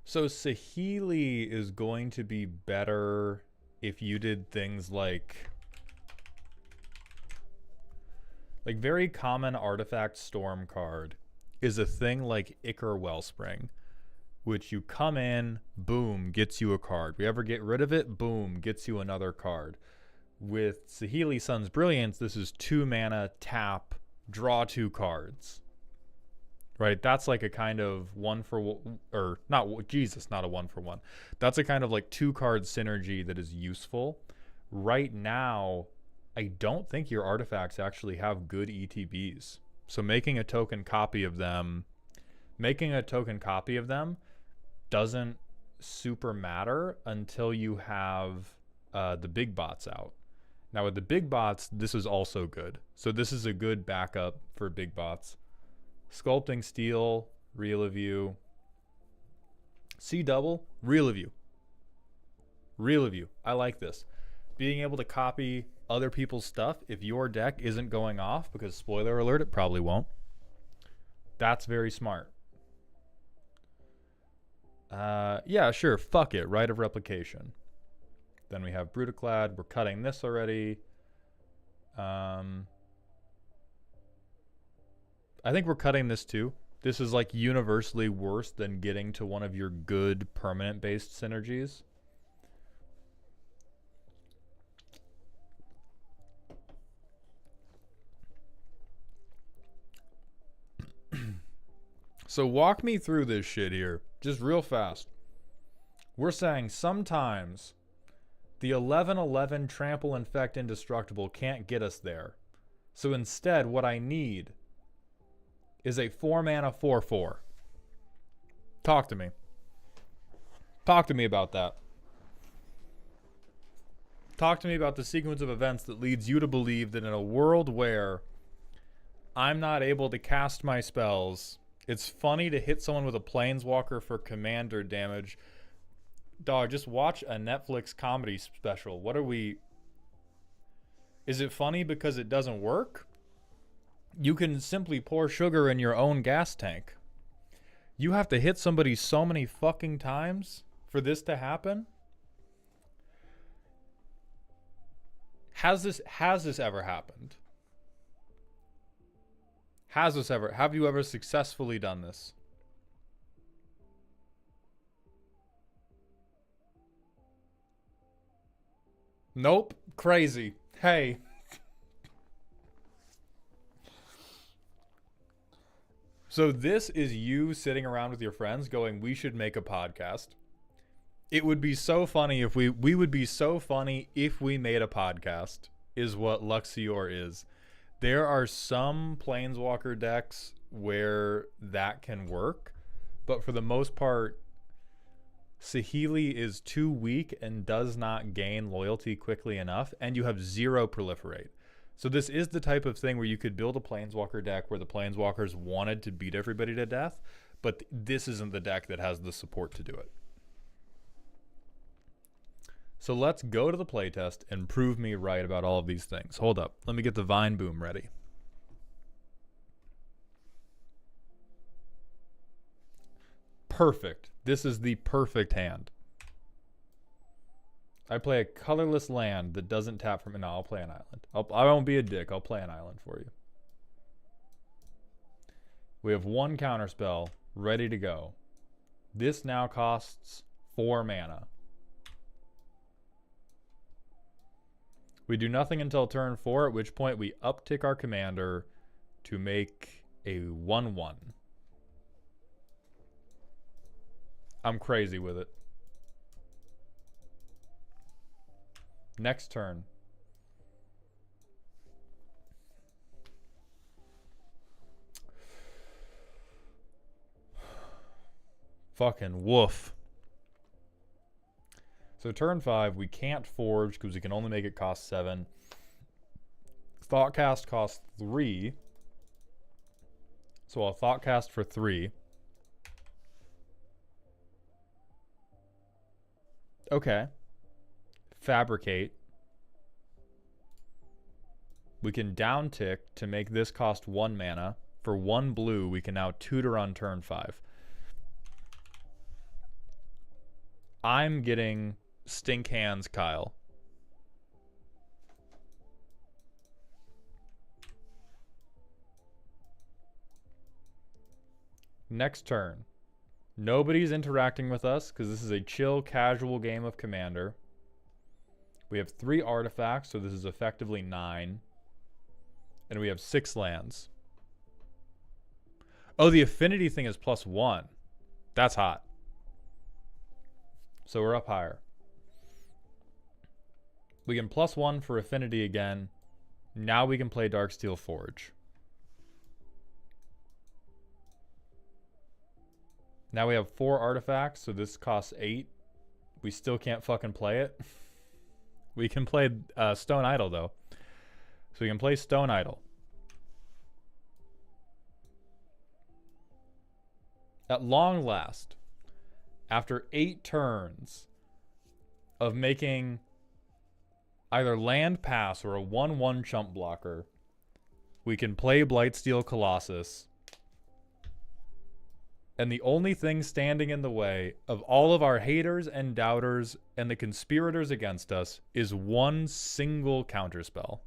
So Sahili is going to be better if you did things like very common artifact storm card is a thing like Ichor Wellspring, which you come in, boom, gets you a card. We ever get rid of it, boom, gets you another card. With Sahili Sun's Brilliance, this is 2 mana, tap, draw 2 cards. Right? That's like a kind of one for one, or not, Jesus, not a 1-for-1. That's a kind of like 2 card synergy that is useful. Right now, I don't think your artifacts actually have good ETBs. So making a token copy of them doesn't super matter until you have the big bots out. Now with the big bots, this is also good. So this is a good backup for big bots. Sculpting Steel, Real of You. C double, Real of You. Real of You. I like this. Being able to copy other people's stuff if your deck isn't going off, because spoiler alert, it probably won't. That's very smart. Yeah, sure. Fuck it. Right of Replication. Then we have Brutaclad. We're cutting this already. I think we're cutting this too. This is like universally worse than getting to one of your good permanent based synergies. So walk me through this shit here, just real fast. We're saying sometimes the 11/11 Trample, Infect, Indestructible can't get us there. So instead, what I need is a 4-mana 4/4. Talk to me. Talk to me about that. Talk to me about the sequence of events that leads you to believe that in a world where I'm not able to cast my spells, it's funny to hit someone with a Planeswalker for commander damage. Dog, just watch a Netflix comedy special. What are we... Is it funny because it doesn't work? You can simply pour sugar in your own gas tank. You have to hit somebody so many fucking times for this to happen? Has this ever happened? Have you ever successfully done this? Nope. Crazy. Hey. So this is you sitting around with your friends going, we should make a podcast. It would be so funny if we would be so funny if we made a podcast, is what Luxior is. There are some Planeswalker decks where that can work, but for the most part, Sahili is too weak and does not gain loyalty quickly enough, and you have 0 proliferate. So this is the type of thing where you could build a Planeswalker deck where the Planeswalkers wanted to beat everybody to death, but this isn't the deck that has the support to do it. So let's go to the playtest and prove me right about all of these things. Hold up. Let me get the Vine Boom ready. Perfect. This is the perfect hand. I play a colorless land that doesn't tap from... No, I'll play an island. I won't be a dick. I'll play an island for you. We have 1 counterspell ready to go. This now costs 4 mana. We do nothing until turn 4, at which point we uptick our commander to make a 1/1. I'm crazy with it. Next turn. Fucking woof. So turn 5, we can't forge because we can only make it cost 7. Thoughtcast costs 3. So I'll Thoughtcast for 3. Okay. fabricate. We can down tick to make this cost 1 mana. For 1 blue, we can now tutor on turn 5. I'm getting Stink Hands Kyle. Next turn. Nobody's interacting with us because this is a chill, casual game of Commander. We have 3 artifacts, so this is effectively 9. And we have 6 lands. Oh, the affinity thing is +1. That's hot. So we're up higher. We can +1 for affinity again. Now we can play Darksteel Forge. Now we have 4 artifacts, so this costs 8. We still can't fucking play it. We can play Stone Idol, though. So we can play Stone Idol. At long last, after 8 turns of making either land pass or a 1/1 chump blocker, we can play Blightsteel Colossus. And the only thing standing in the way of all of our haters and doubters and the conspirators against us is one single counterspell.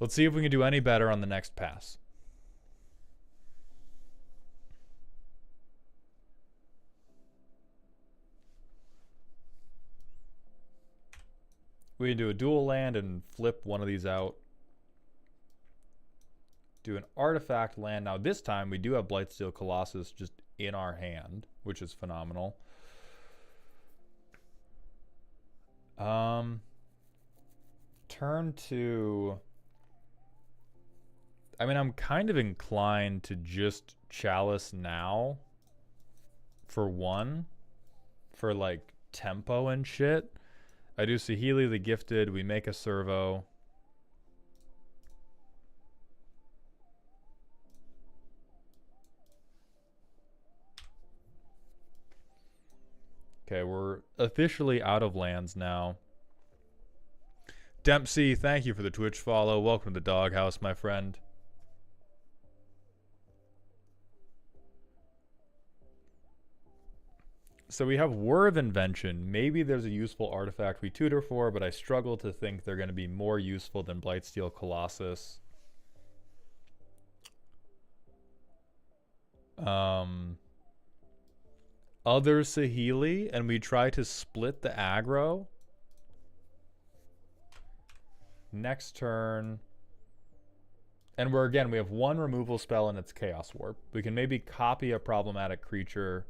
Let's see if we can do any better on the next pass. We can do a dual land and flip one of these out. Do an artifact land. Now this time we do have Blightsteel Colossus just in our hand, which is phenomenal. Turn 2. I mean, I'm kind of inclined to just Chalice now for 1 for like tempo and shit. I do Saheeli the Gifted. We make a servo. Okay, we're officially out of lands now. Dempsey, thank you for the Twitch follow. Welcome to the doghouse, my friend. So we have Whir of Invention. Maybe there's a useful artifact we tutor for, but I struggle to think they're going to be more useful than Blightsteel Colossus. Other Saheeli, and we try to split the aggro. Next turn. And we have 1 removal spell and it's Chaos Warp. We can maybe copy a problematic creature.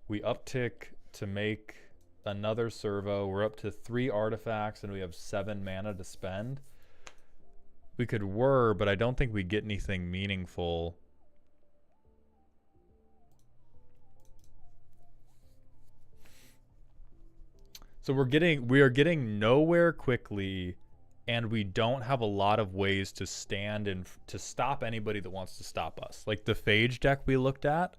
We uptick to make another servo. We're up to 3 artifacts and we have 7 mana to spend. We could whir, but I don't think we get anything meaningful. So we are getting nowhere quickly, and we don't have a lot of ways to stand and to stop anybody that wants to stop us. Like the Fage deck we looked at.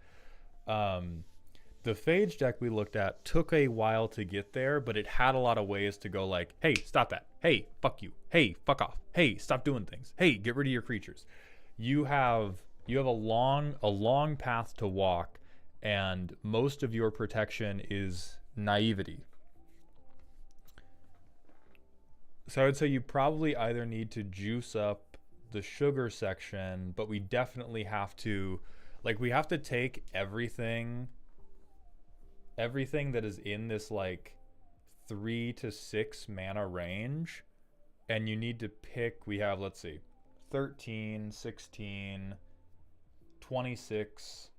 The Fage deck we looked at took a while to get there, but it had a lot of ways to go like, hey, stop that. Hey, fuck you. Hey, fuck off. Hey, stop doing things. Hey, get rid of your creatures. You have a long path to walk, and most of your protection is naivety. So I would say you probably either need to juice up the sugar section, but we definitely have to, like, we have to take everything that is in this like 3 to 6 mana range, and you need to pick, we have, let's see, 13, 16, 26,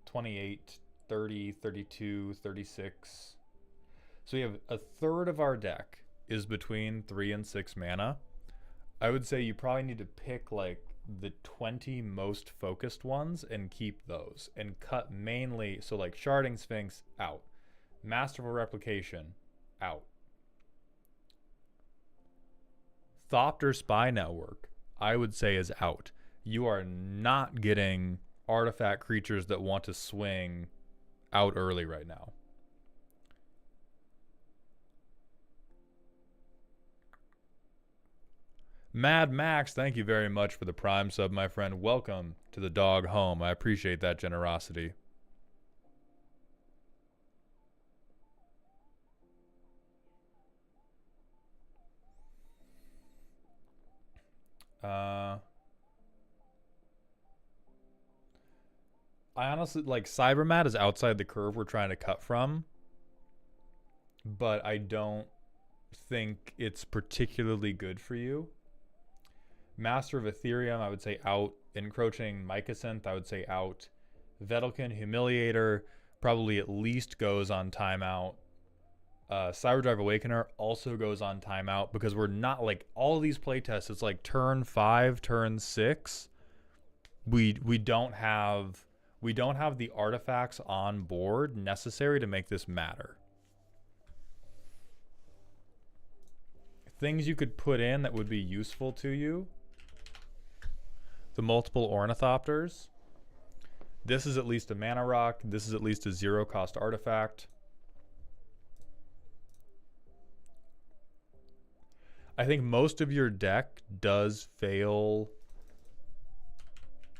28, 30, 32, 36. So we have a third of our deck is between 3 and 6 mana. I would say you probably need to pick like the 20 most focused ones and keep those and cut mainly, so like Sharding Sphinx out, Masterful Replication out, Thopter Spy Network I would say is out. You are not getting artifact creatures that want to swing out early right now. Mad Max, thank you very much for the Prime sub, my friend. Welcome to the dog home. I appreciate that generosity. I honestly, like, Cybermat is outside the curve we're trying to cut from, but I don't think it's particularly good for you. Master of Ethereum, I would say out. Encroaching Mycosynth, I would say out. Vedelkin, Humiliator, probably at least goes on timeout. Cyberdrive Awakener also goes on timeout because we're not, like, all these playtests, it's like turn 5, turn 6. We don't have the artifacts on board necessary to make this matter. Things you could put in that would be useful to you. The multiple Ornithopters. This is at least a mana rock. This is at least a 0-cost artifact. I think most of your deck does fail.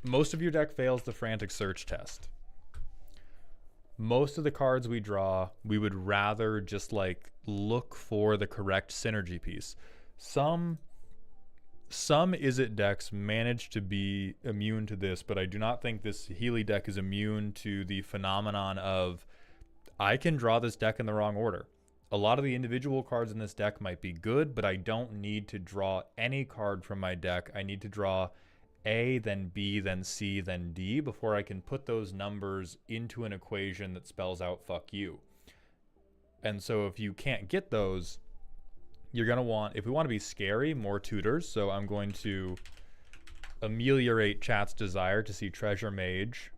Most of your deck fails the Frantic Search test. Most of the cards we draw, we would rather just, like, look for the correct synergy piece. Some Izzet decks manage to be immune to this, but I do not think this Healy deck is immune to the phenomenon of, I can draw this deck in the wrong order. A lot of the individual cards in this deck might be good, but I don't need to draw any card from my deck. I need to draw A, then B, then C, then D before I can put those numbers into an equation that spells out fuck you. And so if you can't get those, you're going to want, if we want to be scary, more tutors. So I'm going to ameliorate chat's desire to see Treasure Mage.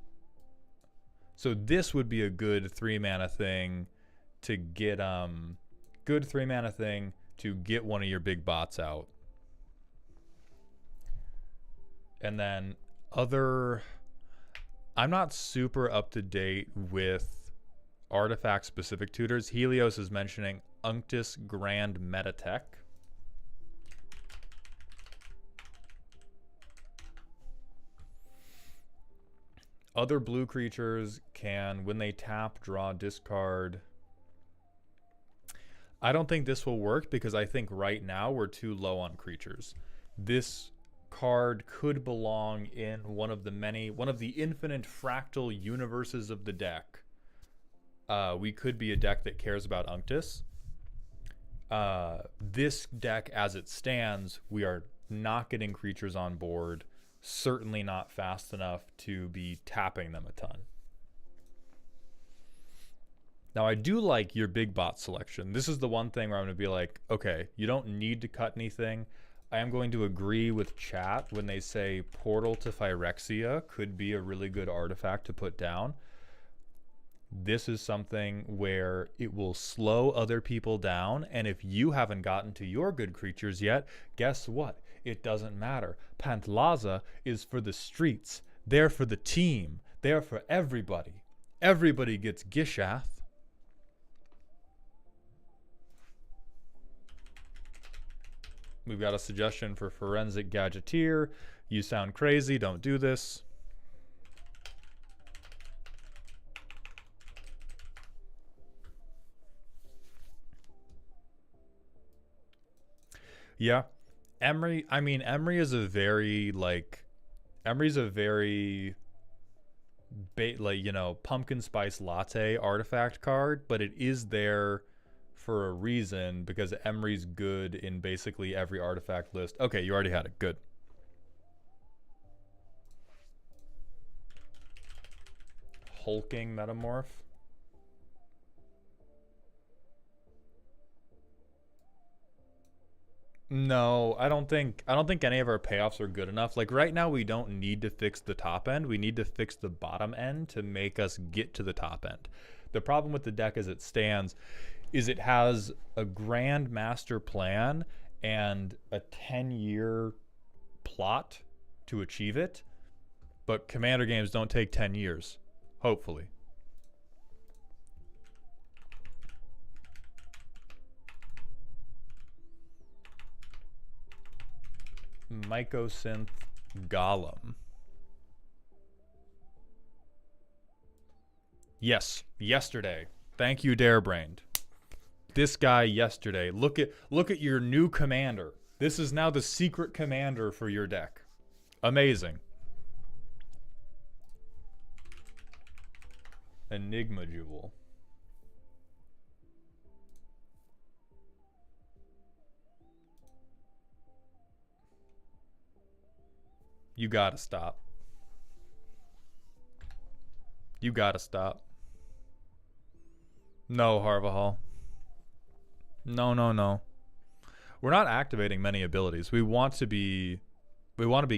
So this would be a good 3-mana thing to get, good 3-mana thing to get one of your big bots out. And then I'm not super up to date with artifact specific tutors. Helios is mentioning Unctus Grand Meta Tech. Other blue creatures can, when they tap, draw, discard. I don't think this will work because I think right now we're too low on creatures. This card could belong in one of the infinite fractal universes of the deck. We could be a deck that cares about Unctus. This deck, as it stands, we are not getting creatures on board. Certainly not fast enough to be tapping them a ton. Now, I do like your big bot selection. This is the one thing where I'm going to be like, okay, you don't need to cut anything. I am going to agree with chat when they say Portal to Phyrexia could be a really good artifact to put down. This is something where it will slow other people down, and if you haven't gotten to your good creatures yet, guess what? It doesn't matter. Pantlaza is for the streets. They're for the team. They're for everybody. Everybody gets Gishath. We've got a suggestion for Forensic Gadgeteer. You sound crazy. Don't do this. Yeah. Emery is a very, like, Emery's a very, pumpkin spice latte artifact card, but it is there for a reason because Emery's good in basically every artifact list. Okay, you already had it. Good. Hulking Metamorph. No, I don't think any of our payoffs are good enough. Like right now we don't need to fix the top end. We need to fix the bottom end to make us get to the top end. The problem with the deck as it stands is it has a grand master plan and a 10-year plot to achieve it. But Commander games don't take 10 years, hopefully. Mycosynth Golem. Yes, yesterday. Thank you, Darebrained. This guy yesterday. Look at your new commander. This is now the secret commander for your deck. Amazing. Enigma Jewel. You gotta stop. You gotta stop. No, Harvahall. No, no, no. We're not activating many abilities. We want to be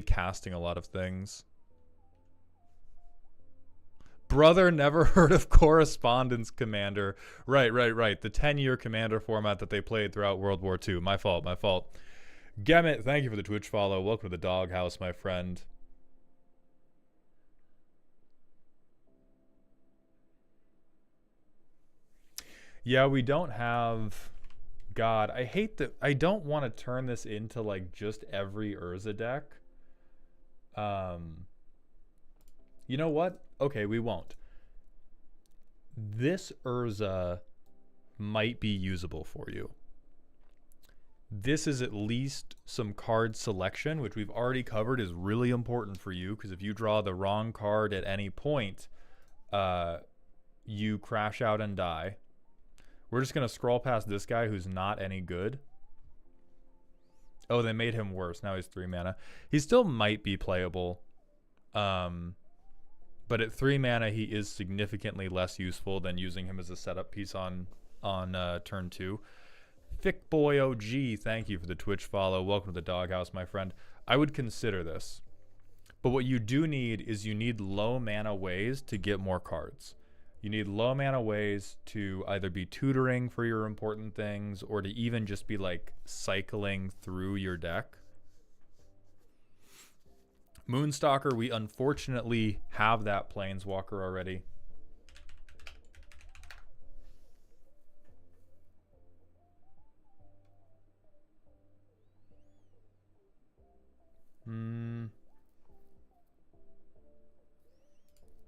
casting a lot of things. Brother never heard of Correspondence Commander. Right. The 10-year commander format that they played throughout World War II. My fault. Gemmet, thank you for the Twitch follow. Welcome to the doghouse, my friend. Yeah, we don't have... God, I hate that. I don't want to turn this into like just every Urza deck. You know what? Okay, we won't. This Urza might be usable for you. This is at least some card selection, which we've already covered is really important for you, because if you draw the wrong card at any point, you crash out and die. We're just going to scroll past this guy who's not any good. Oh, they made him worse. Now he's 3 mana. He still might be playable. But at 3 mana, he is significantly less useful than using him as a setup piece on turn 2. Thickboy OG, thank you for the Twitch follow. Welcome to the doghouse, my friend. I would consider this. But what you do need is you need low mana ways to get more cards. You need low mana ways to either be tutoring for your important things or to even just be like cycling through your deck. Moonstalker, we unfortunately have that Planeswalker already.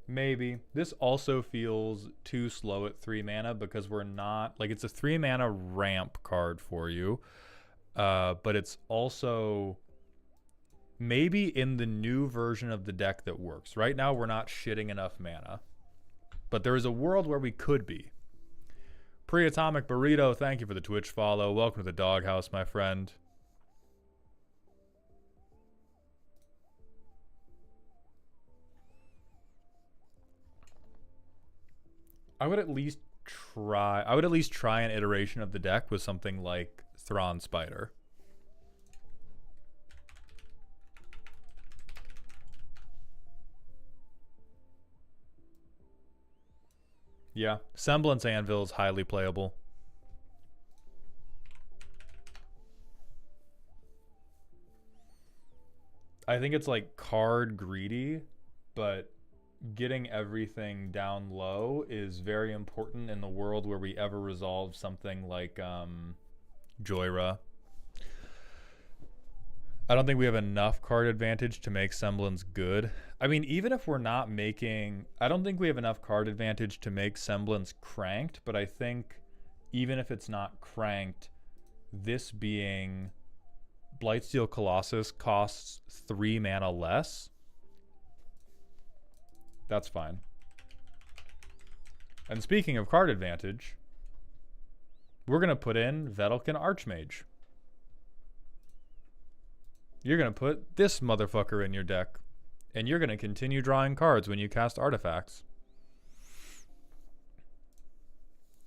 Maybe. This also feels too slow at 3 mana because we're not... Like, it's a 3 mana ramp card for you. But it's also... Maybe in the new version of the deck that works. Right now, we're not shitting enough mana. But there is a world where we could be. Pre-Atomic Burrito, thank you for the Twitch follow. Welcome to the doghouse, my friend. I would at least try an iteration of the deck with something like Thrawn Spider. Yeah, Semblance Anvil is highly playable. I think it's like card greedy, but getting everything down low is very important in the world where we ever resolve something like Joyra. I don't think we have enough card advantage to make Semblance good. I mean, even if we're not making... I don't think we have enough card advantage to make Semblance cranked, but I think even if it's not cranked, this being Blightsteel Colossus costs 3 mana less. That's fine. And speaking of card advantage, we're going to put in Vedalken Archmage. You're going to put this motherfucker in your deck. And you're going to continue drawing cards when you cast artifacts.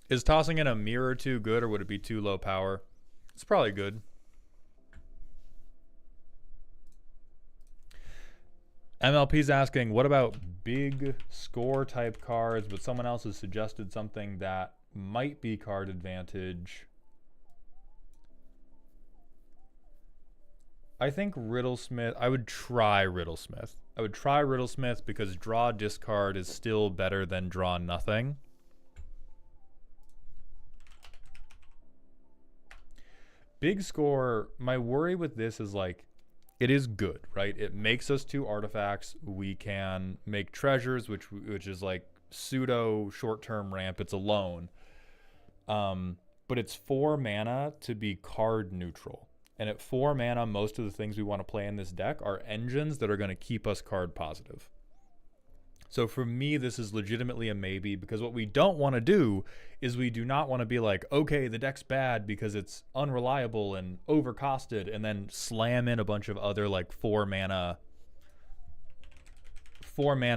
Is tossing in a mirror too good, or would it be too low power? It's probably good. MLP's asking, what about big score type cards, but someone else has suggested something that might be card advantage. I think Riddlesmith, I would try Riddlesmith. I would try Riddlesmith because draw discard is still better than draw nothing. Big score, my worry with this is like, it is good, right? It makes us 2 artifacts. We can make treasures, which is like pseudo short-term ramp. It's a loan. But it's 4 mana to be card neutral. And at 4 mana, most of the things we want to play in this deck are engines that are going to keep us card positive. So for me, this is legitimately a maybe, because what we don't want to do is we do not want to be like, okay, the deck's bad because it's unreliable and overcosted, and then slam in a bunch of other like 4 mana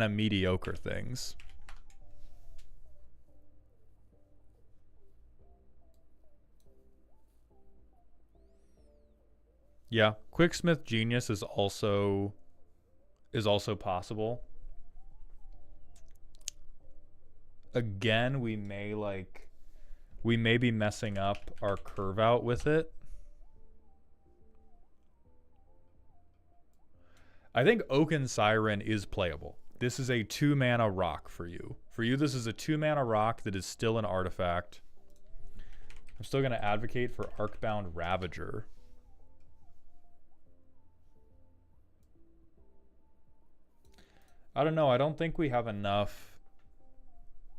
mediocre things. Yeah, Quicksmith Genius is also possible. Again, we may be messing up our curve out with it. I think Oaken Siren is playable. This is a 2 mana rock for you. For you, this is a 2 mana rock that is still an artifact. I'm still going to advocate for Arcbound Ravager. I don't know. I don't think we have enough.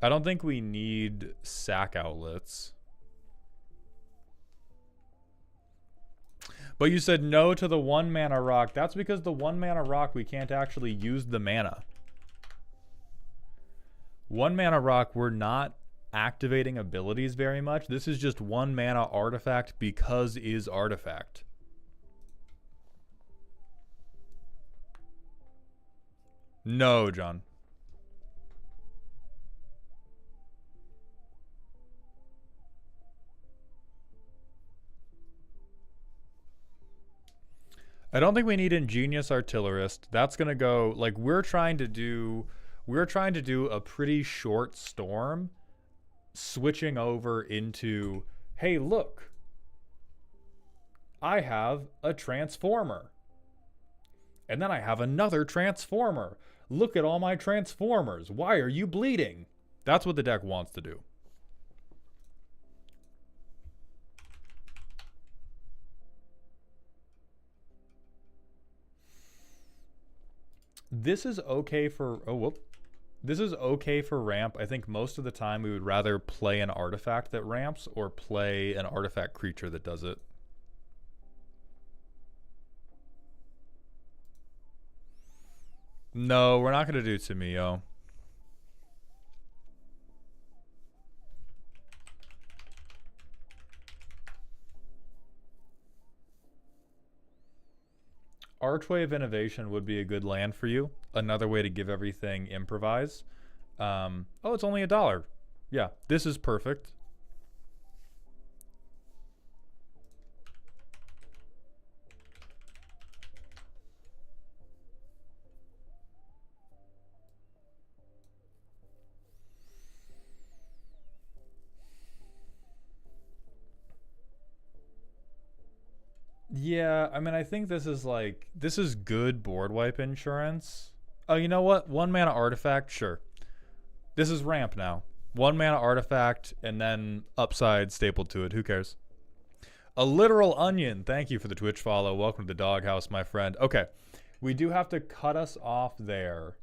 I don't think we need sack outlets. But you said no to the 1 mana rock. That's because the 1 mana rock, we can't actually use the mana. 1 mana rock, we're not activating abilities very much. This is just 1 mana artifact because is artifact. No, John. I don't think we need Ingenious Artillerist. That's going to go, like, we're trying to do a pretty short storm, switching over into, hey, look, I have a transformer. And then I have another transformer. Look at all my transformers. Why are you bleeding? That's what the deck wants to do. This is okay for, this is okay for ramp. I think most of the time we would rather play an artifact that ramps or play an artifact creature that does it. No, we're not going to do Tamio. Archway of Innovation would be a good land for you. Another way to give everything improvise. Oh, it's only $1. Yeah, this is perfect. Yeah, I mean, I think this is good board wipe insurance. Oh, you know what? 1 mana artifact, sure. This is ramp now. 1 mana artifact and then upside stapled to it. Who cares? A literal onion. Thank you for the Twitch follow. Welcome to the doghouse, my friend. Okay, we do have to cut us off there.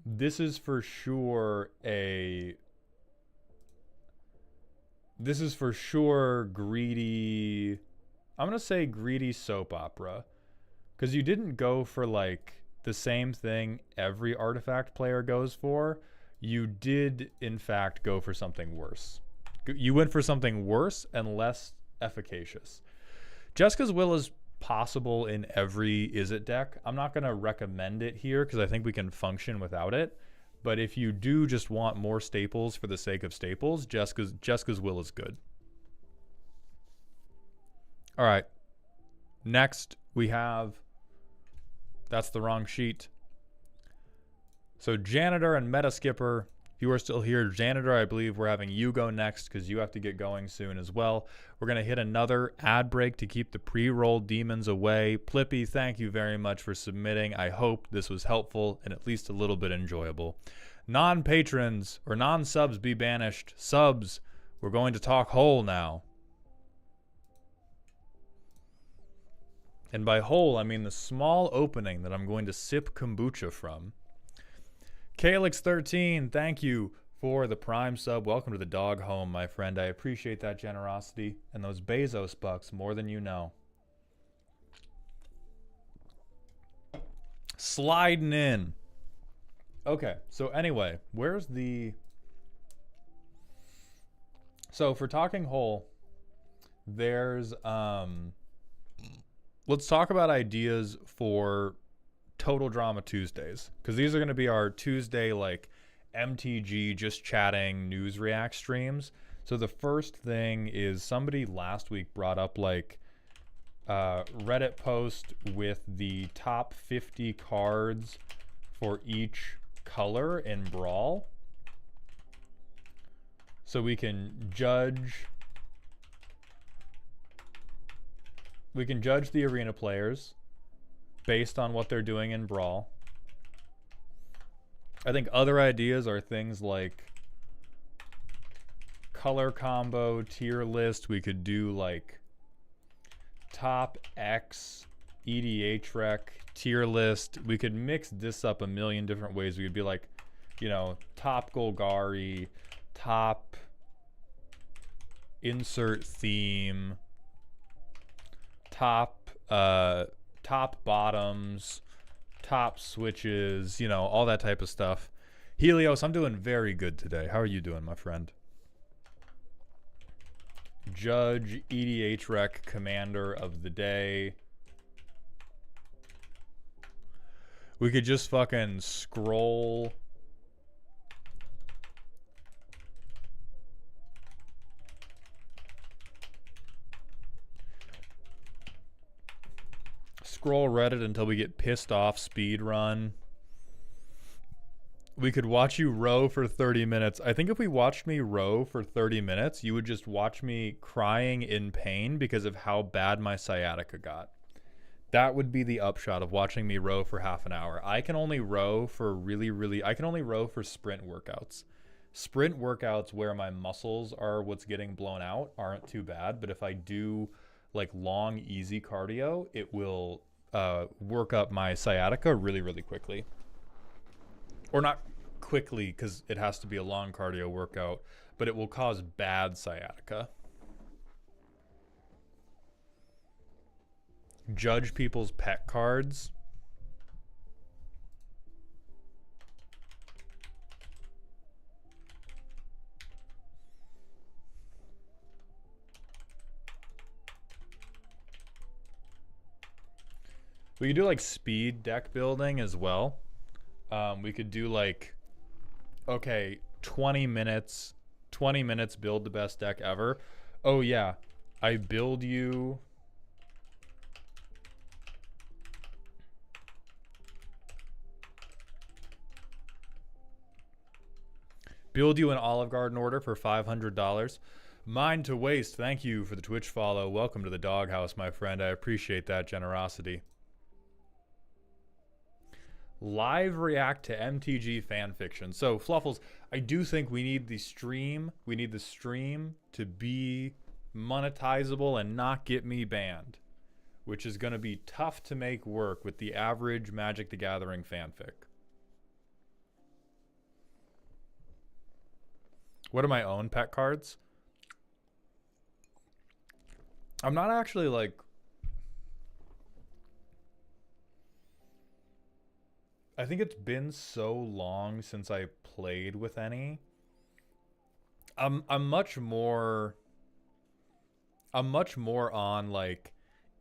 This is for sure greedy. I'm going to say greedy soap opera. Because you didn't go for like the same thing every artifact player goes for. You did, in fact, go for something worse. You went for something worse and less efficacious. Jessica's Will is possible in every Izzet deck. I'm not going to recommend it here because I think we can function without it. But if you do just want more staples for the sake of staples, Jessica's Will is good. All right. Next, we have... That's the wrong sheet. So Janitor and Meta Skipper. If you are still here, Janitor, I believe we're having you go next because you have to get going soon as well. We're going to hit another ad break to keep the pre-roll demons away. Plippy, thank you very much for submitting. I hope this was helpful and at least a little bit enjoyable. Non-patrons or non-subs be banished. Subs, we're going to talk whole now. And by hole, I mean the small opening that I'm going to sip kombucha from. Calyx13, thank you for the Prime sub. Welcome to the dog home, my friend. I appreciate that generosity and those Bezos bucks more than you know. Sliding in. Okay, so anyway, where's the... So for talking hole, there's... Let's talk about ideas for Total Drama Tuesdays, because these are going to be our Tuesday, like, MTG just chatting news react streams. So the first thing is somebody last week brought up, like, Reddit post with the top 50 cards for each color in Brawl, so we can judge the arena players based on what they're doing in Brawl. I think other ideas are things like color combo, tier list. We could do like top X, EDH rec, tier list. We could mix this up a million different ways. We could be like, you know, top Golgari, top insert theme, top bottoms, top switches, you know, all that type of stuff. Helios, I'm doing very good today. How are you doing, my friend? Judge, EDH rec, commander of the day. We could just fucking scroll. Scroll Reddit until we get pissed off, speed run. We could watch you row for 30 minutes. I think if we watched me row for 30 minutes, you would just watch me crying in pain because of how bad my sciatica got. That would be the upshot of watching me row for half an hour. I can only row for I can only row for sprint workouts. Sprint workouts where my muscles are what's getting blown out aren't too bad, but if I do like long, easy cardio, it will work up my sciatica really, really quickly. Or not quickly, because it has to be a long cardio workout, but it will cause bad sciatica. Judge people's pet cards. We could do like speed deck building as well. We could do like, okay, 20 minutes build the best deck ever. Oh yeah, I build you an Olive Garden order for $500. Mind to waste, thank you for the Twitch follow. Welcome to the doghouse, my friend. I appreciate that generosity. Live react to MTG fanfiction. So Fluffles, I do think we need the stream. We need the stream to be monetizable and not get me banned, which is going to be tough to make work with the average Magic the Gathering fanfic. What are my own pet cards? I'm not actually like... I think it's been so long since I played with any. I'm much more on like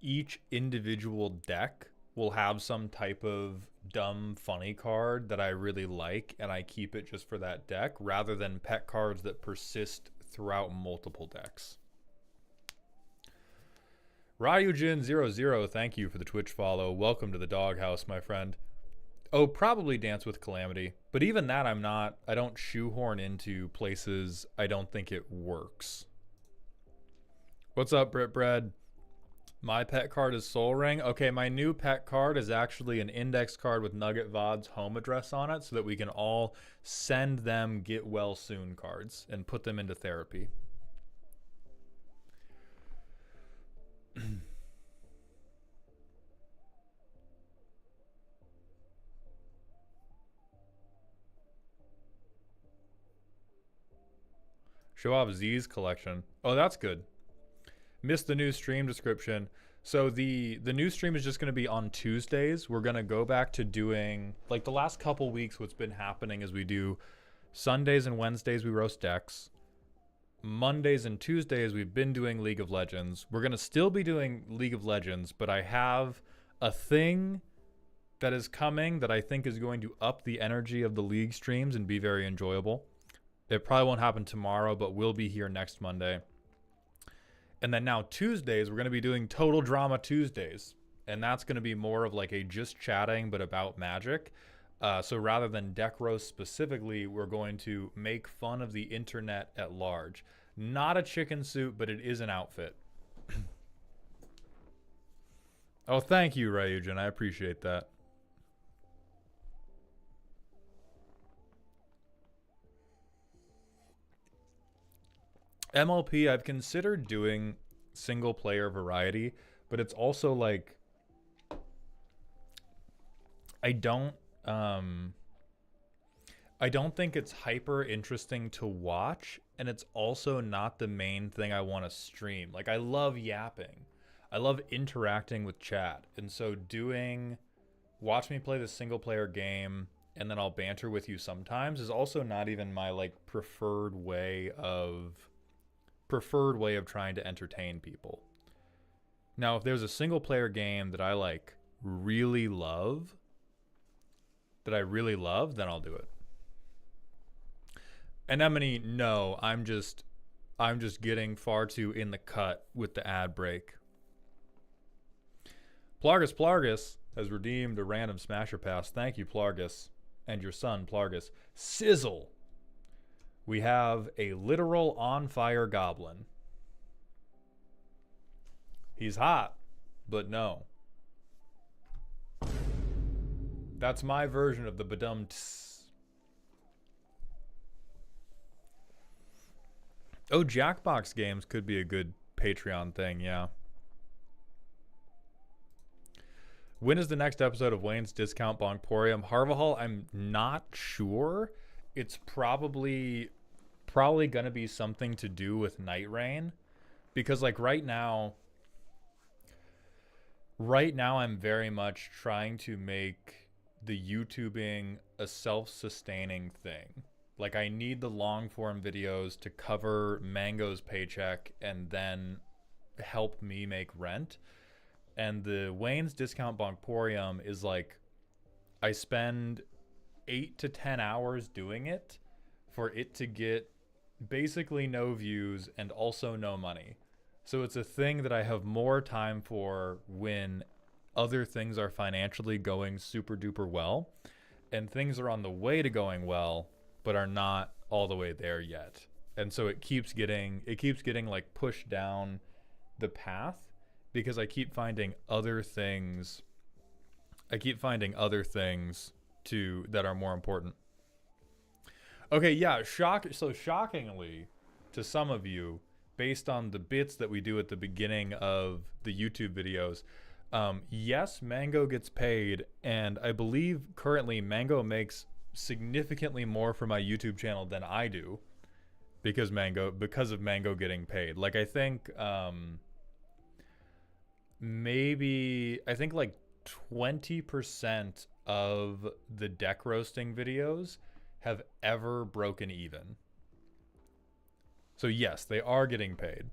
each individual deck will have some type of dumb funny card that I really like and I keep it just for that deck rather than pet cards that persist throughout multiple decks. Ryujin00, thank you for the Twitch follow. Welcome to the doghouse, my friend. Oh, probably Dance with Calamity. But even that I don't shoehorn into places I don't think it works. What's up, Brit Bread? My pet card is Soul Ring. Okay, my new pet card is actually an index card with Nugget Vod's home address on it so that we can all send them get well soon cards and put them into therapy. Show off Z's collection. Oh, that's good. Missed the new stream description. So the new stream is just going to be on Tuesdays. We're going to go back to doing, like, the last couple weeks, what's been happening is we do Sundays and Wednesdays we roast decks. Mondays and Tuesdays we've been doing League of Legends. We're going to still be doing League of Legends, but I have a thing that is coming that I think is going to up the energy of the League streams and be very enjoyable. It probably won't happen tomorrow, but will be here next Monday. And then now Tuesdays, we're going to be doing Total Drama Tuesdays. And that's going to be more of like a just chatting, but about Magic. So rather than deck roast specifically, we're going to make fun of the internet at large. Not a chicken suit, but it is an outfit. Oh, thank you, Ryujin. I appreciate that. MLP, I've considered doing single player variety, but it's also like I don't think it's hyper interesting to watch, and it's also not the main thing I want to stream. Like, I love yapping. I love interacting with chat. And so watch me play the single player game and then I'll banter with you sometimes is also not even my like preferred way of trying to entertain people. Now, if there's a single player game that I like really love, then I'll do it. Anemone, no, I'm just getting far too in the cut with the ad break. Plargus has redeemed a random smasher pass. Thank you, Plargus, and your son, Plargus. Sizzle. We have a literal on-fire goblin. He's hot, but no. That's my version of the badum-ts. Oh, Jackbox games could be a good Patreon thing, yeah. When is the next episode of Wayne's Discount Bonkporium? Harvahal, I'm not sure. It's probably going to be something to do with Night Rain. Because, like, right now I'm very much trying to make the YouTubing a self-sustaining thing. Like, I need the long-form videos to cover Mango's paycheck and then help me make rent. And the Wayne's Discount Bonkporium is like, I spend 8 to 10 hours doing it for it to get basically no views and also no money. So it's a thing that I have more time for when other things are financially going super duper well, and things are on the way to going well, but are not all the way there yet. And so it keeps getting like pushed down the path because I keep finding other things. That are more important. Okay, yeah, so shockingly to some of you, based on the bits that we do at the beginning of the YouTube videos, yes, Mango gets paid, and I believe currently Mango makes significantly more for my YouTube channel than I do because of Mango getting paid. Like, I think like 20% of the deck roasting videos have ever broken even. So yes, they are getting paid.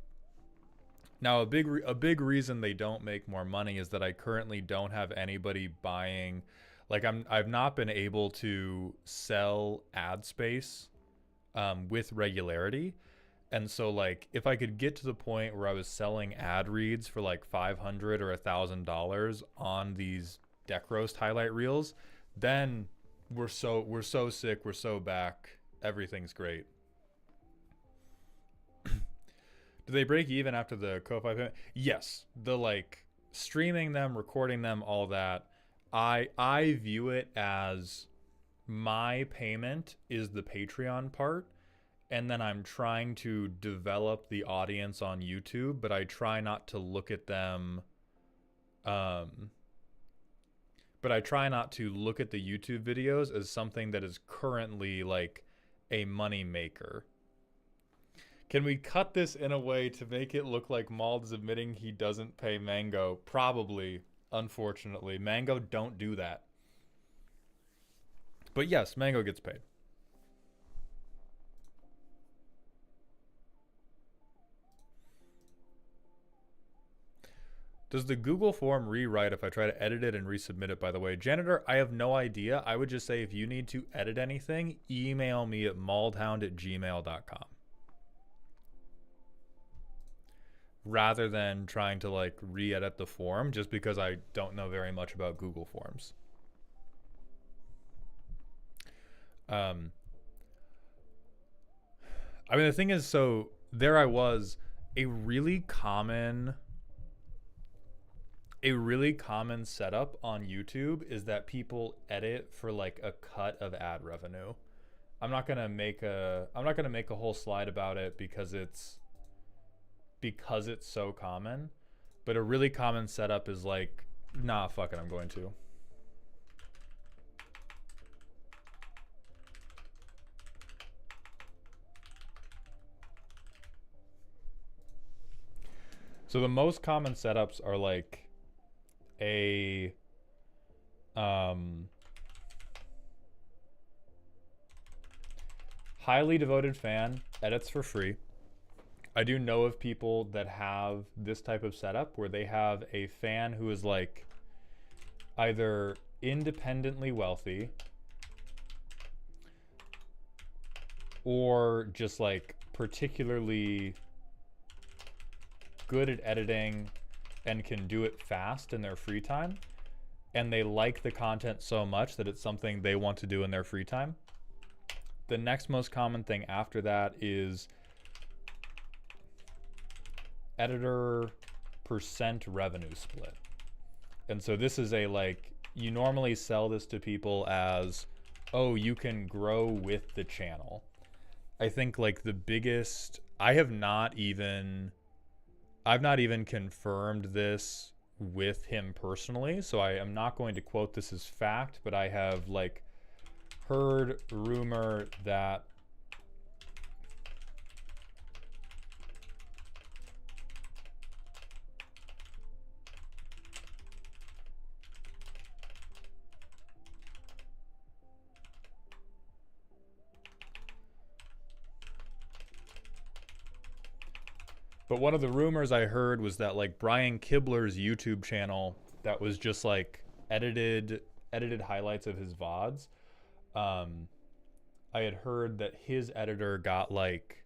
Now, a big reason they don't make more money is that I currently don't have anybody buying. Like, I've not been able to sell ad space with regularity. And so, like, if I could get to the point where I was selling ad reads for like $500 or $1,000 on these deck roast highlight reels, then we're so sick, we're so back, everything's great. Do they break even after the Ko-Fi payment? Yes, the like streaming them, recording them, all that. I view it as my payment is the Patreon part. And then I'm trying to develop the audience on YouTube, but I try not to look at them. But I try not to look at the YouTube videos as something that is currently like a money maker. Can we cut this in a way to make it look like Mald is admitting he doesn't pay Mango? Probably, unfortunately. Mango don't do that. But yes, Mango gets paid. Does the Google form rewrite if I try to edit it and resubmit it, by the way? Janitor, I have no idea. I would just say if you need to edit anything, email me at maldhound@gmail.com. Rather than trying to like re-edit the form, just because I don't know very much about Google Forms. I mean, the thing is, so there I was, a really common setup on YouTube is that people edit for like a cut of ad revenue. I'm not gonna make a whole slide about it because it's so common, but a really common setup is like, nah, fuck it, I'm going to. So the most common setups are like a highly devoted fan edits for free. I do know of people that have this type of setup where they have a fan who is like either independently wealthy or just like particularly good at editing and can do it fast in their free time, and they like the content so much that it's something they want to do in their free time. The next most common thing after that is editor percent revenue split. And so this is a like, you normally sell this to people as, oh, you can grow with the channel. I think like the biggest, I've not even confirmed this with him personally, so I am not going to quote this as fact, but I have like heard rumor that But one of the rumors I heard was that like Brian Kibler's YouTube channel that was just like edited highlights of his VODs. I had heard that his editor got like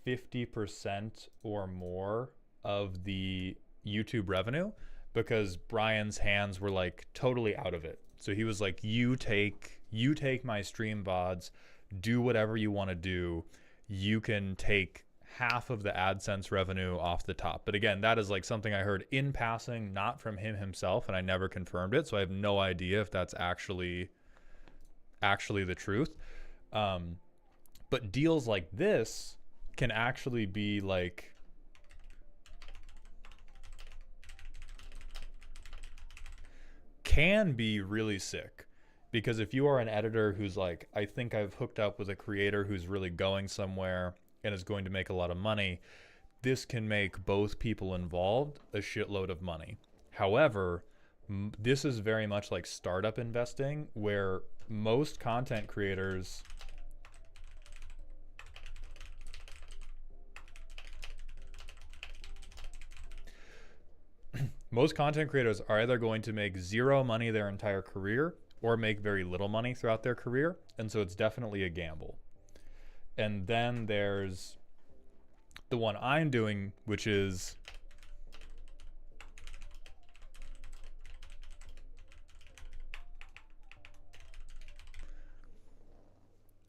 50% or more of the YouTube revenue because Brian's hands were like totally out of it. So he was like, you take my stream VODs, do whatever you want to do. You can take half of the AdSense revenue off the top. But again, that is like something I heard in passing, not from him himself, and I never confirmed it. So I have no idea if that's actually the truth. But deals like this can actually be like, can be really sick. Because if you are an editor who's like, I think I've hooked up with a creator who's really going somewhere and is going to make a lot of money, this can make both people involved a shitload of money. However, this is very much like startup investing, where most content creators are either going to make zero money their entire career or make very little money throughout their career, and so it's definitely a gamble. And then there's the one I'm doing, which is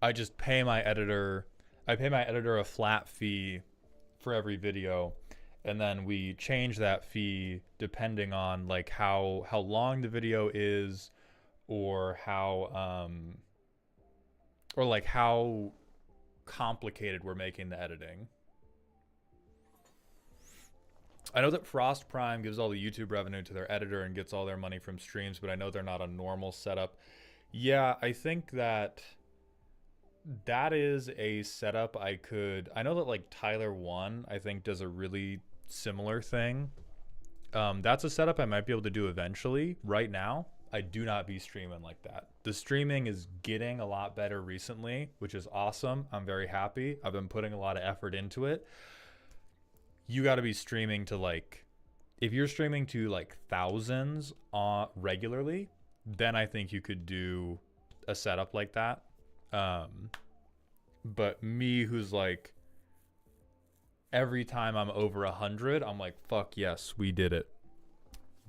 I just pay my editor a flat fee for every video, and then we change that fee depending on like how long the video is, or how complicated we're making the editing. I know that Frost Prime gives all the YouTube revenue to their editor and gets all their money from streams, but I know they're not a normal setup. Yeah, I think that that is a setup I know that like Tyler One, I think, does a really similar thing. That's a setup I might be able to do eventually. Right now, I do not be streaming like that. The streaming is getting a lot better recently, which is awesome. I'm very happy. I've been putting a lot of effort into it. You got to be streaming to like, if you're streaming to like thousands regularly, then I think you could do a setup like that. But me, who's like, every time I'm over 100, I'm like, fuck yes, we did it.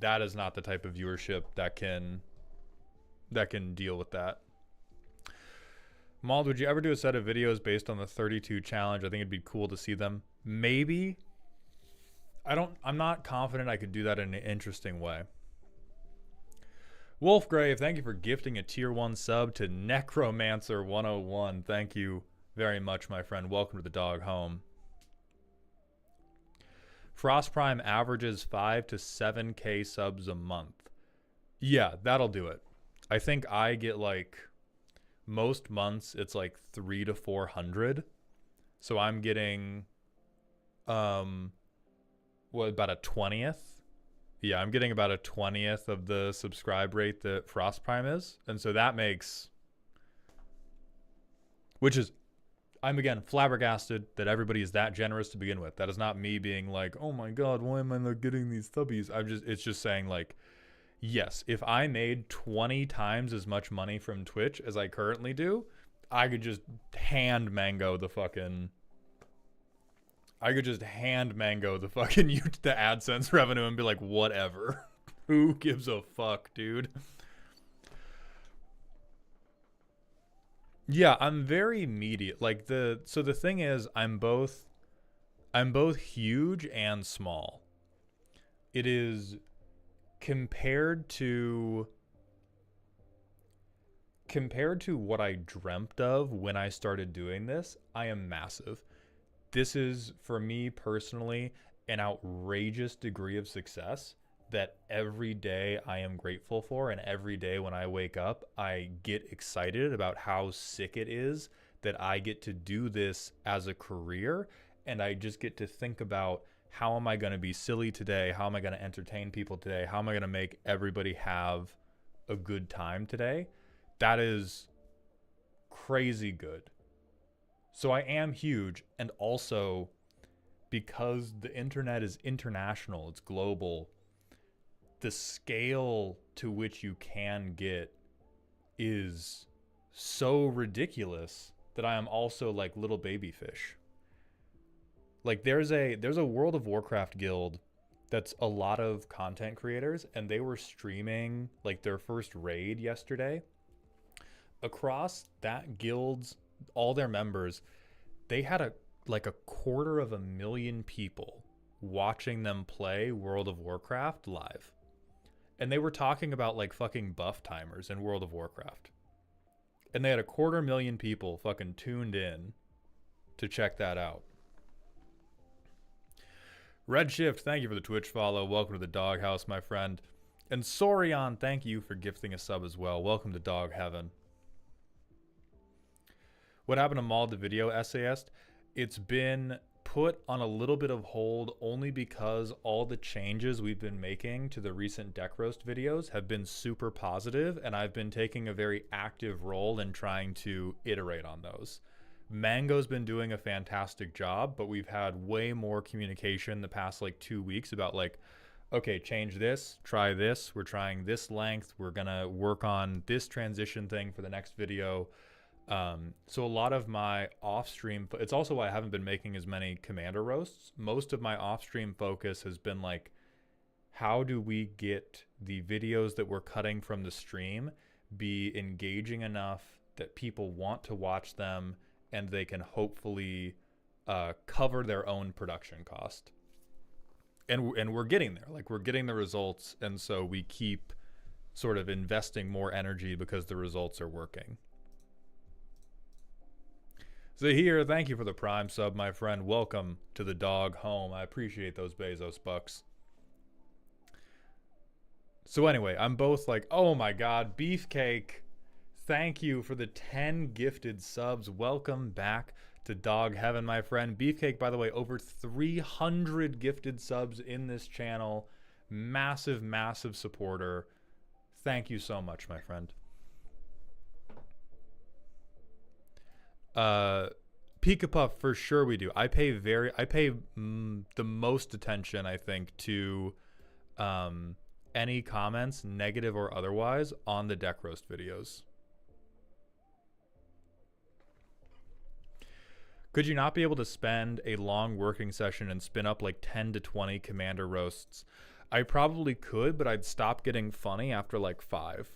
That is not the type of viewership that can deal with that. Mauled, would you ever do a set of videos based on the 32 challenge? I think it'd be cool to see them. Maybe. I'm not confident I could do that in an interesting way. Wolfgrave, thank you for gifting a tier 1 sub to Necromancer 101. Thank you very much, my friend. Welcome to the dog home. Frost Prime averages 5 to 7K subs a month. Yeah, that'll do it. I think I get like, most months it's like 300 to 400. So I'm getting, about a 20th? Yeah, I'm getting about a 20th of the subscribe rate that Frost Prime is. And so that makes, which is, I'm again flabbergasted that everybody is that generous to begin with. That is not me being like, oh my God, why am I not getting these subbies? It's just saying like, yes, if I made 20 times as much money from Twitch as I currently do, I could just hand mango the fucking the AdSense revenue and be like, whatever. Who gives a fuck, dude? Yeah, I'm very immediate. Like so the thing is, I'm both huge and small. It is compared to what I dreamt of when I started doing this, I am massive. This is, for me personally, an outrageous degree of success that every day I am grateful for, and every day when I wake up, I get excited about how sick it is that I get to do this as a career, and I just get to think about, how am I going to be silly today? How am I going to entertain people today? How am I going to make everybody have a good time today? That is crazy good. So I am huge, and also because the internet is international, it's global, the scale to which you can get is so ridiculous that I am also like little baby fish. Like there's a World of Warcraft guild that's a lot of content creators, and they were streaming like their first raid yesterday. Across that guild's, all their members, they had like a 250,000 people watching them play World of Warcraft live. And they were talking about like fucking buff timers in World of Warcraft. And they had 250,000 people fucking tuned in to check that out. Redshift, thank you for the Twitch follow. Welcome to the doghouse, my friend. And Sorion, thank you for gifting a sub as well. Welcome to Dog Heaven. What happened to Mauled the Video essayist? It's been put on a little bit of hold only because all the changes we've been making to the recent deck roast videos have been super positive, and I've been taking a very active role in trying to iterate on those. Mango's been doing a fantastic job, but we've had way more communication the past like 2 weeks about like, okay, change this, try this, we're trying this length, we're gonna work on this transition thing for the next video. So a lot of my off-stream, it's also why I haven't been making as many commander roasts. Most of my off-stream focus has been like, how do we get the videos that we're cutting from the stream be engaging enough that people want to watch them and they can hopefully cover their own production cost. And we're getting there. Like, we're getting the results, and so we keep sort of investing more energy because the results are working. Zahir, thank you for the Prime sub, my friend. Welcome to the dog home. I appreciate those Bezos bucks. So anyway, I'm both like, oh my god, Beefcake, thank you for the 10 gifted subs. Welcome back to Dog Heaven, my friend. Beefcake, by the way, over 300 gifted subs in this channel. Massive, massive supporter. Thank you so much, my friend. Pika Puff, for sure we do. I pay the most attention, I think, to any comments, negative or otherwise, on the deck roast videos. Could you not be able to spend a long working session and spin up like 10 to 20 commander roasts? I probably could, but I'd stop getting funny after like 5.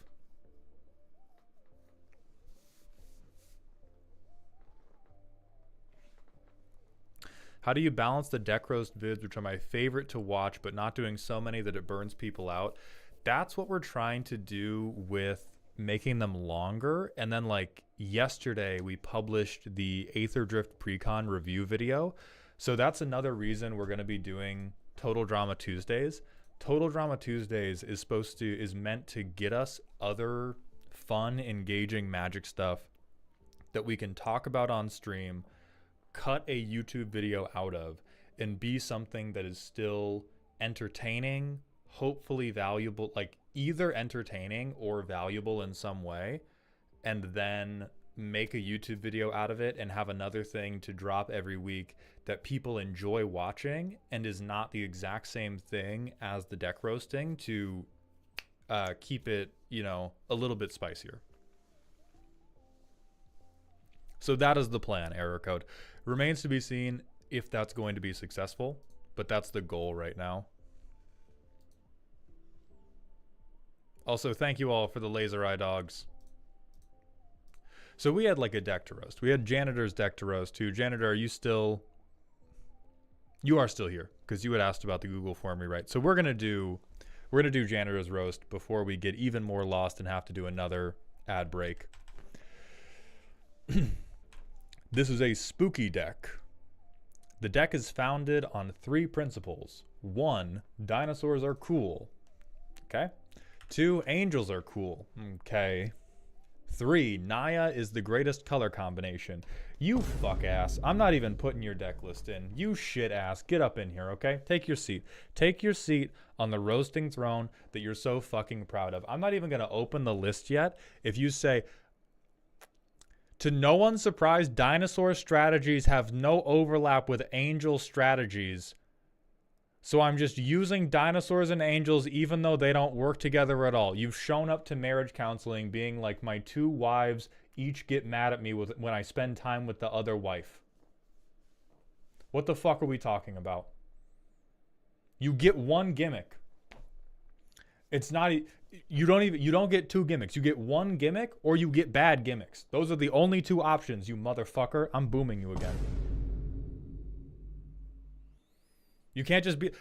How do you balance the deck roast vids, which are my favorite to watch, but not doing so many that it burns people out? That's what we're trying to do with making them longer. And then like yesterday, we published the Aether Drift Precon review video. So that's another reason we're going to be doing Total Drama Tuesdays. Total Drama Tuesdays is meant to get us other fun, engaging Magic stuff that we can talk about on stream, cut a YouTube video out of, and be something that is still entertaining, hopefully valuable, like either entertaining or valuable in some way, and then make a YouTube video out of it and have another thing to drop every week that people enjoy watching and is not the exact same thing as the deck roasting, to keep it, you know, a little bit spicier. So that is the plan, error code. Remains to be seen if that's going to be successful, but that's the goal right now. Also, thank you all for the laser eye dogs. So we had like a deck to roast. We had Janitor's deck to roast too. Janitor, are you still... You are still here, because you had asked about the Google form rewrite. So we're gonna do Janitor's roast before we get even more lost and have to do another ad break. This is a spooky deck. The deck is founded on 3 principles. 1, dinosaurs are cool. Okay. 2, angels are cool. Okay. 3, Naya is the greatest color combination. You fuck ass. I'm not even putting your deck list in. You shit ass. Get up in here, okay? Take your seat. Take your seat on the roasting throne that you're so fucking proud of. I'm not even going to open the list yet. If you say, to no one's surprise, dinosaur strategies have no overlap with angel strategies. So I'm just using dinosaurs and angels even though they don't work together at all. You've shown up to marriage counseling being like, my 2 wives each get mad at me when I spend time with the other wife. What the fuck are we talking about? You get 1 gimmick. It's not... You don't get 2 gimmicks. You get 1 gimmick or you get bad gimmicks. Those are the only 2 options, you motherfucker. I'm booming you again. You can't just be...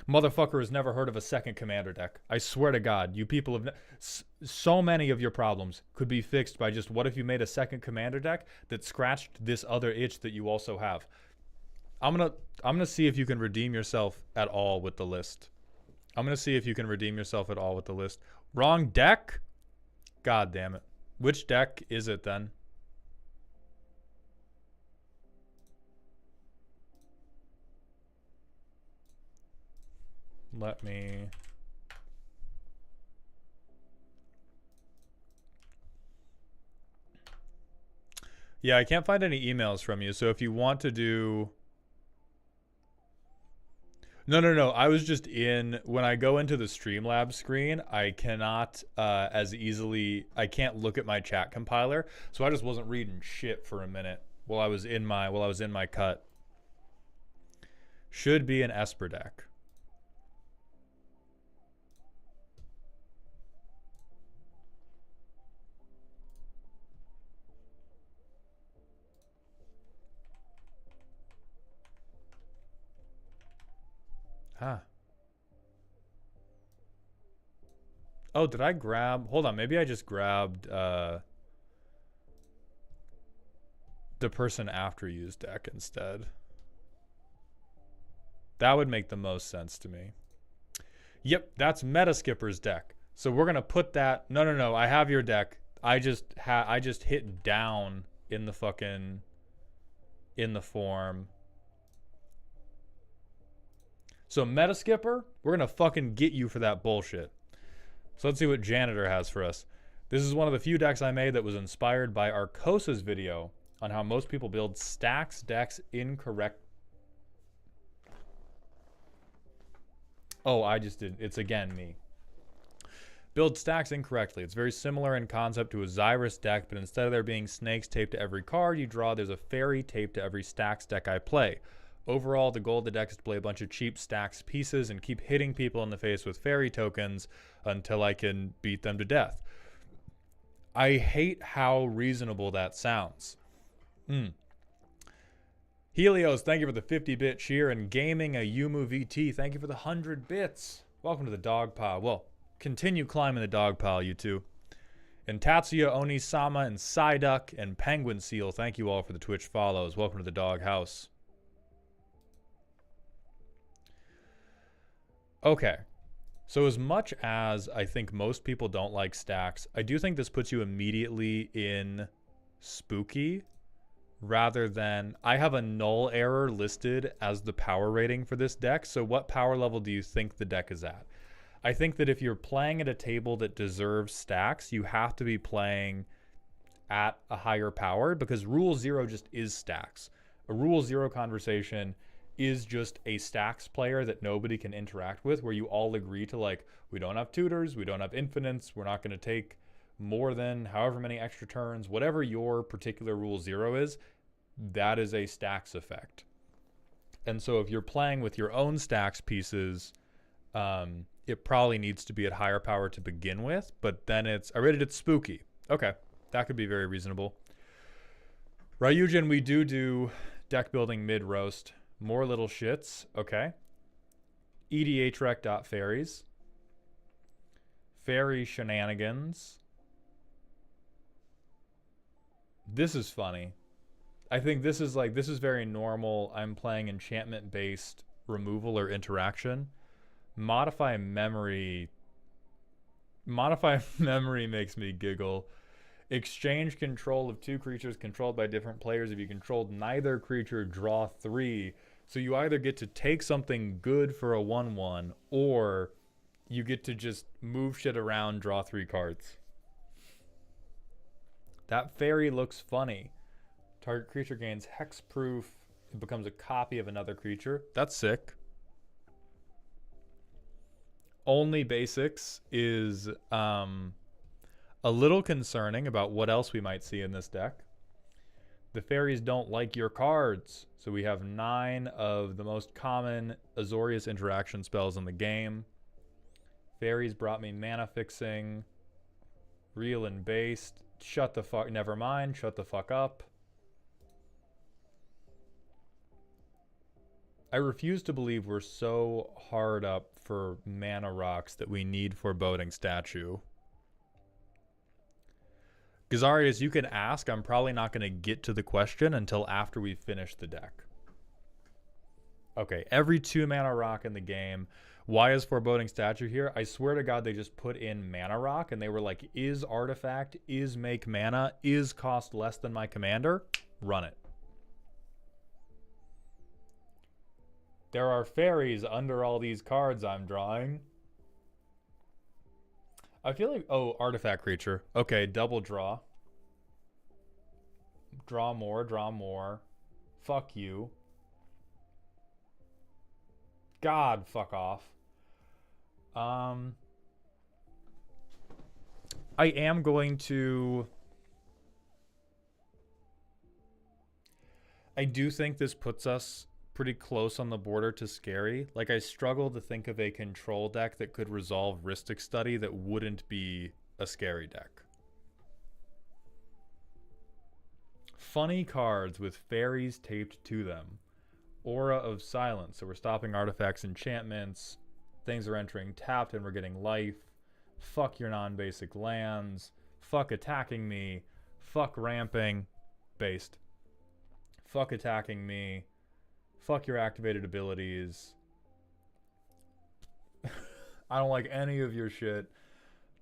Motherfucker has never heard of a second commander deck. I swear to God, you people have... So many of your problems could be fixed by just, what if you made a second commander deck that scratched this other itch that you also have? I'm gonna see if you can redeem yourself at all with the list. I'm going to see if you can redeem yourself at all with the list. Wrong deck? God damn it. Which deck is it then? Let me... Yeah, I can't find any emails from you. So if you want to do... No. I was just when I go into the Streamlabs screen, I cannot as easily, I can't look at my chat compiler. So I just wasn't reading shit for a minute while I was in my cut. Should be an Esper deck. Huh. Oh, did I grab... Hold on, maybe I just grabbed the person after used deck instead. That would make the most sense to me. Yep, that's Meta Skipper's deck. So we're going to put that... No, I have your deck. I just hit down in the fucking in the form. So Meta Skipper, we're gonna fucking get you for that bullshit. So let's see what Janitor has for us. This is one of the few decks I made that was inspired by Arcosa's video on how most people build stax decks incorrect. Oh, I just did. It's again me. Build stacks incorrectly. It's very similar in concept to a Xyrus deck, but instead of there being snakes taped to every card you draw, there's a fairy taped to every stacks deck I play. Overall, the goal of the deck is to play a bunch of cheap stacks pieces and keep hitting people in the face with fairy tokens until I can beat them to death. I hate how reasonable that sounds. Helios, thank you for the 50-bit cheer, and Gaming a Yumu VT, thank you for the 100 bits. Welcome to the dog pile. Well, continue climbing the dog pile, you two. And Tatsuya, Oni-sama, and Psyduck, and Penguin Seal, thank you all for the Twitch follows. Welcome to the dog house. Okay. So as much as I think most people don't like stacks, I do think this puts you immediately in spooky rather than... I have a null error listed as the power rating for this deck. So what power level do you think the deck is at? I think that if you're playing at a table that deserves stacks, you have to be playing at a higher power because Rule 0 just is stacks. A Rule 0 conversation is just a stacks player that nobody can interact with, where you all agree to, like, we don't have tutors, we don't have infinites, we're not going to take more than however many extra turns, whatever your particular Rule 0 is, that is a stacks effect. And so if you're playing with your own stacks pieces, it probably needs to be at higher power to begin with, but then I rated it spooky. Okay, that could be very reasonable. Ryujin, we do deck building mid-roast. More little shits. Okay. EDHREC.fairies. Fairy shenanigans. This is funny. I think this is very normal. I'm playing enchantment-based removal or interaction. Modify memory makes me giggle. Exchange control of two creatures controlled by different players. If you controlled neither creature, draw 3. So you either get to take something good for a 1/1, or you get to just move shit around, draw 3 cards. That fairy looks funny. Target creature gains hexproof. It becomes a copy of another creature. That's sick. Only basics is a little concerning about what else we might see in this deck. The fairies don't like your cards. So we have 9 of the most common Azorius interaction spells in the game. Fairies brought me mana fixing. Real and based. Shut the fuck... Never mind. Shut the fuck up. I refuse to believe we're so hard up for mana rocks that we need Foreboding Statue. Gazarius, you can ask. I'm probably not going to get to the question until after we finish the deck. Okay, every 2 mana rock in the game. Why is Foreboding Statue here? I swear to God, they just put in mana rock and they were like, is artifact, is make mana, is cost less than my commander? Run it. There are fairies under all these cards I'm drawing. I feel like... Oh, artifact creature. Okay, double draw. Draw more, draw more. Fuck you. God, fuck off. I am going to... I do think this puts us pretty close on the border to scary. Like, I struggle to think of a control deck that could resolve Rhystic Study that wouldn't be a scary deck. Funny cards with fairies taped to them. Aura of Silence, so we're stopping artifacts, enchantments. Things are entering tapped and we're getting life. Fuck your non-basic lands. Fuck attacking me. Fuck ramping. Based. Fuck attacking me. Fuck your activated abilities. I don't like any of your shit.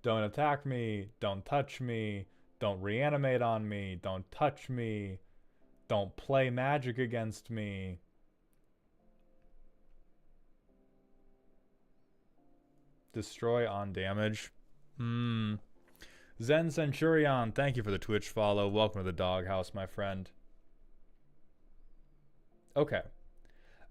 Don't attack me. Don't touch me. Don't reanimate on me. Don't touch me. Don't play magic against me. Destroy on damage. Zen Centurion, thank you for the Twitch follow. Welcome to the doghouse, my friend. Okay.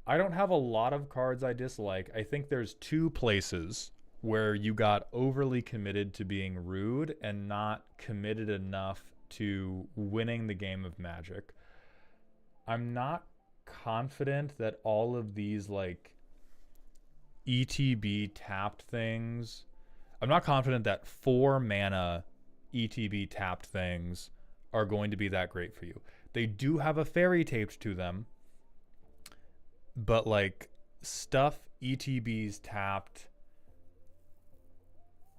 I don't have a lot of cards I dislike. I think there's two places where you got overly committed to being rude and not committed enough to winning the game of Magic. I'm not confident that all of these like ETB tapped things, I'm not confident that 4 mana ETB tapped things are going to be that great for you. They do have a fairy taped to them, but like stuff ETBs tapped,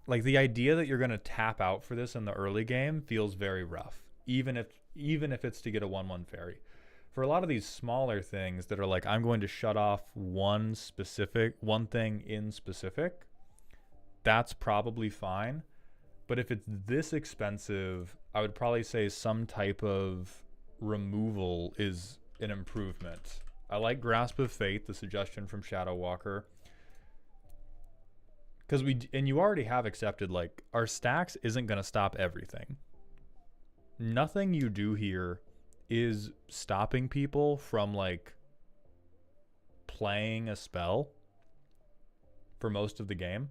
like the idea that you're going to tap out for this in the early game feels very rough, even if it's to get a 1/1 fairy. For a lot of these smaller things that are like, I'm going to shut off one thing in specific, that's probably fine. But if it's this expensive, I would probably say some type of removal is an improvement. I like Grasp of Fate, the suggestion from Shadow Walker. Because you already have accepted, like, our stax isn't going to stop everything. Nothing you do here is stopping people from, like, playing a spell for most of the game.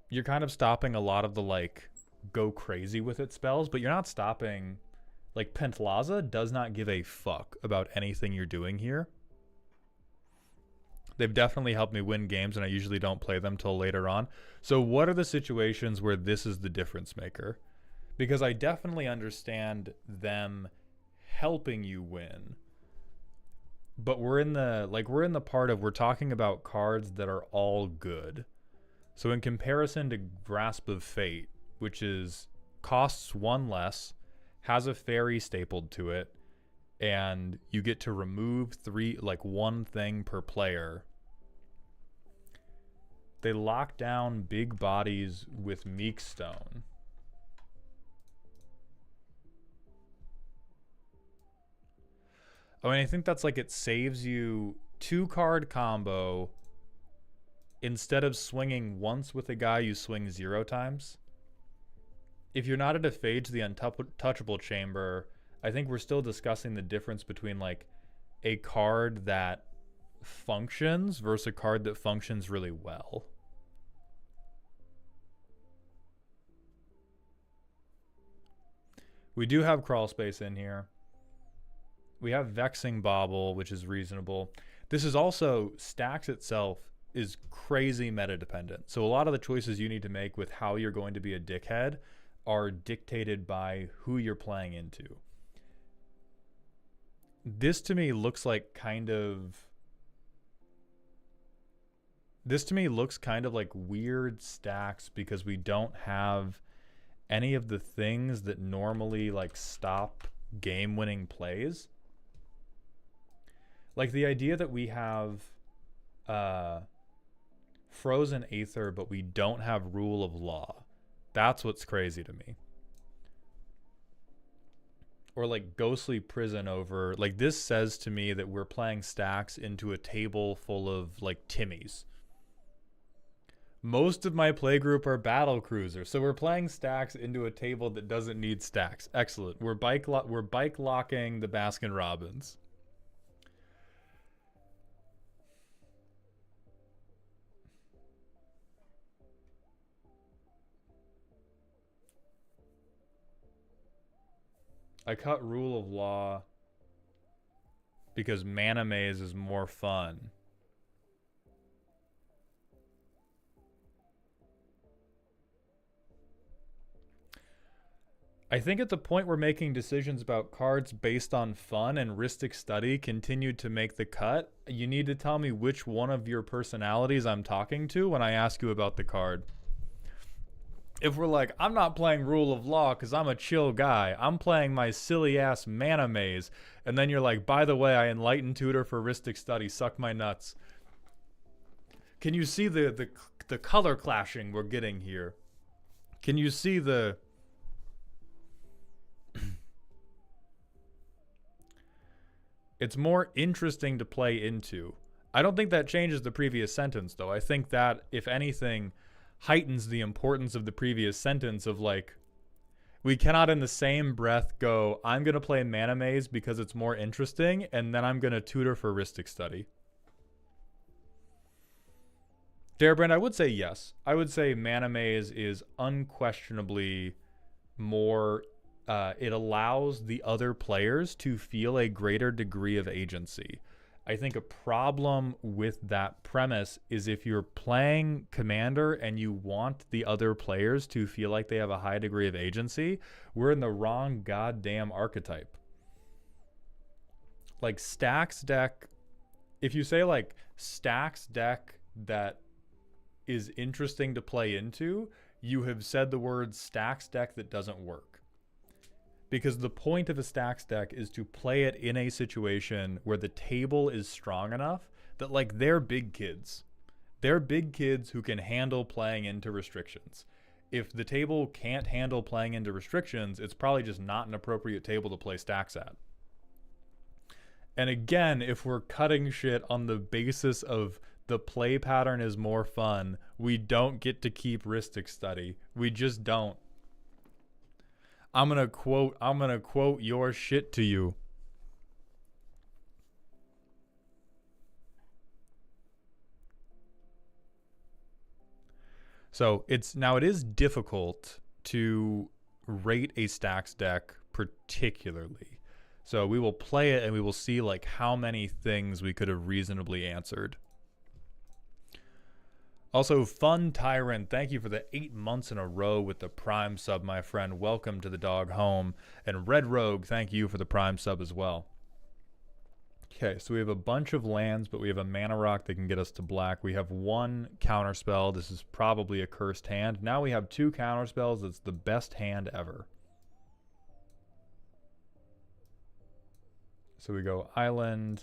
You're kind of stopping a lot of the, like, go crazy with it spells, but you're not stopping... Like, Pentlaza does not give a fuck about anything you're doing here. They've definitely helped me win games, and I usually don't play them till later on. So what are the situations where this is the difference maker? Because I definitely understand them helping you win. But we're in the part of, we're talking about cards that are all good. So in comparison to Grasp of Fate, which is costs 1 less, has a fairy stapled to it, and you get to remove 1 thing per player. They lock down big bodies with Meekstone. I mean, I think that's like, it saves you 2-card combo. Instead of swinging once with a guy, you swing 0 times. If you're not at a Fage the Untouchable Chamber, I think we're still discussing the difference between like a card that functions versus a card that functions really well. We do have Crawl Space in here. We have Vexing Bauble, which is reasonable. This is also, Stax itself is crazy meta dependent. So a lot of the choices you need to make with how you're going to be a dickhead are dictated by who you're playing into. This to me looks like kind of... This to me looks kind of like weird stacks because we don't have any of the things that normally like stop game-winning plays. Like the idea that we have Frozen Aether, but we don't have Rule of Law. That's what's crazy to me. Or like Ghostly Prison over... Like this says to me that we're playing stacks into a table full of like Timmies. Most of my playgroup are battle cruisers, so we're playing stacks into a table that doesn't need stacks. Excellent. We're bike locking the Baskin Robbins. I cut Rule of Law because Mana Maze is more fun. I think at the point we're making decisions about cards based on fun and Rhystic Study continued to make the cut, you need to tell me which one of your personalities I'm talking to when I ask you about the card. If we're like, I'm not playing Rule of Law because I'm a chill guy. I'm playing my silly-ass Mana Maze. And then you're like, by the way, I Enlightened Tutor for Rhystic Study. Suck my nuts. Can you see the color clashing we're getting here? Can you see the... It's more interesting to play into. I don't think that changes the previous sentence, though. I think that, if anything, heightens the importance of the previous sentence of, like, we cannot in the same breath go, I'm going to play Mana Maze because it's more interesting, and then I'm going to tutor for Ristic Study. Darebrand, I would say yes. I would say Mana Maze is unquestionably more... it allows the other players to feel a greater degree of agency. I think a problem with that premise is if you're playing Commander and you want the other players to feel like they have a high degree of agency, we're in the wrong goddamn archetype. Like, Stax deck, if you say, like, Stax deck that is interesting to play into, you have said the word Stax deck that doesn't work. Because the point of a Stax deck is to play it in a situation where the table is strong enough that, like, they're big kids. They're big kids who can handle playing into restrictions. If the table can't handle playing into restrictions, it's probably just not an appropriate table to play Stax at. And again, if we're cutting shit on the basis of the play pattern is more fun, we don't get to keep Ristic Study. We just don't. I'm gonna quote your shit to you. So it is difficult to rate a Stax deck particularly. So we will play it and we will see, like, how many things we could have reasonably answered. Also, Fun Tyrant, thank you for the 8 months in a row with the Prime sub, my friend. Welcome to the dog home. And Red Rogue, thank you for the Prime sub as well. Okay, so we have a bunch of lands, but we have a mana rock that can get us to black. We have 1 counterspell. This is probably a cursed hand. Now we have 2 counterspells. It's the best hand ever. So we go Island.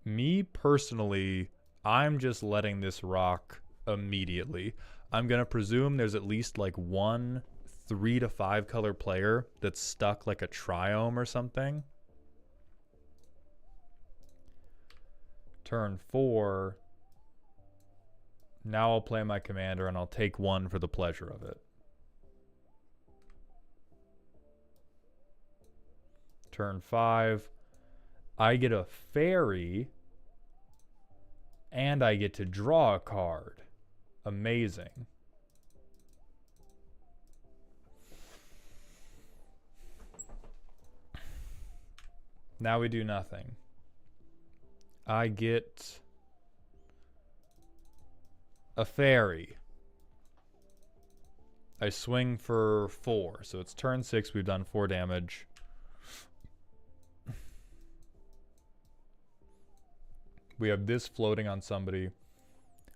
Me personally, I'm just letting this rock immediately. I'm going to presume there's at least, like, 1 3 to 5 color player that's stuck like a Triome or something. Turn 4. Now I'll play my commander and I'll take 1 for the pleasure of it. Turn 5. I get a fairy, and I get to draw a card. Amazing. Now we do nothing. I get a fairy. I swing for 4, so it's turn 6. We've done 4 damage. We have this floating on somebody.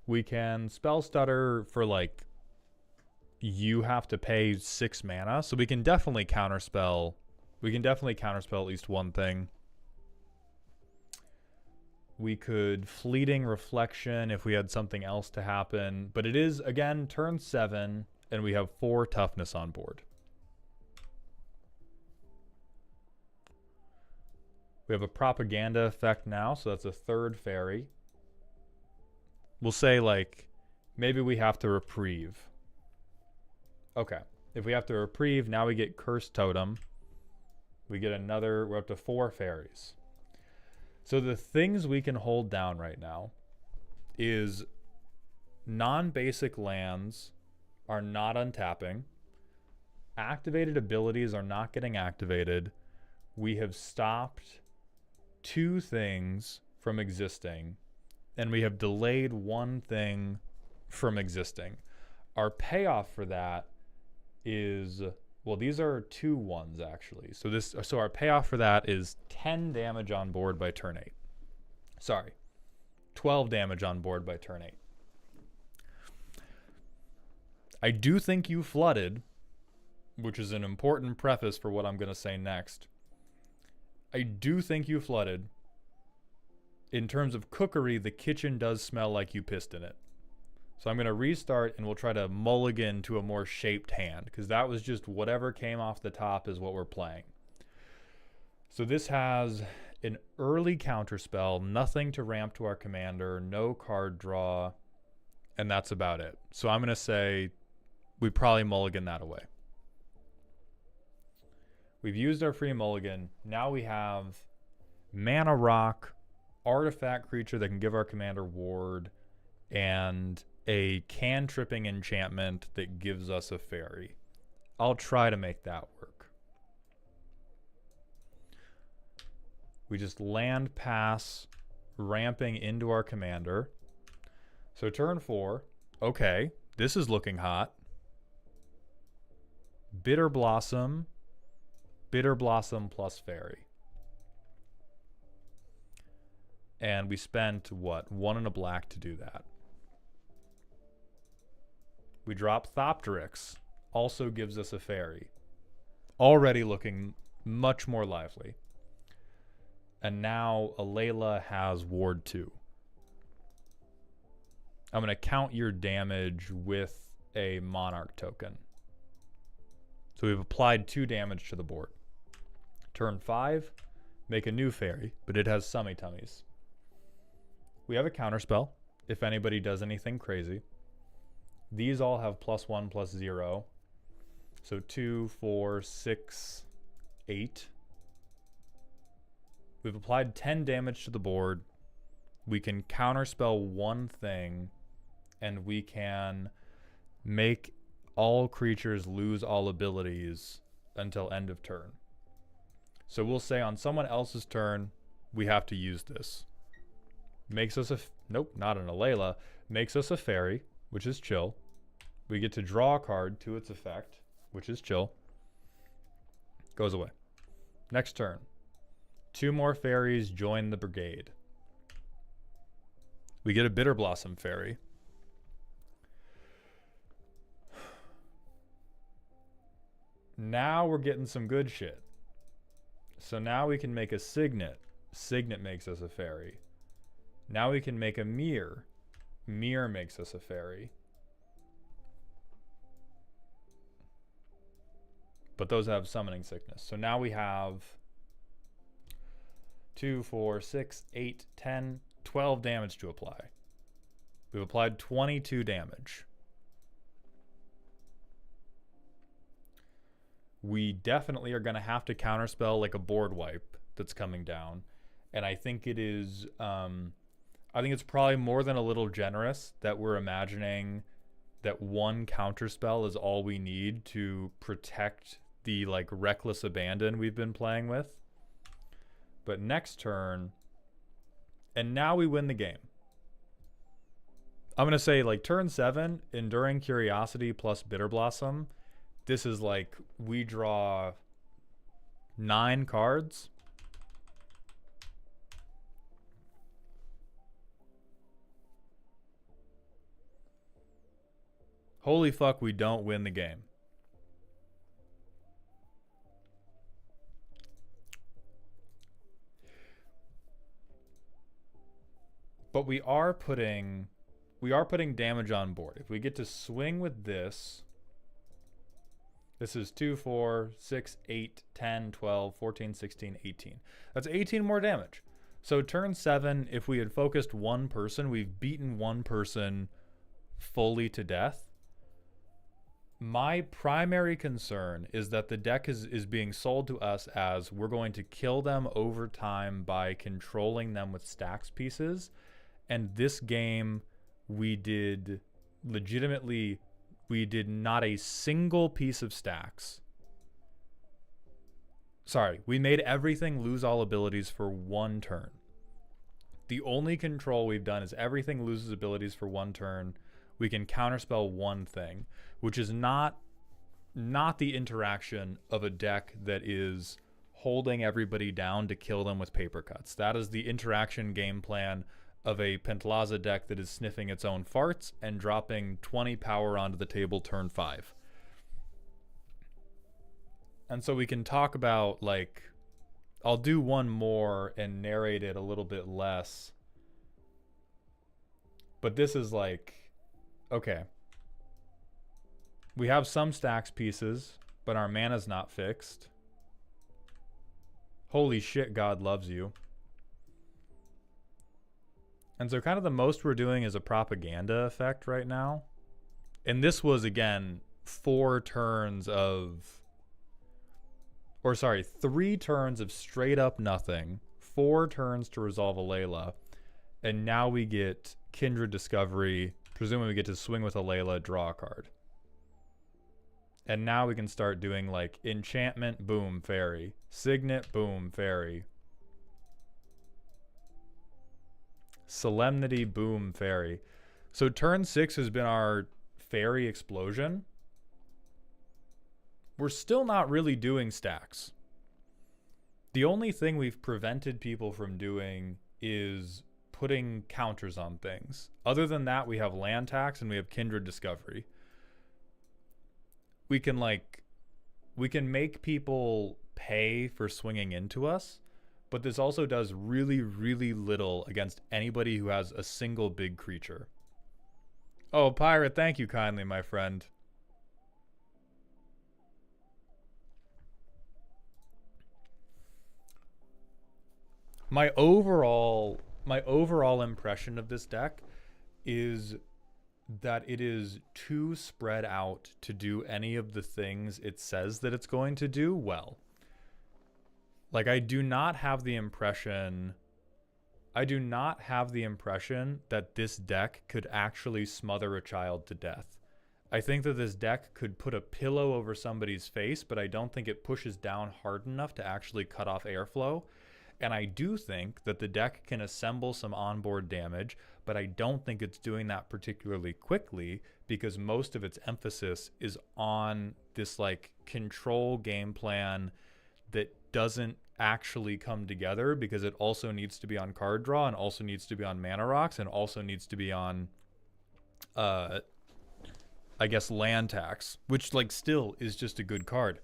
We can spell stutter for, like, you have to pay 6 mana. So we can definitely counterspell. We can definitely counterspell at least one thing. We could Fleeting Reflection if we had something else to happen. But it is, again, turn 7, and we have 4 toughness on board. We have a propaganda effect now, so that's a 3rd fairy. We'll say, like, maybe we have to reprieve. Okay. If we have to reprieve, now we get Cursed Totem. We get another, we're up to 4 fairies. So the things we can hold down right now is non-basic lands are not untapping. Activated abilities are not getting activated. We have stopped 2 things from existing, and we have delayed 1 thing from existing. Our payoff for that is, well, these are 2 ones actually. So our payoff for that is 10 damage on board by turn 8. Sorry, 12 damage on board by turn 8. I do think you flooded, which is an important preface for what I'm going to say next. I do think you flooded. In terms of cookery, the kitchen does smell like you pissed in it. So I'm going to restart and we'll try to mulligan to a more shaped hand because that was just whatever came off the top is what we're playing. So this has an early counterspell, nothing to ramp to our commander, no card draw, and that's about it. So I'm going to say we probably mulligan that away. We've used our free mulligan. Now we have mana rock, artifact creature that can give our commander ward, and a cantripping enchantment that gives us a fairy. I'll try to make that work. We just land pass, ramping into our commander. So turn 4. Okay, this is looking hot. Bitter Blossom plus fairy. And we spent, what, 1 and a black to do that. We drop Thopteryx, also gives us a fairy. Already looking much more lively. And now Alayla has ward 2. I'm going to count your damage with a monarch token. So we've applied 2 damage to the board. Turn 5, make a new fairy, but it has Summy Tummies. We have a counterspell, if anybody does anything crazy. These all have +1/+0. So 2, 4, 6, 8. We've applied 10 damage to the board. We can counterspell 1 thing, and we can make all creatures lose all abilities until end of turn. So we'll say on someone else's turn, we have to use this. Makes us a... Nope, not an Alayla. Makes us a fairy, which is chill. We get to draw a card to its effect, which is chill. Goes away. Next turn. 2 more fairies join the brigade. We get a Bitter Blossom fairy. Now we're getting some good shit. So now we can make a Signet. Signet makes us a fairy. Now we can make a Mirror. Mirror makes us a fairy. But those have summoning sickness. So now we have 2, 4, 6, 8, 10, 12 damage to apply. We've applied 22 damage. We definitely are going to have to counterspell like a board wipe that's coming down. And I think it is, I think it's probably more than a little generous that we're imagining that 1 counterspell is all we need to protect the like reckless abandon we've been playing with. But next turn, and now we win the game. I'm going to say like turn 7, Enduring Curiosity plus Bitter Blossom. This is like we draw 9 cards. Holy fuck, we don't win the game. But we are putting damage on board. If we get to swing with this, this is 2, 4, 6, 8, 10, 12, 14, 16, 18. That's 18 more damage. So turn 7, if we had focused 1 person, we've beaten 1 person fully to death. My primary concern is that the deck is being sold to us as we're going to kill them over time by controlling them with stax pieces. And this game, we did not a single piece of stax. Sorry, we made everything lose all abilities for 1 turn. The only control we've done is everything loses abilities for 1 turn. We can counterspell 1 thing, which is not the interaction of a deck that is holding everybody down to kill them with paper cuts. That is the interaction game plan of a Pentlaza deck that is sniffing its own farts and dropping 20 power onto the table turn 5. And so we can talk about, like, I'll do one more and narrate it a little bit less. But this is like Okay. We have some stax pieces, but our mana's not fixed. Holy shit, God loves you. And so kind of the most we're doing is a propaganda effect right now. And this was, again, 3 turns of straight up nothing, 4 turns to resolve a Layla, and now we get Kindred Discovery. Presumably we get to swing with a Layla, draw a card. And now we can start doing like enchantment, boom, fairy. Signet, boom, fairy. Solemnity, boom, fairy. So turn 6 has been our fairy explosion. We're still not really doing stacks. The only thing we've prevented people from doing is putting counters on things. Other than that, we have land tax and we have Kindred Discovery. We can make people pay for swinging into us, but this also does really, really little against anybody who has a single big creature. Oh, Pirate, thank you kindly, my friend. My overall impression of this deck is that it is too spread out to do any of the things it says that it's going to do well. Like, I do not have the impression that this deck could actually smother a child to death. I think that this deck could put a pillow over somebody's face, but I don't think it pushes down hard enough to actually cut off airflow. And I do think that the deck can assemble some onboard damage, but I don't think it's doing that particularly quickly because most of its emphasis is on this like control game plan that doesn't actually come together because it also needs to be on card draw and also needs to be on mana rocks and also needs to be on I guess land tax, which like still is just a good card.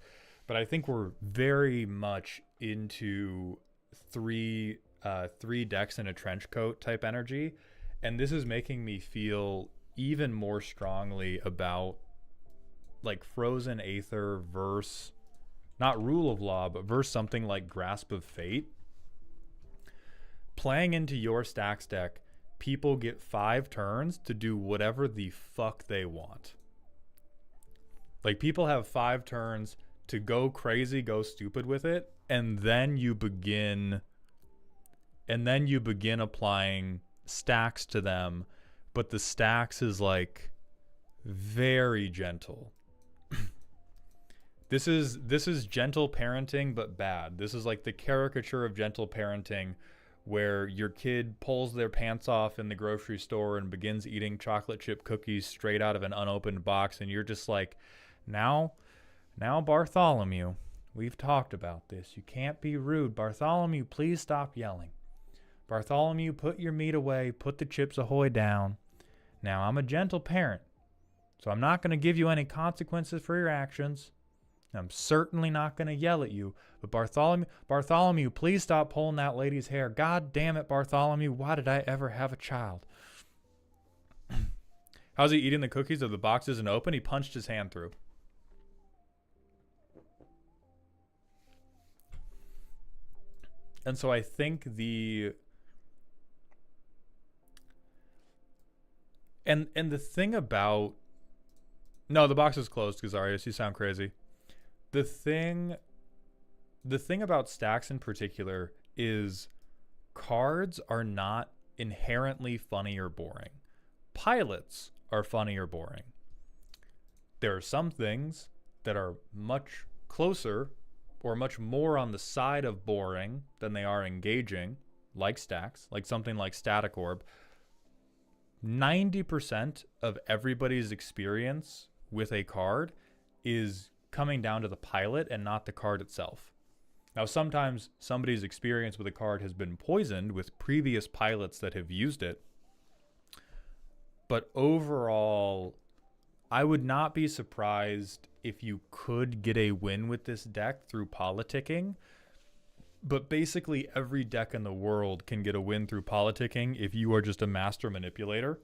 But I think we're very much into three decks in a trench coat type energy, and this is making me feel even more strongly about like Frozen Aether versus not Rule of Law, but versus something like Grasp of Fate. Playing into your stacks deck, people get 5 turns to do whatever the fuck they want. Like, people have 5 turns to go crazy, go stupid with it, and then you begin applying stacks to them, but the stacks is like very gentle. This is gentle parenting, but bad. This is like the caricature of gentle parenting where your kid pulls their pants off in the grocery store and begins eating chocolate chip cookies straight out of an unopened box, and you're just like, now Bartholomew, we've talked about this. You can't be rude. Bartholomew, please stop yelling. Bartholomew, put your meat away. Put the Chips Ahoy down. Now, I'm a gentle parent, so I'm not going to give you any consequences for your actions. I'm certainly not going to yell at you. But Bartholomew, please stop pulling that lady's hair. God damn it, Bartholomew. Why did I ever have a child? How's he eating the cookies if the box isn't open? He punched his hand through. And so I think the the thing about the box is closed, Gazarius. You sound crazy. The thing about stacks in particular is cards are not inherently funny or boring. Pilots are funny or boring. There are some things that are much closer or much more on the side of boring than they are engaging, like stacks, like something like Static Orb. 90% of everybody's experience with a card is coming down to the pilot and not the card itself. Now, sometimes somebody's experience with a card has been poisoned with previous pilots that have used it. But overall, I would not be surprised if you could get a win with this deck through politicking. But basically every deck in the world can get a win through politicking if you are just a master manipulator.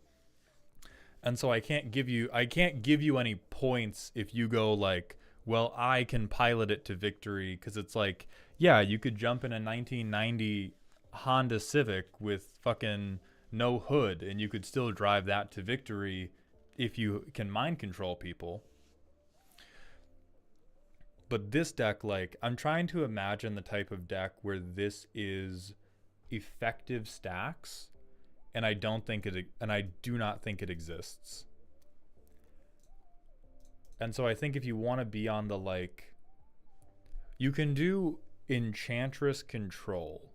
And so I can't give you any points if you go like, well, I can pilot it to victory, because it's like, yeah, you could jump in a 1990 Honda Civic with fucking no hood and you could still drive that to victory if you can mind control people. But this deck, like, I'm trying to imagine the type of deck where this is effective stacks, and I do not think it exists. And so I think if you want to be on the, like, you can do Enchantress Control.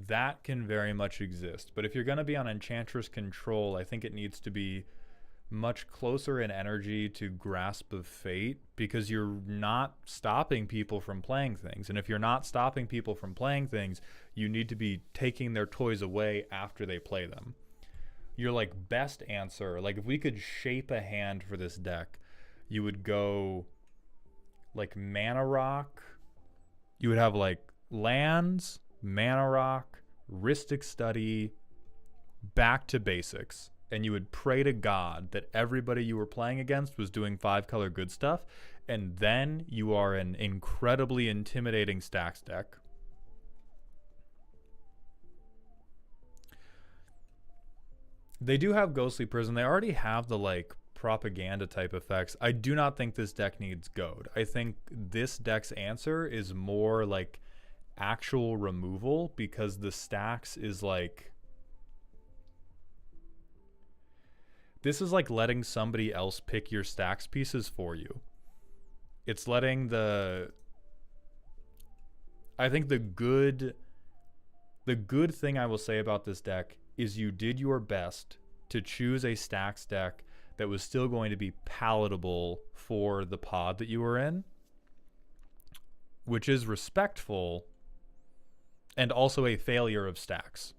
That can very much exist. But if you're going to be on Enchantress Control, I think it needs to be much closer in energy to Grasp of Fate, because you're not stopping people from playing things. And if you're not stopping people from playing things, you need to be taking their toys away after they play them. Your, like, best answer, like, if we could shape a hand for this deck, you would go like Mana Rock. You would have like lands, Mana Rock, Rhystic Study, back to basics. And you would pray to God that everybody you were playing against was doing 5-color good stuff. And then you are an incredibly intimidating stacks deck. They do have Ghostly Prison. They already have the, like, propaganda type effects. I do not think this deck needs goad. I think this deck's answer is more like actual removal, because the stacks is like, this is like letting somebody else pick your stacks pieces for you. It's letting I think the good thing I will say about this deck is you did your best to choose a stacks deck that was still going to be palatable for the pod that you were in, which is respectful and also a failure of stacks.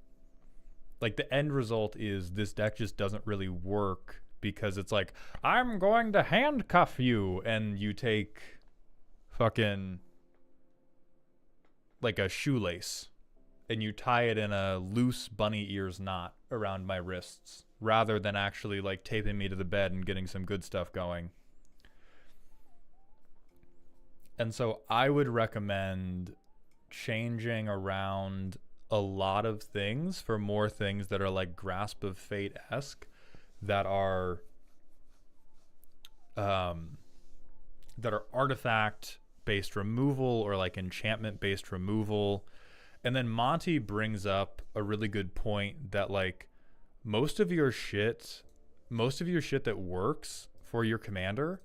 Like, the end result is this deck just doesn't really work, because it's like, I'm going to handcuff you, and you take fucking like a shoelace and you tie it in a loose bunny ears knot around my wrists, rather than actually like taping me to the bed and getting some good stuff going. And so I would recommend changing around a lot of things for more things that are like Grasp of Fate-esque, that are artifact based removal or like enchantment based removal. And then Monty brings up a really good point that, like, most of your shit that works for your commander,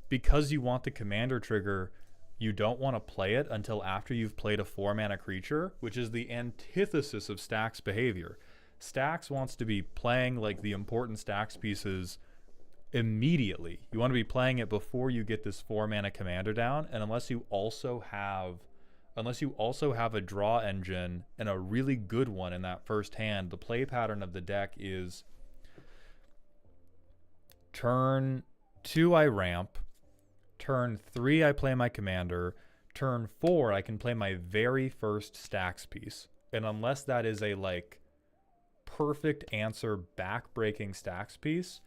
because you want the commander trigger, you don't want to play it until after you've played a 4-mana creature, which is the antithesis of Stax behavior. Stax wants to be playing like the important Stax pieces immediately. You want to be playing it before you get this 4-mana commander down, and unless you also have a draw engine, and a really good one in that first hand, the play pattern of the deck is turn 2 I ramp, turn 3 I play my commander, turn 4 I can play my very first stacks piece. And unless that is a like perfect answer back-breaking stacks piece,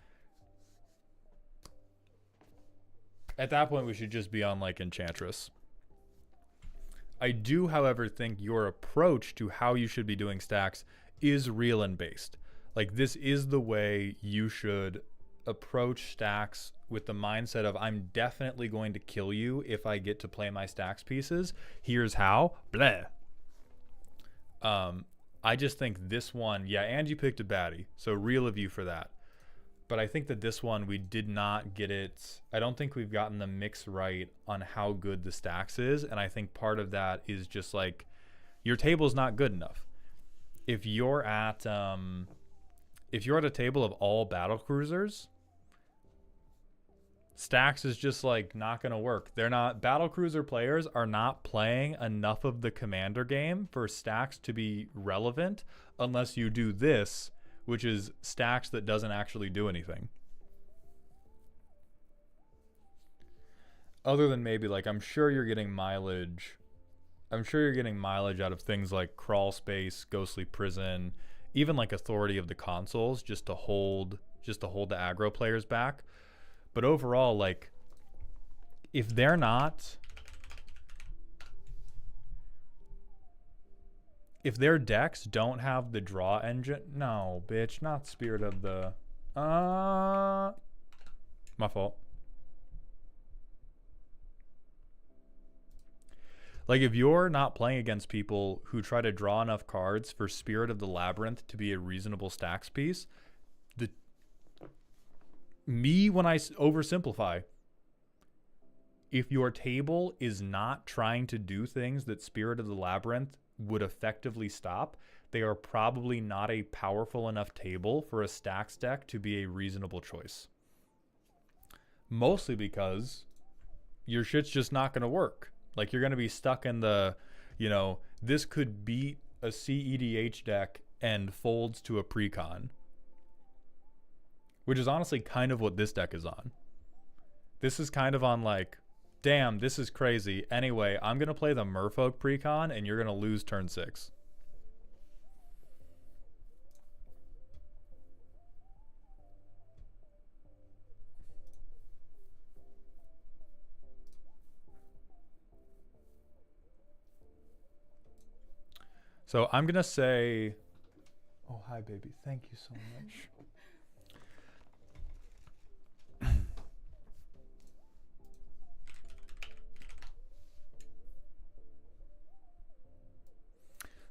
at that point we should just be on like Enchantress. I do, however, think your approach to how you should be doing stacks is real and based. Like, this is the way you should approach stacks, with the mindset of, I'm definitely going to kill you if I get to play my stacks pieces. Here's how. Bleh. I just think this one, yeah, and you picked a baddie, so real of you for that. But I think that this one, we did not get it. I don't think we've gotten the mix right on how good the stacks is. And I think part of that is just like, your table's not good enough. If you're at a table of all battle cruisers, stacks is just like not going to work. Battle cruiser players are not playing enough of the commander game for stacks to be relevant, unless you do this, which is stacks that doesn't actually do anything. Other than maybe, like, I'm sure you're getting mileage out of things like Crawl Space, Ghostly Prison, even like Authority of the Consoles, just to hold just to hold the aggro players back. But overall, like, if they're not... If their decks don't have the draw engine... No, bitch, not Spirit of the... My fault. Like, if you're not playing against people who try to draw enough cards for Spirit of the Labyrinth to be a reasonable stacks piece, when I oversimplify, if your table is not trying to do things that Spirit of the Labyrinth would effectively stop, they are probably not a powerful enough table for a stacks deck to be a reasonable choice. Mostly because your shit's just not going to work. Like, you're going to be stuck in the, you know, this could beat a CEDH deck and folds to a precon. Which is honestly kind of what this deck is on. This is kind of on like, damn, this is crazy. Anyway, I'm going to play the Merfolk precon and you're going to lose turn 6. So I'm going to say, oh, hi, baby. Thank you so much.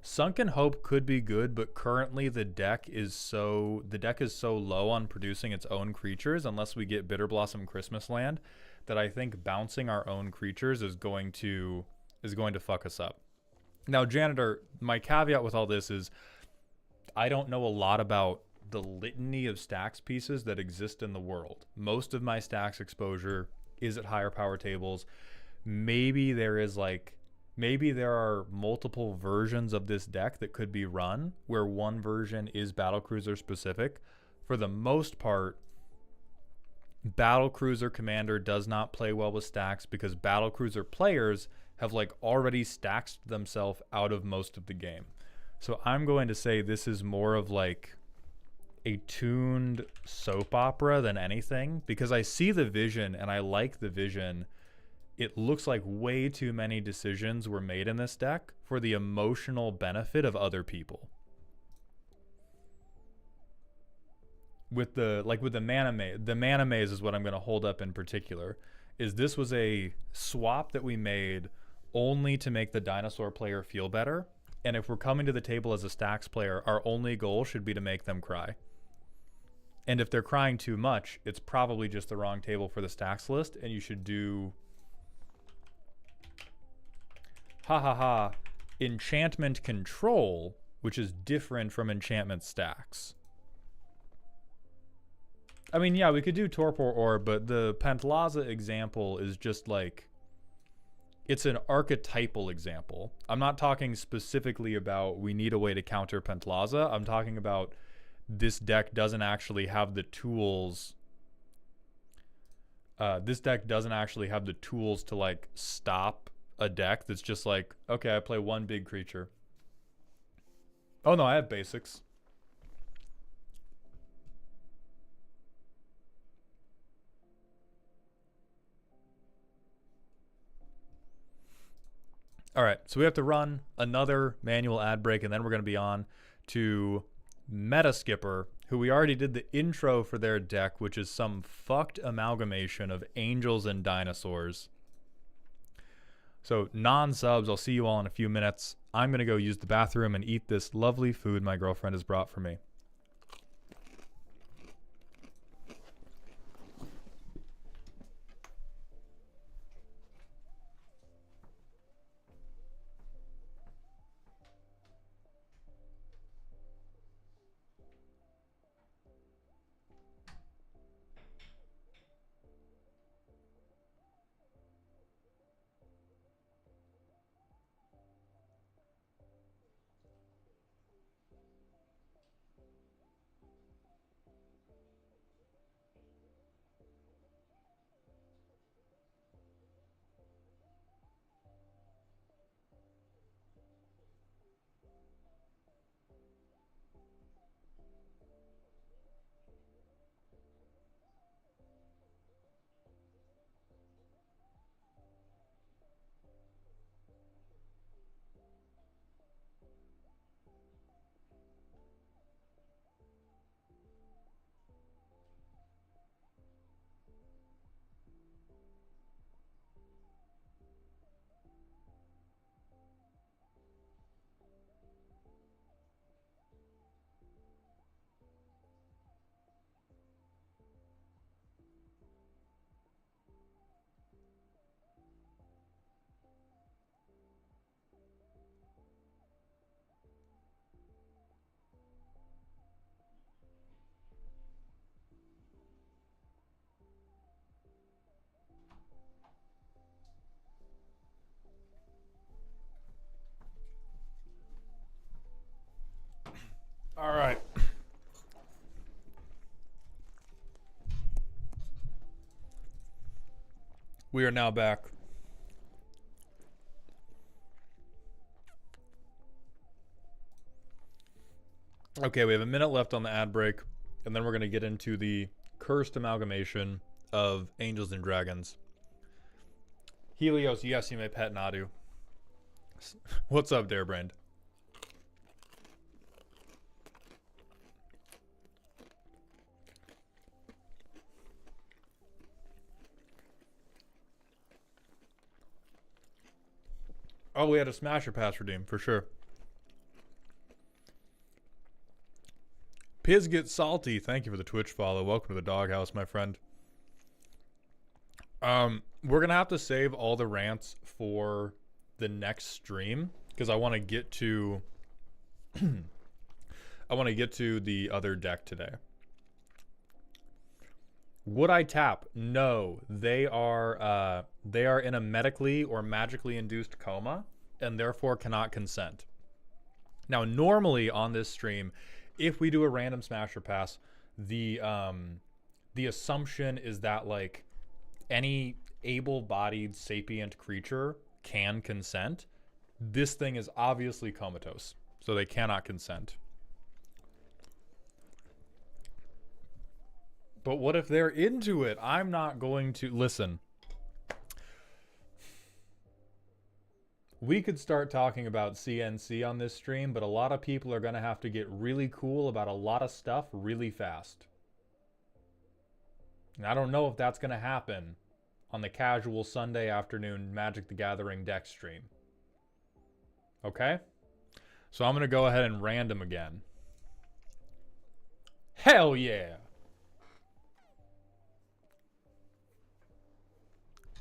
Sunken Hope could be good, but currently the deck is so low on producing its own creatures, unless we get Bitter Blossom Christmas Land, that I think bouncing our own creatures is going to fuck us up. Now, Janitor, my caveat with all this is I don't know a lot about the litany of stacks pieces that exist in the world. Most of my stacks exposure is at higher power tables. Maybe there are multiple versions of this deck that could be run where one version is Battlecruiser specific. For the most part, Battlecruiser Commander does not play well with stacks because Battlecruiser players have like already stacked themselves out of most of the game. So I'm going to say this is more of like a tuned soap opera than anything, because I see the vision and I like the vision. It looks like way too many decisions were made in this deck for the emotional benefit of other people. With the mana maze is what I'm going to hold up in particular. Is this was a swap that we made only to make the dinosaur player feel better, and if we're coming to the table as a stacks player, our only goal should be to make them cry. And if they're crying too much, it's probably just the wrong table for the stacks list, and you should do enchantment control, which is different from enchantment stacks. I mean, yeah, we could do Torpor Orb, but the Pentlaza example is just like, it's an archetypal example. I'm not talking specifically about we need a way to counter Pentlaza. I'm talking about this deck doesn't actually have the tools. This deck doesn't actually have the tools to like stop a deck that's just like, okay, I play one big creature. Oh no, I have basics. All right, so we have to run another manual ad break, and then we're going to be on to Meta Skipper, who we already did the intro for their deck, which is some fucked amalgamation of angels and dinosaurs. So non-subs, I'll see you all in a few minutes. I'm going to go use the bathroom and eat this lovely food my girlfriend has brought for me. We are now back. Okay, we have a minute left on the ad break, and then we're going to get into the cursed amalgamation of Angels and Dragons. Helios, yes, you may pet Nadu. What's up, Darebrand? Oh, we had a Smasher Pass redeem, for sure. Piz gets salty. Thank you for the Twitch follow. Welcome to the doghouse, my friend. We're gonna have to save all the rants for the next stream because I want to get to the other deck today. Would I tap? No. They are in a medically or magically induced coma and therefore cannot consent. Now, normally on this stream, if we do a random Smasher Pass, the assumption is that like any able-bodied sapient creature can consent. This thing is obviously comatose, so they cannot consent. But what if they're into it? I'm not going to listen. We could start talking about CNC on this stream, but a lot of people are going to have to get really cool about a lot of stuff really fast. And I don't know if that's going to happen on the casual Sunday afternoon Magic the Gathering deck stream. Okay? So I'm going to go ahead and random again. Hell yeah!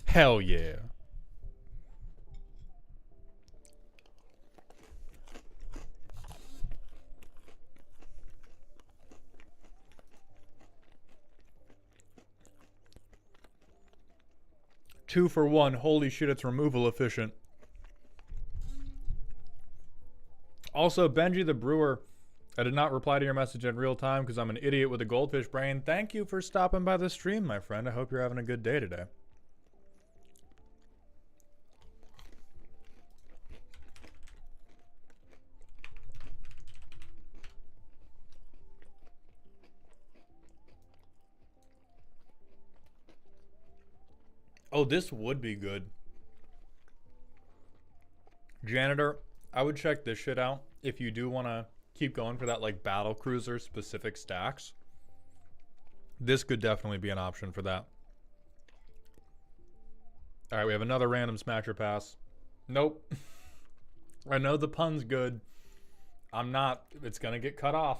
Hell yeah. Two for one. Holy shit, it's removal efficient. Also, Benji the Brewer, I did not reply to your message in real time because I'm an idiot with a goldfish brain. Thank you for stopping by the stream, my friend. I hope you're having a good day today. Oh, this would be good. Janitor, I would check this shit out if you do want to keep going for that like battle cruiser specific stacks. This could definitely be an option for that. All right, we have another random Smasher Pass. Nope. I know the pun's good. I'm not. It's going to get cut off.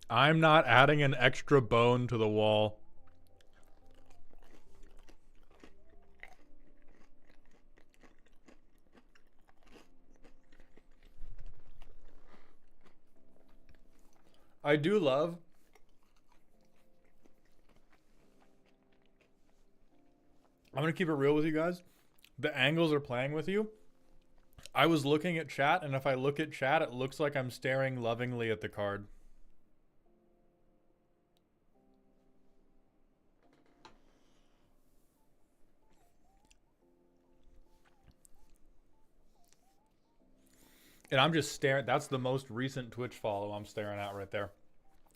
I'm not adding an extra bone to the wall. I do love I'm going to keep it real with you guys. The angles are playing with you. I was looking at chat, and if I look at chat, it looks like I'm staring lovingly at the card. And I'm just staring. That's the most recent Twitch follow I'm staring at right there.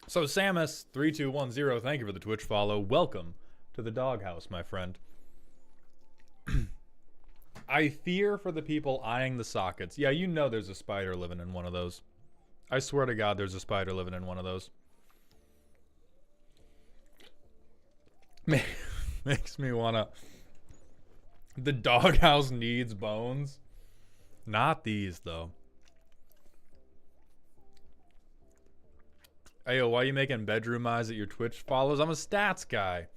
So Samus3210, thank you for the Twitch follow. Welcome to the doghouse, my friend. I fear for the people eyeing the sockets. Yeah, you know there's a spider living in one of those. I swear to God there's a spider living in one of those. Makes me wanna... The doghouse needs bones. Not these, though. Ayo, why are you making bedroom eyes at your Twitch follows? I'm a stats guy.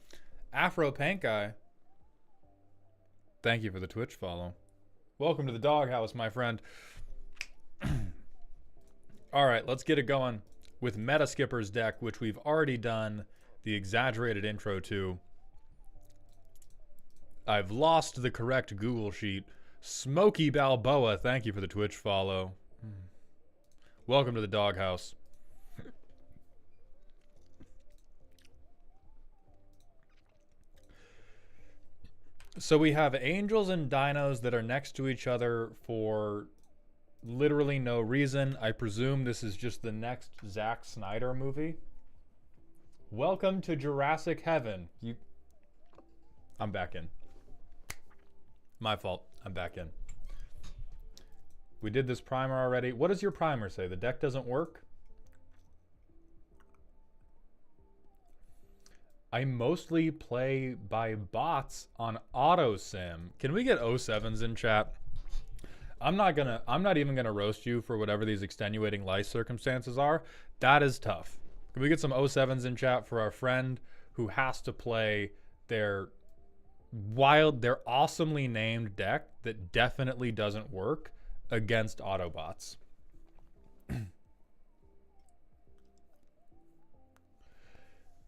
Afro Paint guy. Thank you for the Twitch follow. Welcome to the doghouse, my friend. All right, let's get it going with Meta Skipper's deck, which we've already done the exaggerated intro to. I've lost the correct Google sheet. Smokey Balboa, thank you for the Twitch follow. Welcome to the doghouse. So we have angels and dinos that are next to each other for literally no reason. I presume this is just the next Zack Snyder movie. Welcome to Jurassic Heaven. I'm back in. My fault. I'm back in. We did this primer already. What does your primer say? The deck doesn't work? I mostly play by bots on AutoSim. Can we get 07s in chat? I'm not even gonna roast you for whatever these extenuating life circumstances are. That is tough. Can we get some 07s in chat for our friend who has to play their awesomely named deck that definitely doesn't work against Autobots?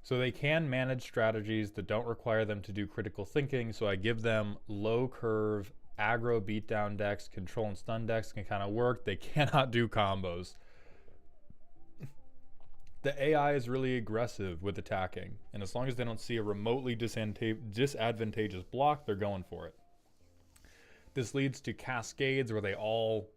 So they can manage strategies that don't require them to do critical thinking, so I give them low curve, aggro beatdown decks. Control and stun decks can kind of work. They cannot do combos. The AI is really aggressive with attacking, and as long as they don't see a remotely disadvantageous block, they're going for it. This leads to cascades where they all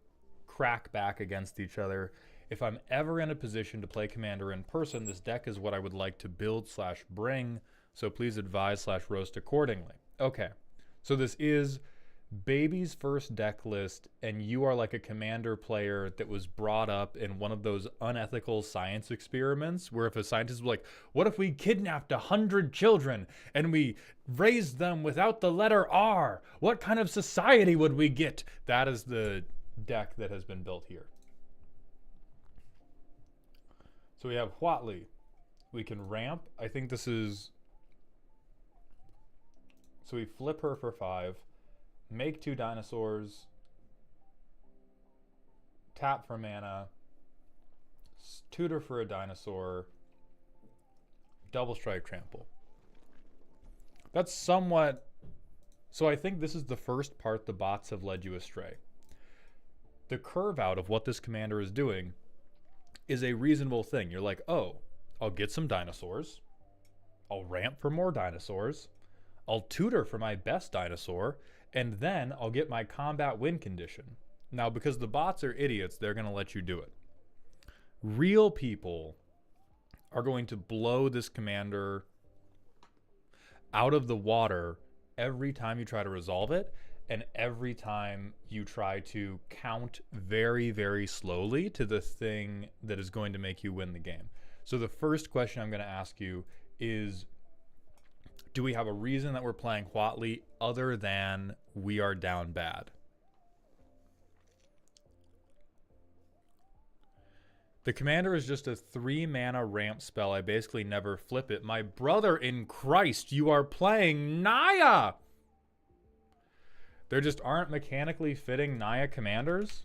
crack back against each other. If I'm ever in a position to play Commander in person, this deck is what I would like to build / bring, so please advise / roast accordingly. Okay, so this is Baby's first deck list, and you are like a Commander player that was brought up in one of those unethical science experiments where if a scientist was like, what if we kidnapped 100 children and we raised them without the letter R? What kind of society would we get? That is the deck that has been built here. So we have Huatli. We can ramp. I think this is... So we flip her for 5. Make 2 dinosaurs. Tap for mana. Tutor for a dinosaur. Double strike trample. That's somewhat... So I think this is the first part the bots have led you astray. The curve out of what this commander is doing is a reasonable thing. You're like, oh, I'll get some dinosaurs. I'll ramp for more dinosaurs. I'll tutor for my best dinosaur. And then I'll get my combat win condition. Now, because the bots are idiots, they're going to let you do it. Real people are going to blow this commander out of the water every time you try to resolve it. And every time you try to count very, very slowly to the thing that is going to make you win the game. So the first question I'm going to ask you is, do we have a reason that we're playing Huatli other than we are down bad? The commander is just a 3 mana ramp spell. I basically never flip it. My brother in Christ, you are playing Naya! There just aren't mechanically fitting Naya commanders?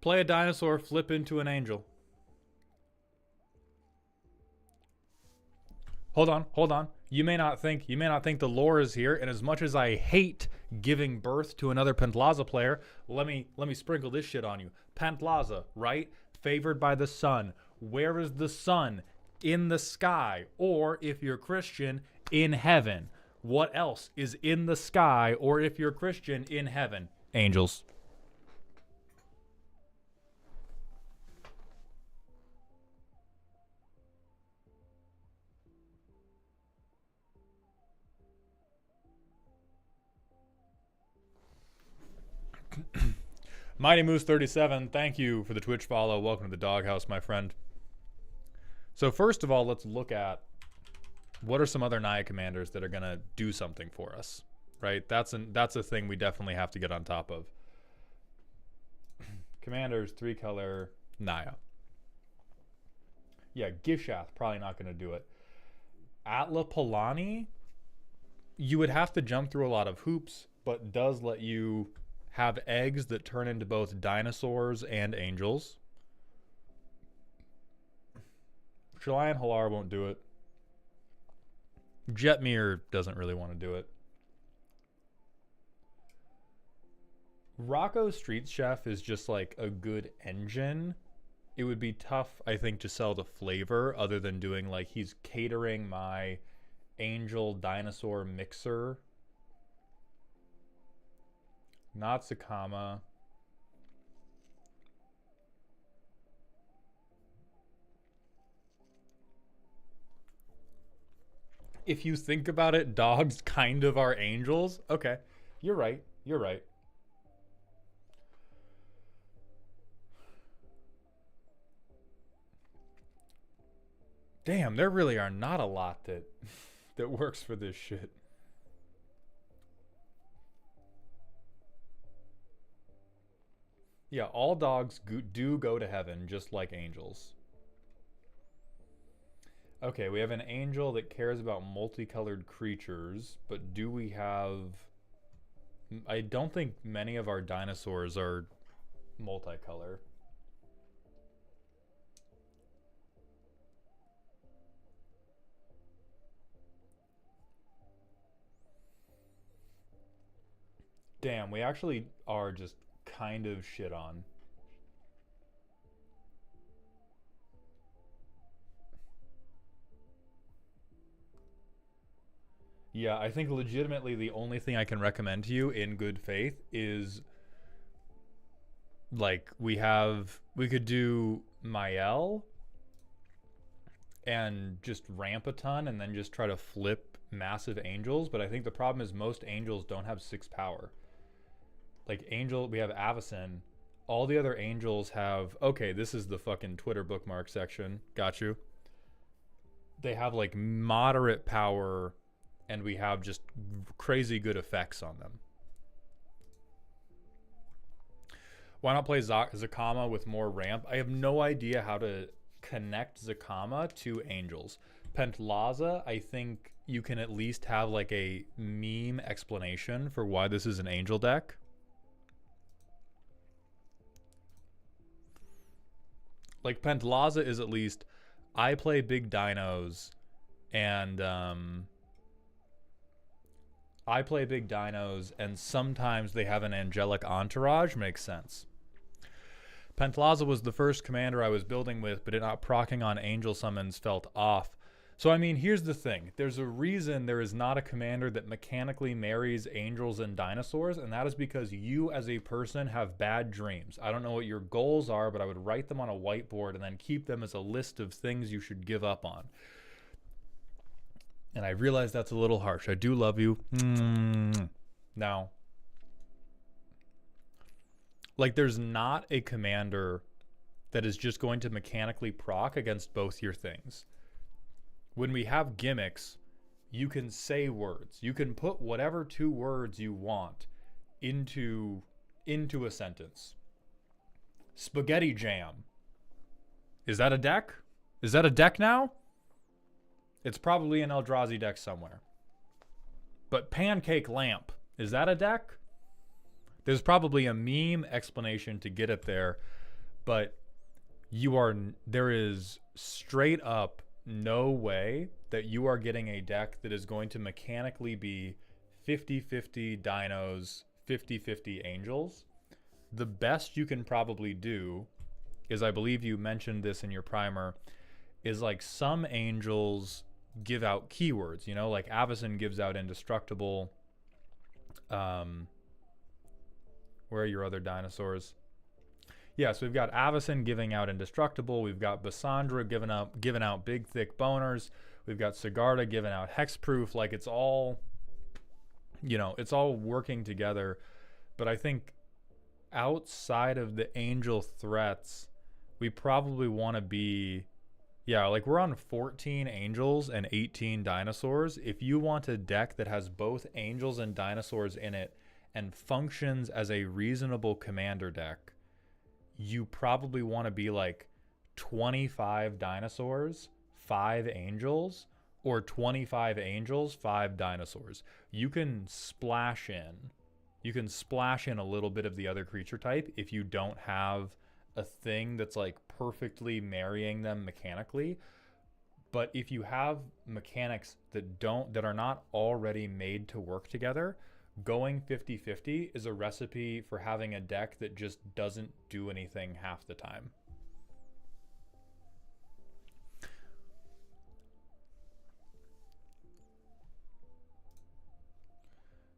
Play a dinosaur, flip into an angel. Hold on. You may not think the lore is here, and as much as I hate giving birth to another Pentlaza player, let me sprinkle this shit on you. Pentlaza, right? Favored by the sun. Where is the sun? In the sky. Or if you're Christian, in heaven. What else is in the sky, or if you're Christian, in heaven? Angels. Mighty Moose 37, thank you for the Twitch follow. Welcome to the doghouse, my friend. So first of all, let's look at what are some other Naya commanders that are going to do something for us, right? That's a thing we definitely have to get on top of. Commanders, 3-color, Naya. Yeah, Gishath, probably not going to do it. Atla Palani, you would have to jump through a lot of hoops, but does let you have eggs that turn into both dinosaurs and angels. Shalayan Halar won't do it. Jetmir doesn't really want to do it. Rocco Street Chef is just like a good engine. It would be tough, I think, to sell the flavor other than doing like he's catering my angel dinosaur mixer. Not Sakama. If you think about it, dogs kind of are angels. Okay, you're right. You're right. Damn, there really are not a lot that that works for this shit. Yeah, all dogs do go to heaven just like angels. Okay, we have an angel that cares about multicolored creatures, but do we have... I don't think many of our dinosaurs are multicolor. Damn, we actually are just kind of shit on. Yeah, I think legitimately the only thing I can recommend to you in good faith is like we could do Mael and just ramp a ton and then just try to flip massive angels, but I think the problem is most angels don't have 6 power. Like angel, we have Avacyn. All the other angels have, okay, this is the fucking Twitter bookmark section. Got you. They have like moderate power and we have just crazy good effects on them. Why not play Zakama with more ramp? I have no idea how to connect Zakama to angels. Pentlaza, I think you can at least have like a meme explanation for why this is an angel deck. Like Pentlaza is at least, I play big dinos and sometimes they have an angelic entourage. Makes sense. Pentlaza was the first commander I was building with, but it not proccing on angel summons felt off. So I mean, here's the thing. There's a reason there is not a commander that mechanically marries angels and dinosaurs, and that is because you as a person have bad dreams. I don't know what your goals are, but I would write them on a whiteboard and then keep them as a list of things you should give up on. And I realize that's a little harsh. I do love you. Now, like there's not a commander that is just going to mechanically proc against both your things. When we have gimmicks, you can say words. You can put whatever 2 words you want into a sentence. Spaghetti jam. Is that a deck? Is that a deck now? It's probably an Eldrazi deck somewhere. But pancake lamp. Is that a deck? There's probably a meme explanation to get it there, but there is straight up no way that you are getting a deck that is going to mechanically be 50-50 dinos, 50-50 angels. The best you can probably do is, I believe you mentioned this in your primer, is like some angels give out keywords, you know, like Avacyn gives out indestructible. Where are your other dinosaurs? Yeah, so we've got Avacyn giving out indestructible. We've got Bassandra giving out big thick boners. We've got Sigarda giving out hexproof. Like it's all, you know, it's all working together. But I think outside of the angel threats, we probably want to be, yeah, like we're on 14 angels and 18 dinosaurs. If you want a deck that has both angels and dinosaurs in it and functions as a reasonable commander deck, you probably want to be like 25 dinosaurs, 5 angels, or 25 angels, 5 dinosaurs. You can splash in. You can splash in a little bit of the other creature type if you don't have a thing that's like perfectly marrying them mechanically. But if you have mechanics that are not already made to work together, going 50-50 is a recipe for having a deck that just doesn't do anything half the time.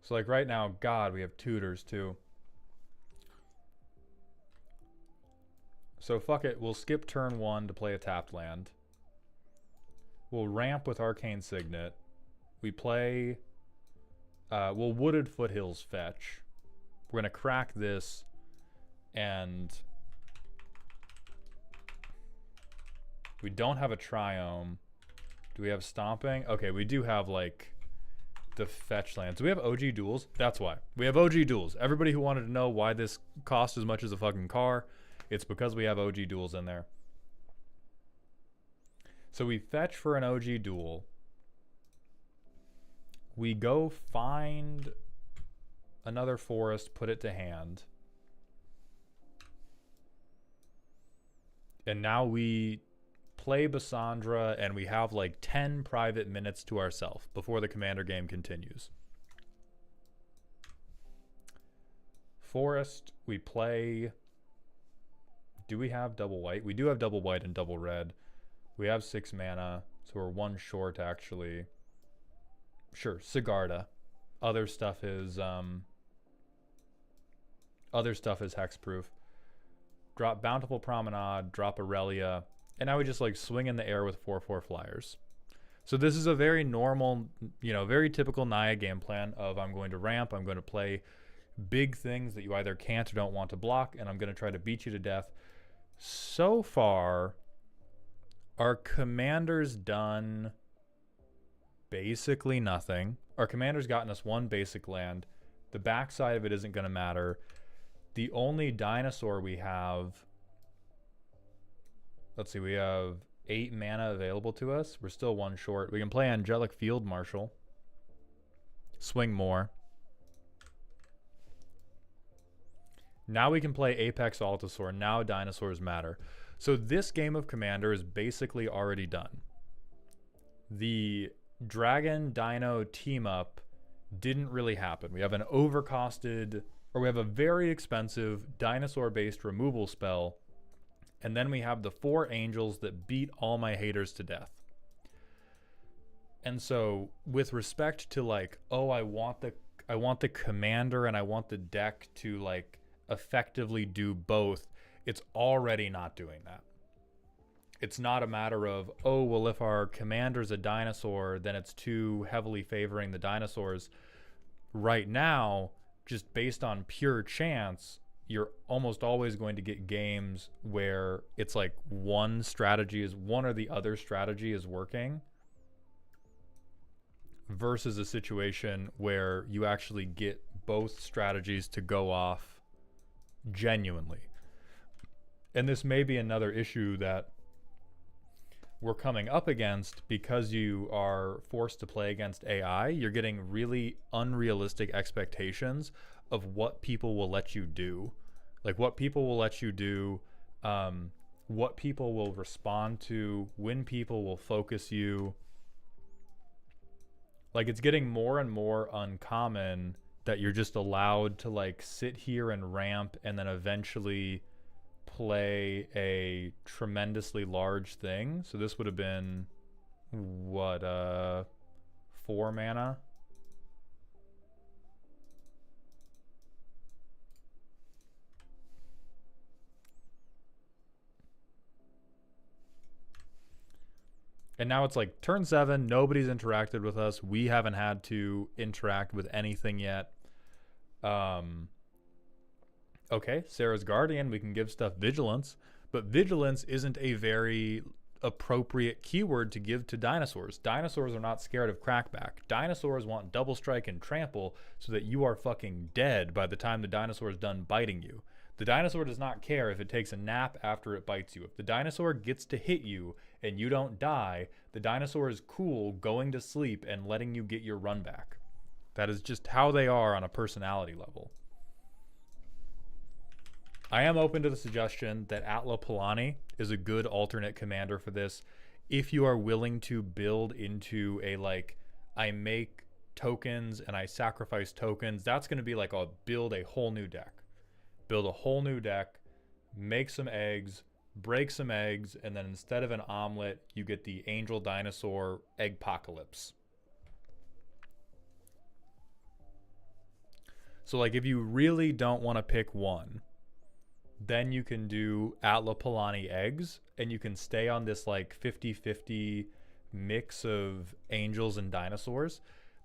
So like right now, God, we have tutors too. So fuck it, we'll skip turn 1 to play a tapped land. We'll ramp with Arcane Signet. We play, we'll Wooded Foothills fetch. We're gonna crack this, and we don't have a Triome. Do we have Stomping? Okay, we do have like the fetch lands. Do we have OG duels? That's why. We have OG duels. Everybody who wanted to know why this costs as much as a fucking car, it's because we have OG duels in there. So we fetch for an OG duel. We go find another forest, put it to hand. And now we play Bassandra, and we have like 10 private minutes to ourselves before the commander game continues. Forest, we play. Do we have double white? We do have double white and double red. We have 6 mana, so we're 1 short actually. Sure, Sigarda. Other stuff is hexproof. Drop Bountiful Promenade, drop Aurelia, and now we just like swing in the air with 4/4 flyers. So this is a very normal, very typical Naya game plan of I'm going to ramp, I'm going to play big things that you either can't or don't want to block, and I'm going to try to beat you to death. So far, our commander's done basically nothing. Our commander's gotten us 1 basic land. The backside of it isn't going to matter. The only dinosaur we have, let's see, we have 8 mana available to us. We're still 1 short. We can play Angelic Field Marshal. Swing more. Now we can play Apex Altosaur. Now dinosaurs matter. So this game of Commander is basically already done. The Dragon Dino team up didn't really happen. We have an overcosted, or we have a very expensive dinosaur-based removal spell, and then we have the 4 angels that beat all my haters to death. And so with respect to like, oh, I want the commander and I want the deck to like effectively do both, it's already not doing that. It's not a matter of, oh, well, if our commander's a dinosaur, then it's too heavily favoring the dinosaurs. Right now, just based on pure chance, you're almost always going to get games where it's like one or the other strategy is working, versus a situation where you actually get both strategies to go off genuinely. And this may be another issue that we're coming up against because you are forced to play against AI. You're getting really unrealistic expectations of what people will let you do. Like what people will let you do, what people will respond to, when people will focus you. Like it's getting more and more uncommon that you're just allowed to like sit here and ramp and then eventually play a tremendously large thing. So this would have been what, 4 mana? And now it's like turn 7, nobody's interacted with us. We haven't had to interact with anything yet. Okay, Sarah's Guardian, we can give stuff Vigilance, but Vigilance isn't a very appropriate keyword to give to dinosaurs. Dinosaurs are not scared of crackback. Dinosaurs want double strike and trample so that you are fucking dead by the time the dinosaur is done biting you. The dinosaur does not care if it takes a nap after it bites you. If the dinosaur gets to hit you and you don't die, the dinosaur is cool going to sleep and letting you get your run back. That is just how they are on a personality level. I am open to the suggestion that Atla Palani is a good alternate commander for this if you are willing to build into a, like, I make tokens and I sacrifice tokens. That's going to be like, I'll build a whole new deck. Build a whole new deck, make some eggs, break some eggs, and then instead of an omelet, you get the angel dinosaur eggpocalypse. So, like, if you really don't want to pick one, then you can do Atla Palani eggs, and you can stay on this, like, 50-50 mix of angels and dinosaurs.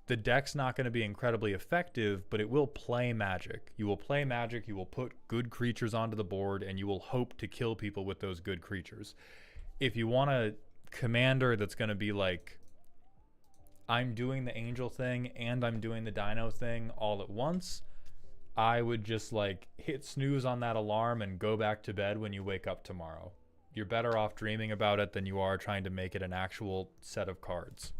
The deck's not going to be incredibly effective, but it will play Magic. You will play Magic, you will put good creatures onto the board, and you will hope to kill people with those good creatures. If you want a commander that's going to be like, I'm doing the angel thing and I'm doing the dino thing all at once, I would just, like, hit snooze on that alarm and go back to bed when you wake up tomorrow. You're better off dreaming about it than you are trying to make it an actual set of cards.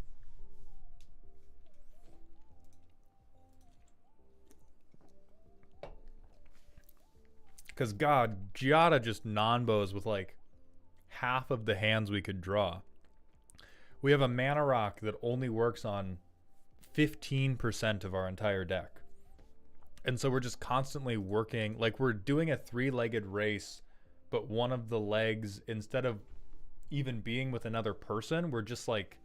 Because, God, Giada just non-bows with, like, half of the hands we could draw. We have a mana rock that only works on 15% of our entire deck. And so we're just constantly working, like, we're doing a three-legged race, but one of the legs, instead of even being with another person, we're just like,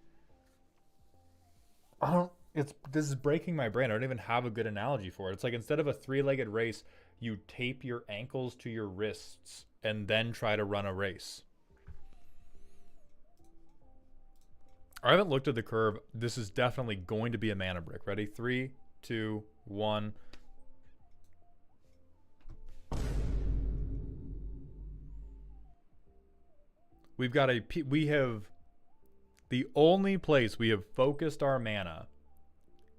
this is breaking my brain. I don't even have a good analogy for it. It's like, instead of a three-legged race, you tape your ankles to your wrists and then try to run a race. I haven't looked at the curve. This is definitely going to be a mana brick. Ready? 3, 2, 1. We have the only place we have focused our mana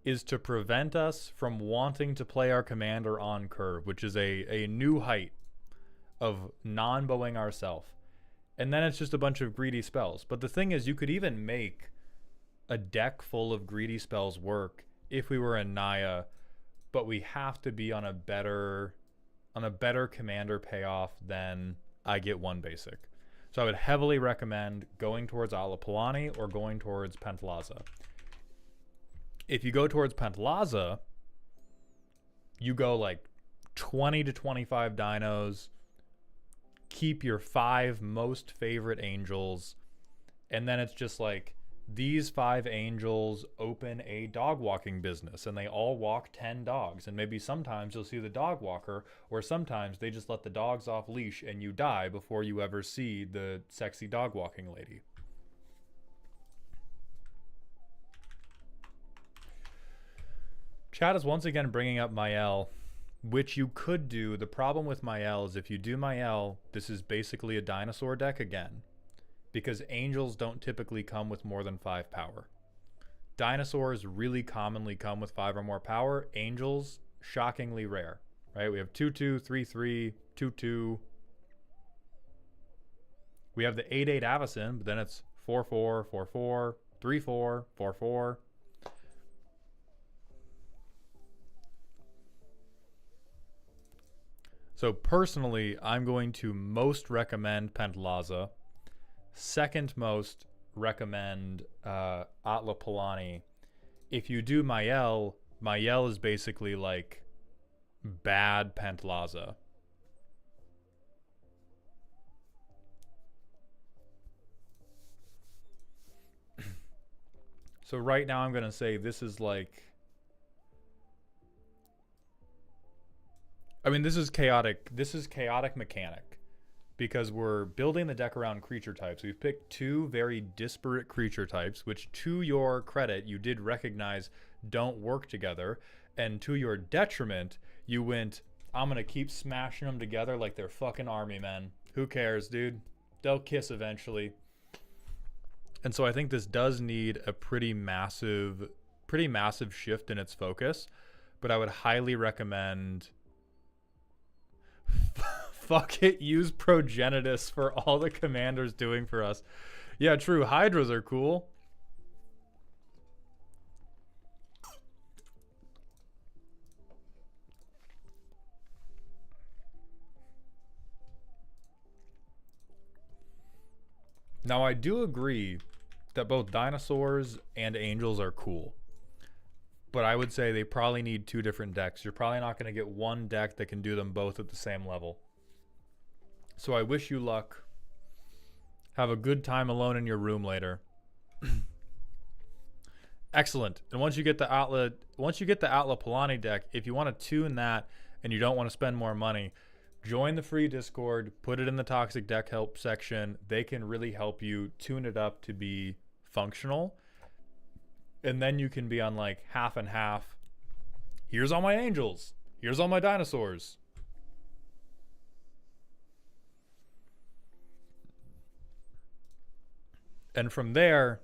is to prevent us from wanting to play our commander on curve, which is a new height of non-bowing ourselves. And then it's just a bunch of greedy spells. But the thing is, you could even make a deck full of greedy spells work if we were in Naya, but we have to be on a better commander payoff than I get one basic. So I would heavily recommend going towards Atla Palani or going towards Pentalaza. If you go towards Pentalaza, you go like 20 to 25 dinos, keep your 5 most favorite angels, and then it's just like, these 5 angels open a dog walking business and they all walk 10 dogs. And maybe sometimes you'll see the dog walker, or sometimes they just let the dogs off leash and you die before you ever see the sexy dog walking lady. Chat is once again bringing up Mael, which you could do. The problem with Mael is if you do Mael, this is basically a dinosaur deck again, because angels don't typically come with more than 5 power. Dinosaurs really commonly come with 5 or more power. Angels, shockingly rare, right? We have 2/2, 3/3, 2/2. We have the 8/8 Avacyn, but then it's 4/4, 4/4, 3/4, 4/4. So personally, I'm going to most recommend Pentalaza. Second most recommend Atla Palani. If you do Mael, Mael is basically like bad Pentalaza. So right now I'm going to say this is like, I mean, this is chaotic. This is chaotic mechanic because we're building the deck around creature types. We've picked 2 very disparate creature types, which to your credit, you did recognize don't work together. And to your detriment, you went, I'm going to keep smashing them together like they're fucking army men. Who cares, dude? They'll kiss eventually. And so I think this does need a pretty massive shift in its focus. But I would highly recommend Fuck it, use Progenitus for all the commanders doing for us. Yeah, true. Hydras are cool. Now, I do agree that both dinosaurs and angels are cool. But I would say they probably need 2 different decks. You're probably not going to get one deck that can do them both at the same level. So I wish you luck. Have a good time alone in your room later. Excellent. And once you get the Atla Palani deck, if you want to tune that and you don't want to spend more money, join the free Discord, put it in the toxic deck help section. They can really help you tune it up to be functional. And then you can be on like half and half. Here's all my angels. Here's all my dinosaurs. And from there,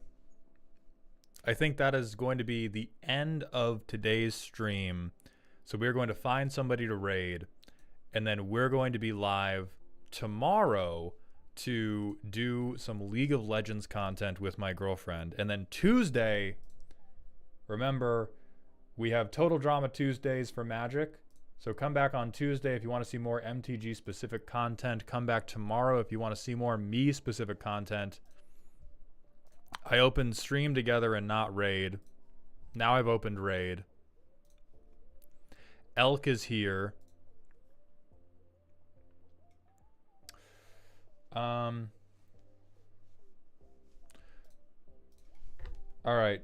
I think that is going to be the end of today's stream. So we're going to find somebody to raid. And then we're going to be live tomorrow to do some League of Legends content with my girlfriend. And then Tuesday, remember, we have Total Drama Tuesdays for Magic. So come back on Tuesday if you want to see more MTG specific content. Come back tomorrow if you want to see more me specific content. I opened Stream Together and not Raid. Now I've opened Raid. Elk is here. All right.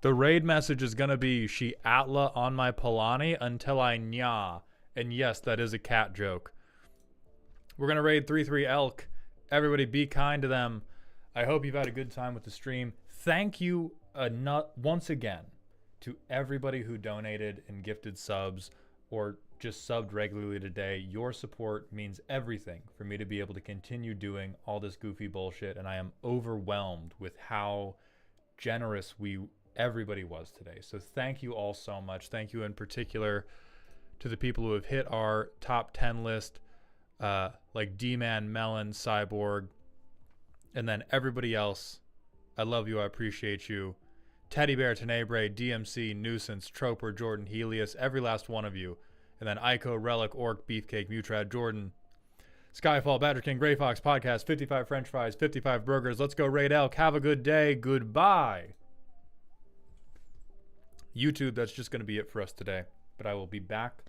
The raid message is going to be, she Atla on my Palani until I nya. And yes, that is a cat joke. We're going to raid 3-3 Elk. Everybody be kind to them. I hope you've had a good time with the stream. Thank you once again to everybody who donated and gifted subs or just subbed regularly today. Your support means everything for me to be able to continue doing all this goofy bullshit, and I am overwhelmed with how generous everybody was today. So thank you all so much. Thank you in particular to the people who have hit our top 10 list, like D-Man, Melon, Cyborg, and then everybody else. I love you. I appreciate you. Teddy Bear, Tenebrae, DMC, Nuisance, Troper, Jordan, Helios, every last one of you. And then Ico, Relic, Orc, Beefcake, Mutrad, Jordan, Skyfall, Badger King, Grey Fox, Podcast, 55 French Fries, 55 Burgers. Let's go raid Elk. Have a good day. Goodbye. YouTube, that's just going to be it for us today. But I will be back.